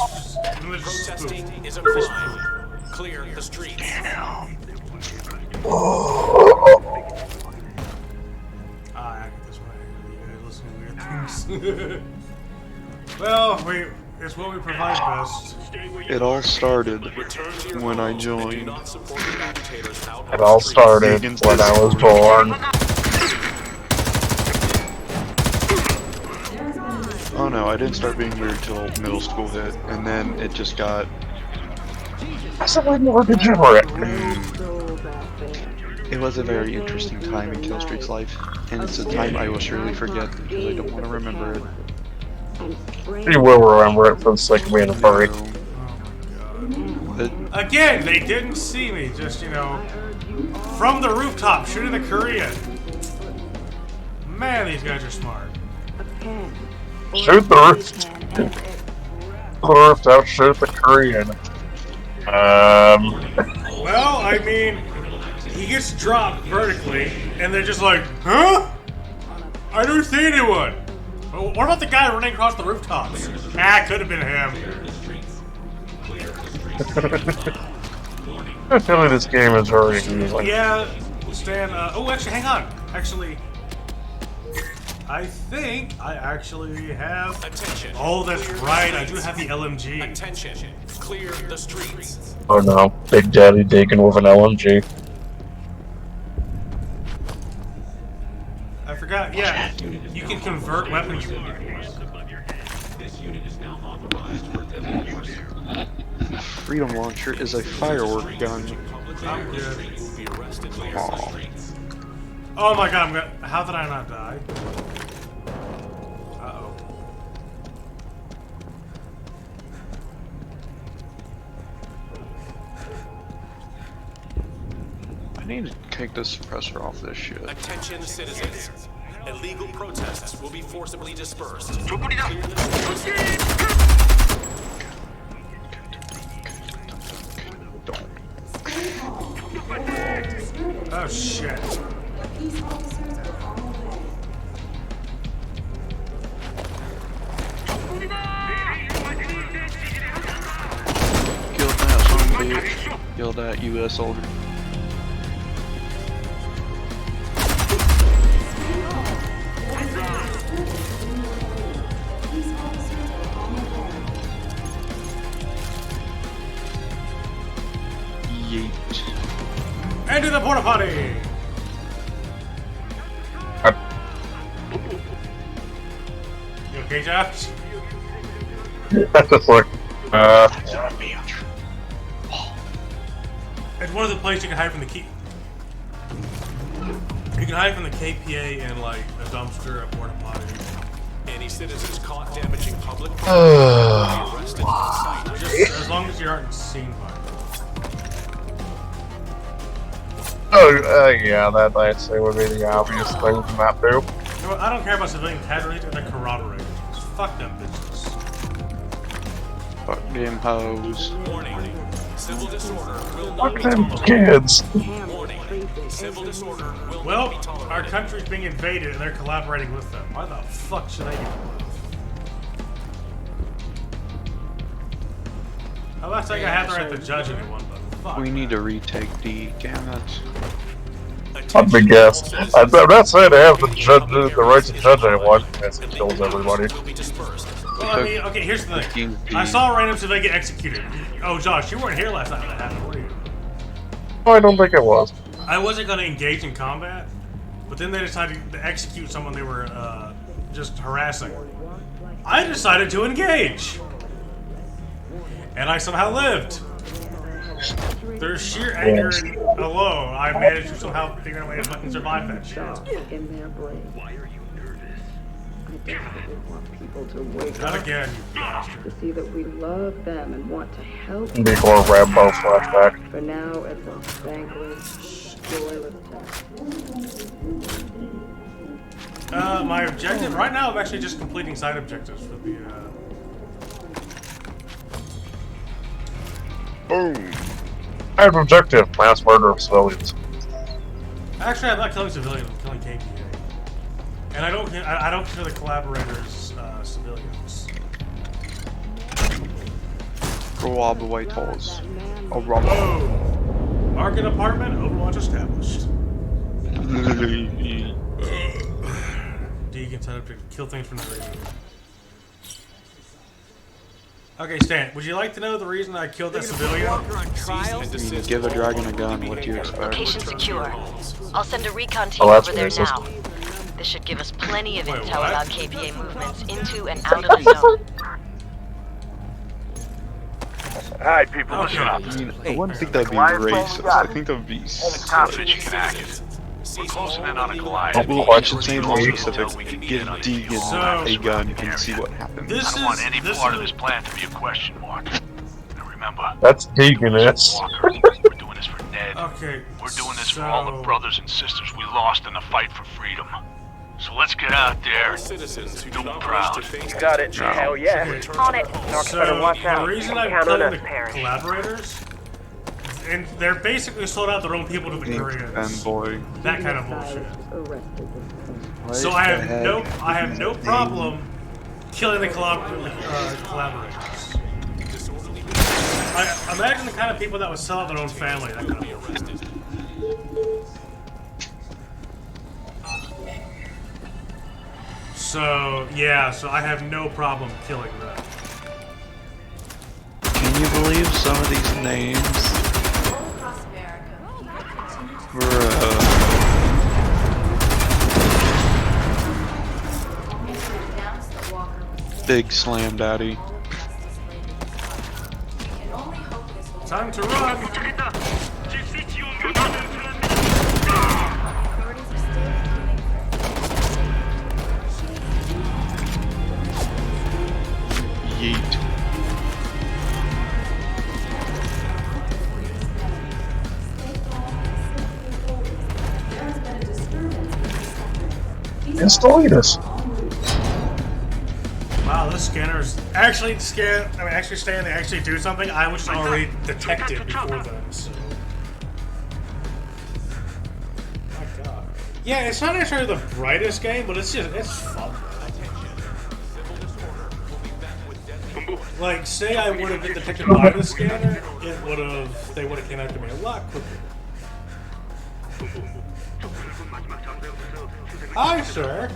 Speaker 14: Protesting
Speaker 2: spook.
Speaker 14: is a crime. Clear the streets.
Speaker 2: I get this way. You guys listen to weird things. Well, it's what we provide best.
Speaker 1: It all started when I joined.
Speaker 3: It all started when I was born.
Speaker 1: Oh no, I didn't start being weird till middle school hit, and then it just got...
Speaker 3: Possibly more degenerate.
Speaker 1: It was a very interesting time in Killstreak's life, and it's a time I will surely forget because I don't want to remember it.
Speaker 3: You will remember it for the sake of being a furry.
Speaker 2: Again, they didn't see me, just, you know, from the rooftop, shooting the Korean. Man, these guys are smart.
Speaker 3: Shoot the roof. The rooftop, shoot the Korean.
Speaker 2: Well, I mean, he gets dropped vertically, and they're just like, huh? I don't see anyone. Well, what about the guy running across the rooftops? Ah, could have been him.
Speaker 3: I feel like this game is very easy.
Speaker 2: Yeah, Stan, oh, actually, hang on. Actually, I think I actually have...
Speaker 14: Attention.
Speaker 2: Oh, that's right, I do have the LMG.
Speaker 14: Attention. Clear the streets.
Speaker 3: Oh no, Big Daddy digging with an LMG.
Speaker 2: I forgot, yeah, you can convert weapons.
Speaker 1: Freedom Launcher is a firework gun.
Speaker 2: I'm good. Oh my god, how did I not die? Uh-oh.
Speaker 1: I need to take the suppressor off this shit.
Speaker 14: Attention, citizens. Illegal protests will be forcibly dispersed.
Speaker 2: Oh shit.
Speaker 1: Kill that son of a bitch. Kill that US soldier. Yeet.
Speaker 2: Enter the porta potty! You okay, Josh?
Speaker 3: Just like,
Speaker 2: It's one of the places you can hide from the key. You can hide from the KPA in like a dumpster, a porta potty.
Speaker 14: Any citizens caught damaging public property will be arrested on site.
Speaker 2: Just as long as you aren't seen by them.
Speaker 3: oh, yeah, that I'd say would be the obvious thing from that too.
Speaker 2: You know what, I don't care about civilian casualties, they're corroborators. Fuck them bitches.
Speaker 1: Fuck them hoes.
Speaker 14: Warning. Civil disorder will not
Speaker 3: Fuck
Speaker 14: be
Speaker 3: them
Speaker 14: tolerated.
Speaker 3: kids.
Speaker 14: Warning. Civil disorder will
Speaker 2: Well,
Speaker 14: not be tolerated.
Speaker 2: our country's being invaded and they're collaborating with them. Why the fuck should I do that? I'm not saying I have the right to judge anyone, but fuck.
Speaker 1: We need to retake D. Damn it.
Speaker 3: I'd be guessed. I'm not saying I have the right to judge anyone as it kills everybody.
Speaker 2: Well, I mean, okay, here's the thing. I saw a random civilian get executed. Oh, Josh, you weren't here last time that happened, were you?
Speaker 3: Oh, I don't think it was.
Speaker 2: I wasn't going to engage in combat, but then they decided to execute someone they were just harassing. I decided to engage. And I somehow lived. Their sheer anger alone, I managed to somehow figure out a way to fucking survive that shit.
Speaker 10: In their brain. Why are you nervous? I desperately want people to wake
Speaker 2: Not
Speaker 10: up.
Speaker 2: again, you bastard.
Speaker 10: To see that we love them and want to help.
Speaker 3: Before Rambo flashback.
Speaker 10: For now, it's a thankless, joyless task.
Speaker 2: My objective right now, I'm actually just completing side objectives for the.
Speaker 3: Boom. I have an objective: mass murder of civilians.
Speaker 2: Actually, I'm not killing civilians. I'm killing KPA, and I don't kill the collaborators, civilians.
Speaker 1: Go all the way towards.
Speaker 2: Oh, Market apartment. Overwatch established. Deacon set up to kill things from the radio. Okay, Stan, would you like to know the reason I killed that civilian?
Speaker 1: Give a dragon a gun, what do you expect?
Speaker 5: Location secure. I'll send a recon team over there now. This should give us plenty of intel about KPA movements into and out of the zone.
Speaker 11: Alright, people, listen up.
Speaker 1: I wouldn't think that'd be racist. I think that would be
Speaker 11: We're closing in on a collide.
Speaker 1: Well, I should say more specific. Give Deegan a gun and see what happens.
Speaker 11: I don't want any part of this plan to be a question mark. Now remember,
Speaker 3: That's Deaconess.
Speaker 11: Walker, we're doing this for Ned.
Speaker 2: Okay.
Speaker 11: We're doing this for all the brothers and sisters we lost in the fight for freedom. So let's get out there and do them proud.
Speaker 12: You got it. Hell yeah.
Speaker 5: On it.
Speaker 2: So, the reason I'm killing the collaborators, and they're basically sold out their own people to the Koreans. That kind of bullshit. So I have no problem killing the collaborators. I imagine the kind of people that would sell out their own family. That kind of bullshit. So yeah, so I have no problem killing them.
Speaker 1: Can you believe some of these names? Big Slam Daddy.
Speaker 2: Time to run!
Speaker 1: Yeet.
Speaker 3: Installatus.
Speaker 2: Wow, this scanner's actually scan. They actually do something. I was already detected before then. So. My God. Yeah, it's not necessarily the brightest game, but it's fun. Like, say I would have been detected by the scanner, they would have came after me a lot quicker. Hi, sir.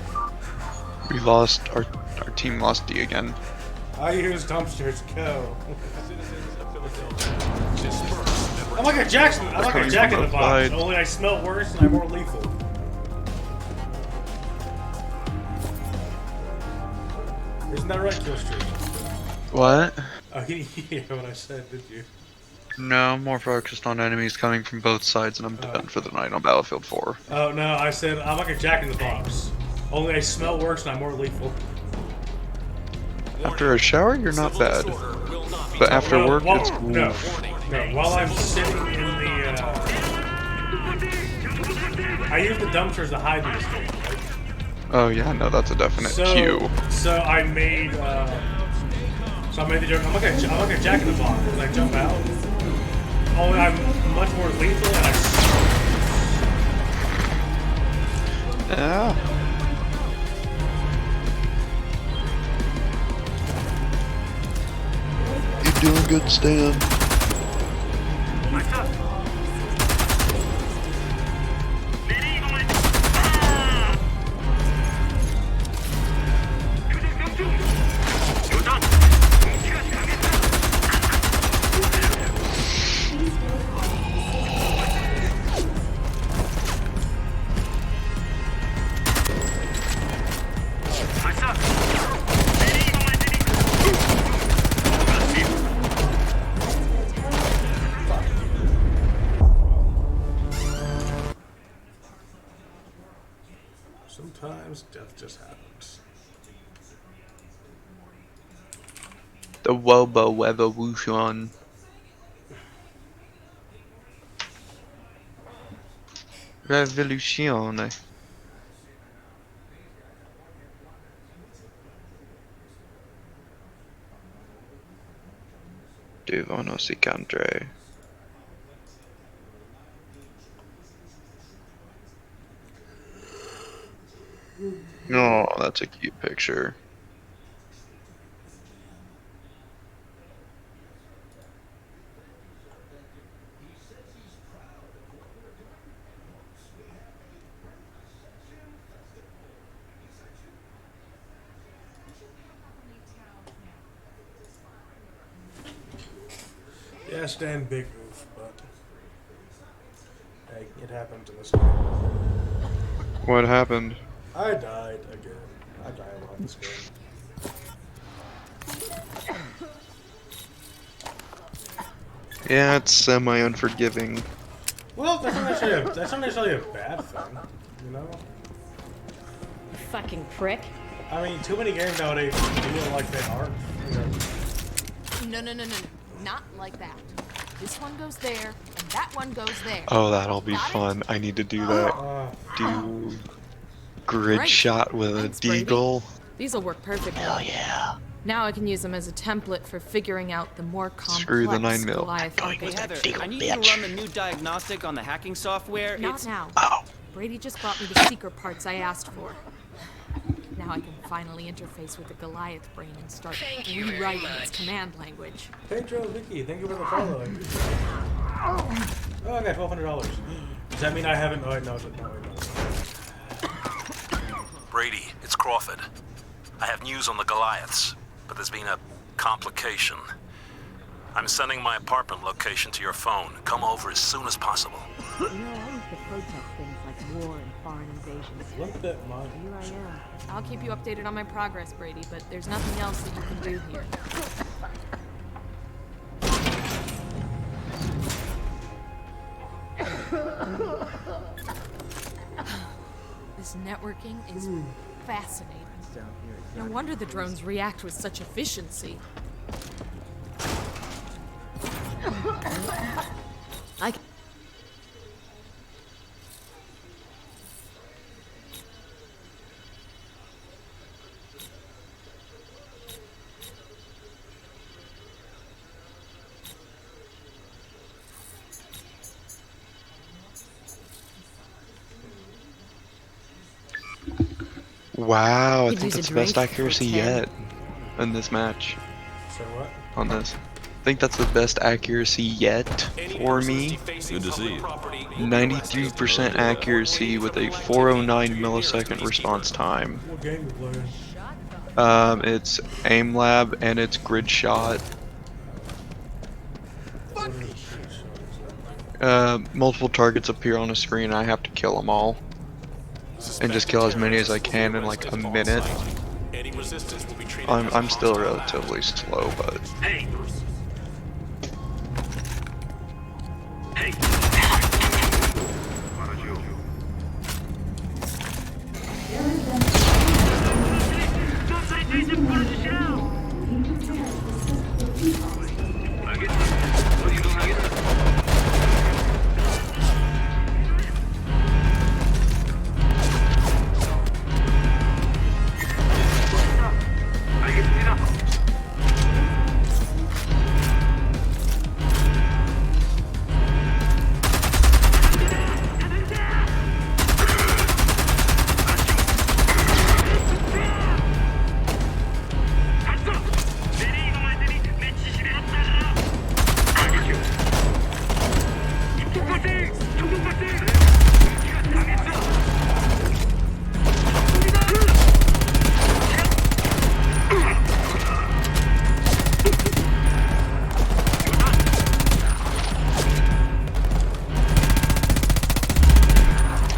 Speaker 1: We lost our team lost D again.
Speaker 2: I use dumpsters. Go. I'm like a Jackson. I'm like a Jack in the Box. Only I smell worse and I'm more lethal. Isn't that right, Killstreak?
Speaker 1: What?
Speaker 2: Oh, you didn't hear what I said, did you?
Speaker 1: No, I'm more focused on enemies coming from both sides, and I'm done for the night on Battlefield 4.
Speaker 2: Oh no, I said I'm like a Jack in the Box. Only I smell worse and I'm more lethal.
Speaker 1: After a shower, you're not bad. But after work, it's cool.
Speaker 2: No, while I'm sitting in the... I use the dumpsters to hide these things, right?
Speaker 1: Oh yeah, no, that's a definite cue.
Speaker 2: So I made... So I made the joke, I'm like a Jack in the Box. When I jump out, only I'm much more lethal and I...
Speaker 1: Yeah. You're doing good, Stan.
Speaker 2: Sometimes death just happens.
Speaker 1: The Wobo Evolution. Revolution. Devono si cantre. Oh, that's a cute picture.
Speaker 2: Yeah, Stan, big goof, but hey, it happened to this game.
Speaker 1: What happened?
Speaker 2: I died again. I die a lot this game.
Speaker 1: Yeah, it's semi-unforgiving.
Speaker 2: Well, that's not necessarily a bad thing, you know?
Speaker 16: You fucking prick.
Speaker 2: I mean, too many games nowadays feel like they aren't. You know?
Speaker 8: No. Not like that. This one goes there, and that one goes there.
Speaker 1: Oh, that'll be fun. I need to do that. Do grid
Speaker 8: Great.
Speaker 1: shot with
Speaker 8: Thanks,
Speaker 1: a deagle.
Speaker 8: These'll work perfectly.
Speaker 1: Hell yeah.
Speaker 8: Now I can use them as a template for figuring out the more complex
Speaker 1: Screw the 9 mil.
Speaker 8: Goliath
Speaker 17: Hey
Speaker 8: architecture.
Speaker 17: Heather, I need you to run the new diagnostic on the hacking software.
Speaker 8: Not now.
Speaker 1: Oh.
Speaker 8: Brady just brought me the secret parts I asked for. Now I can finally interface with the Goliath brain and start rewriting its command language.
Speaker 2: Pedro, Vicky, thank you for the follow. Oh, I got $1,200. Does that mean I haven't? Oh, no.
Speaker 11: Brady, it's Crawford. I have news on the Goliaths, but there's been a complication. I'm sending my apartment location to your phone. Come over as soon as possible.
Speaker 16: You know, I used to protest things like war and foreign invasions.
Speaker 2: Look at that, Mom.
Speaker 16: Here I am.
Speaker 8: I'll keep you updated on my progress, Brady, but there's nothing else that you can do here. This networking is fascinating. No wonder the drones react with such efficiency.
Speaker 1: Wow, I think that's the best accuracy yet in this match.
Speaker 2: So what?
Speaker 1: On this. I think that's the best accuracy yet for me.
Speaker 18: Good to see you.
Speaker 1: 93% accuracy with a 409 millisecond response time.
Speaker 2: What game you playing?
Speaker 1: It's aim lab and it's grid shot. Multiple targets appear on a screen and I have to kill them all. And just kill as many as I can in like a minute. I'm still relatively slow, but...
Speaker 11: Hey!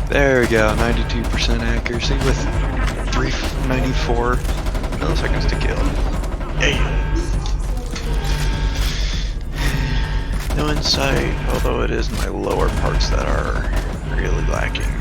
Speaker 1: There we go, 92% accuracy with 394 milliseconds to kill. Yeah. No insight, although it is my lower parts that are really lacking.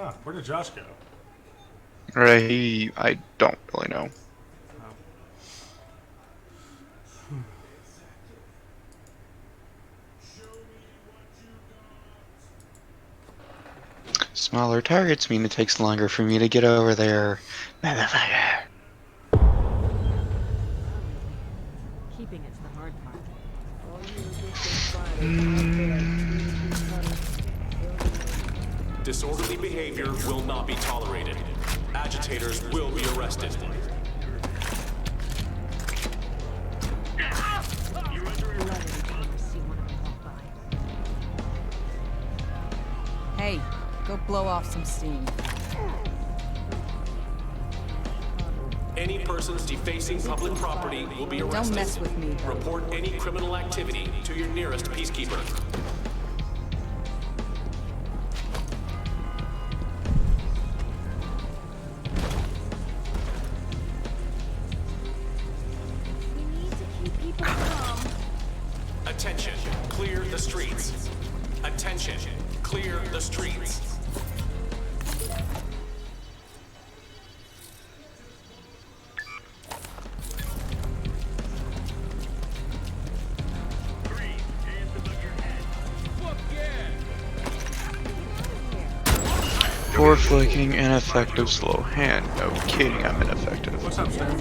Speaker 2: Ah, where did Josh go?
Speaker 1: Right, I don't really know. Smaller targets mean it takes longer for me to get over there. Motherfucker.
Speaker 16: Keeping it's the hard part.
Speaker 14: Disorderly behavior will not be tolerated. Agitators will be arrested.
Speaker 15: Hey, go blow off some steam.
Speaker 14: Any persons defacing public property will be arrested.
Speaker 15: Don't mess with me, though.
Speaker 14: Report any criminal activity to your nearest peacekeeper. Attention, clear the streets. Attention, clear the streets.
Speaker 1: Poor flicking, ineffective, slow hand. No kidding, I'm ineffective.
Speaker 2: What's up, Stan?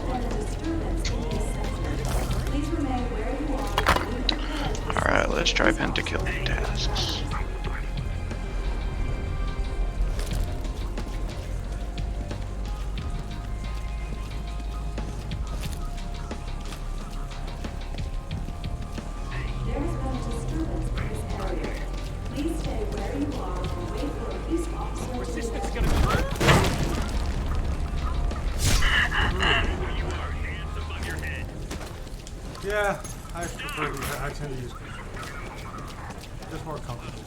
Speaker 1: Alright, let's try pentakilling tasks.
Speaker 2: Yeah, I prefer these. I tend to use them. Just more comfortable.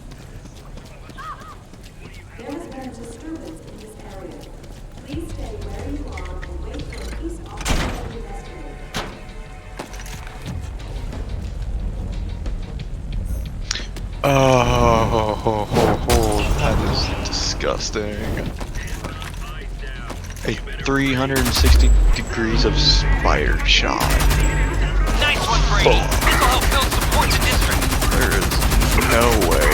Speaker 9: There has been a disturbance in this area. Please stay where you are and wait for a peace officer to investigate.
Speaker 1: Oh, that is disgusting. A 360 degrees of spider shot.
Speaker 6: Nice one, Brady. This'll help build support to district.
Speaker 1: There is no way.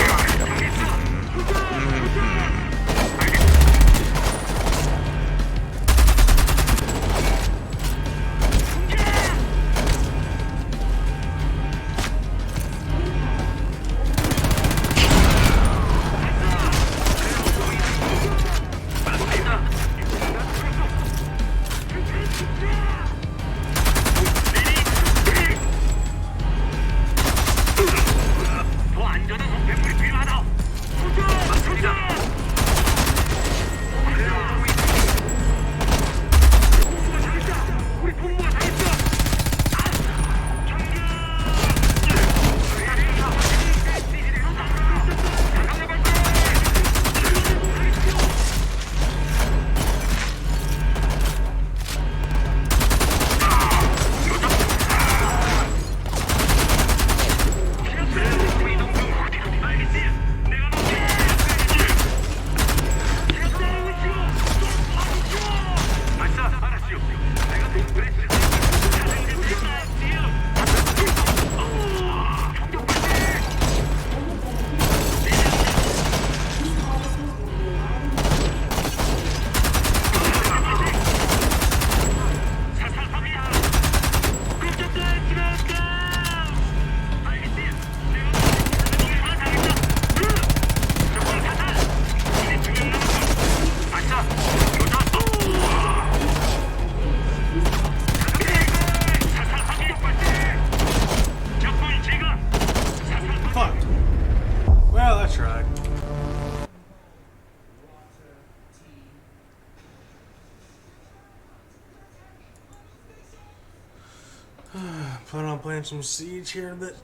Speaker 2: Plan on playing some Siege here in a bit.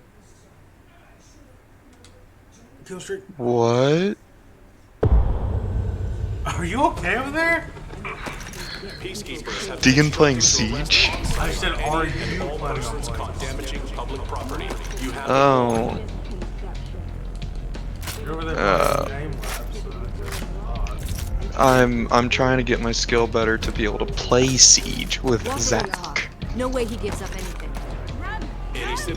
Speaker 2: Kill streak.
Speaker 1: What?
Speaker 2: Are you okay over there?
Speaker 14: Peacekeepers have
Speaker 1: Deegan playing Siege?
Speaker 2: I said, are you planning on
Speaker 14: caught damaging public property? You have
Speaker 1: Oh.
Speaker 2: You're over there playing some game labs, so that's odd.
Speaker 1: I'm trying to get my skill better to be able to play Siege with Zach.
Speaker 16: No way he gives up anything.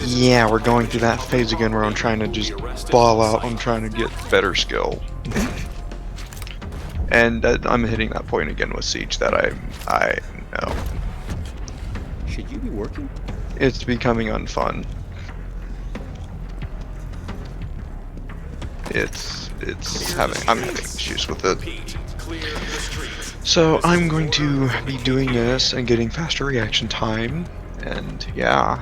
Speaker 1: Yeah, we're going through that phase again where I'm trying to just ball out. I'm trying to get better skill. And I'm hitting that point again with Siege that I know.
Speaker 18: Should you be working?
Speaker 1: It's becoming unfun. I'm having issues with it. So I'm going to be doing this and getting faster reaction time, and yeah.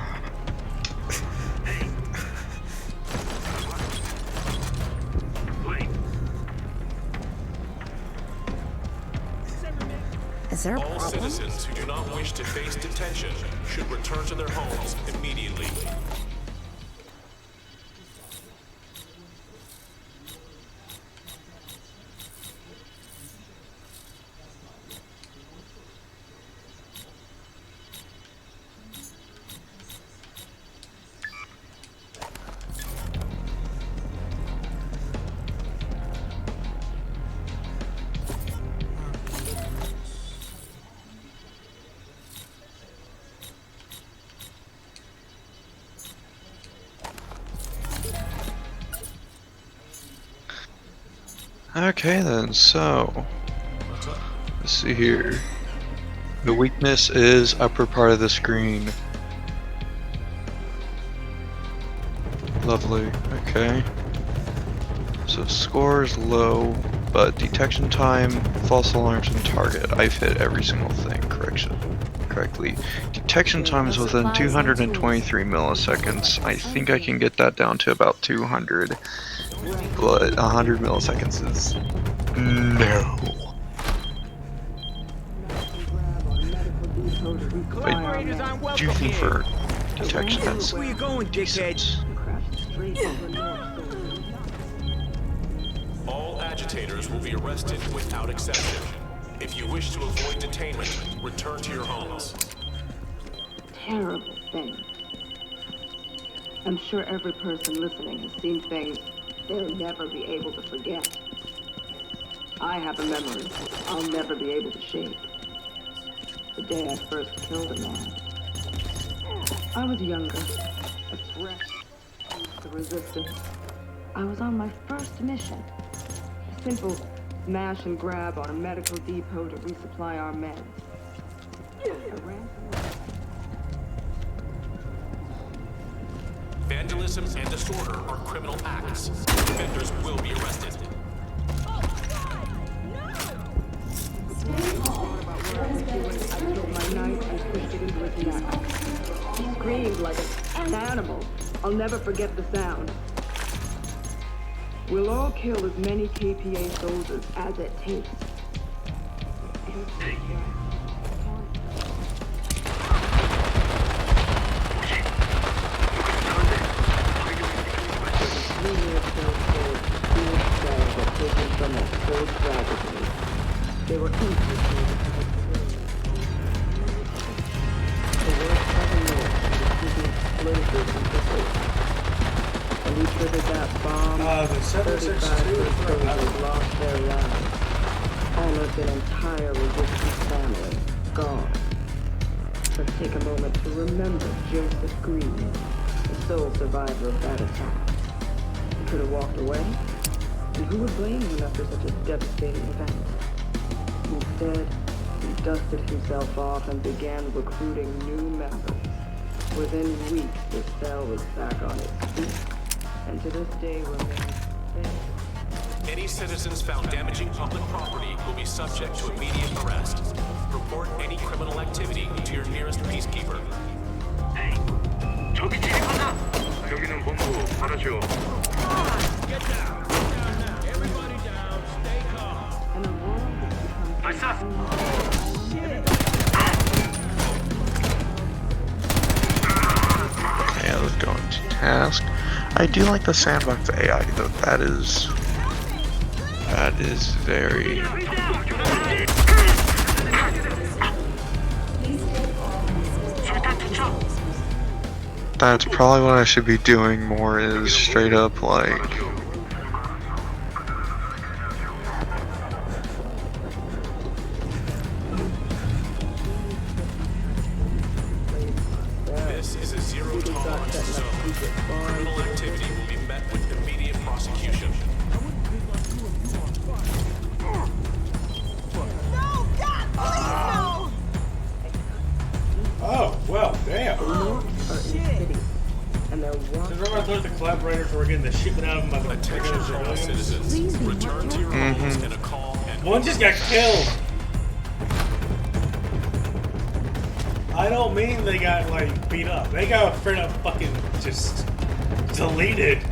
Speaker 16: Is there a
Speaker 14: All
Speaker 16: problem?
Speaker 14: citizens who do not wish to face detention should return to their homes immediately.
Speaker 1: Okay then, so let's see here. The weakness is upper part of the screen. Lovely. Okay. So score is low, but detection time, false alarms, and target. I've hit every single thing correctly. Detection time is within 223 milliseconds. I think I can get that down to about 200. But 100 milliseconds is no. But do you think for detection that's
Speaker 6: Where you going, dickhead?
Speaker 14: All agitators will be arrested without exception. If you wish to avoid detainment, return to your homes.
Speaker 10: Terrible thing. I'm sure every person listening has seen things they'll never be able to forget. I have a memory I'll never be able to shake. The day I first killed a man. I was younger, a threat to the resistance. I was on my first mission. A simple smash and grab on a medical depot to resupply our meds. I ran
Speaker 14: Vandalism and disorder are criminal acts. Offenders will be arrested.
Speaker 10: I took my knife and pushed it into his neck. He screamed like an animal. I'll never forget the sound. We'll all kill as many KPA soldiers as it takes. They were infiltrated. The worst heaven knows was shooting explosives and missiles. And we triggered that bomb.
Speaker 2: The 762
Speaker 10: soldiers lost their lives. Almost an entire resistance family gone. Let's take a moment to remember Joseph Green, the sole survivor of that attack. He could have walked away, and who would blame him after such a devastating event? Instead, he dusted himself off and began recruiting new members. Within weeks, the cell was back on its feet, and to this day remains fed.
Speaker 14: Any citizens found damaging public property will be subject to immediate arrest. Report any criminal activity to your nearest peacekeeper.
Speaker 19: 저기 진입한다. 여기는 본부. 알아줘.
Speaker 6: Get down. Everybody down. Stay calm.
Speaker 1: Okay, let's go into task. I do like the sandbox AI though. That is very. That's probably what I should be doing more, is straight up like
Speaker 14: This is a zero-tolerance zone. Criminal activity will be met with immediate prosecution.
Speaker 15: No, God, please, no!
Speaker 2: Oh, well, damn.
Speaker 15: Shit.
Speaker 2: Remember I thought the collaborators were getting the shipment out of them by the
Speaker 14: Attention all citizens. Return to your homes in a calm and...
Speaker 2: One just got killed. I don't mean they got, like, beat up. They got straight up fucking just deleted.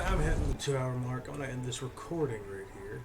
Speaker 2: I'm hitting the 2-hour mark. I'm gonna end this recording right here.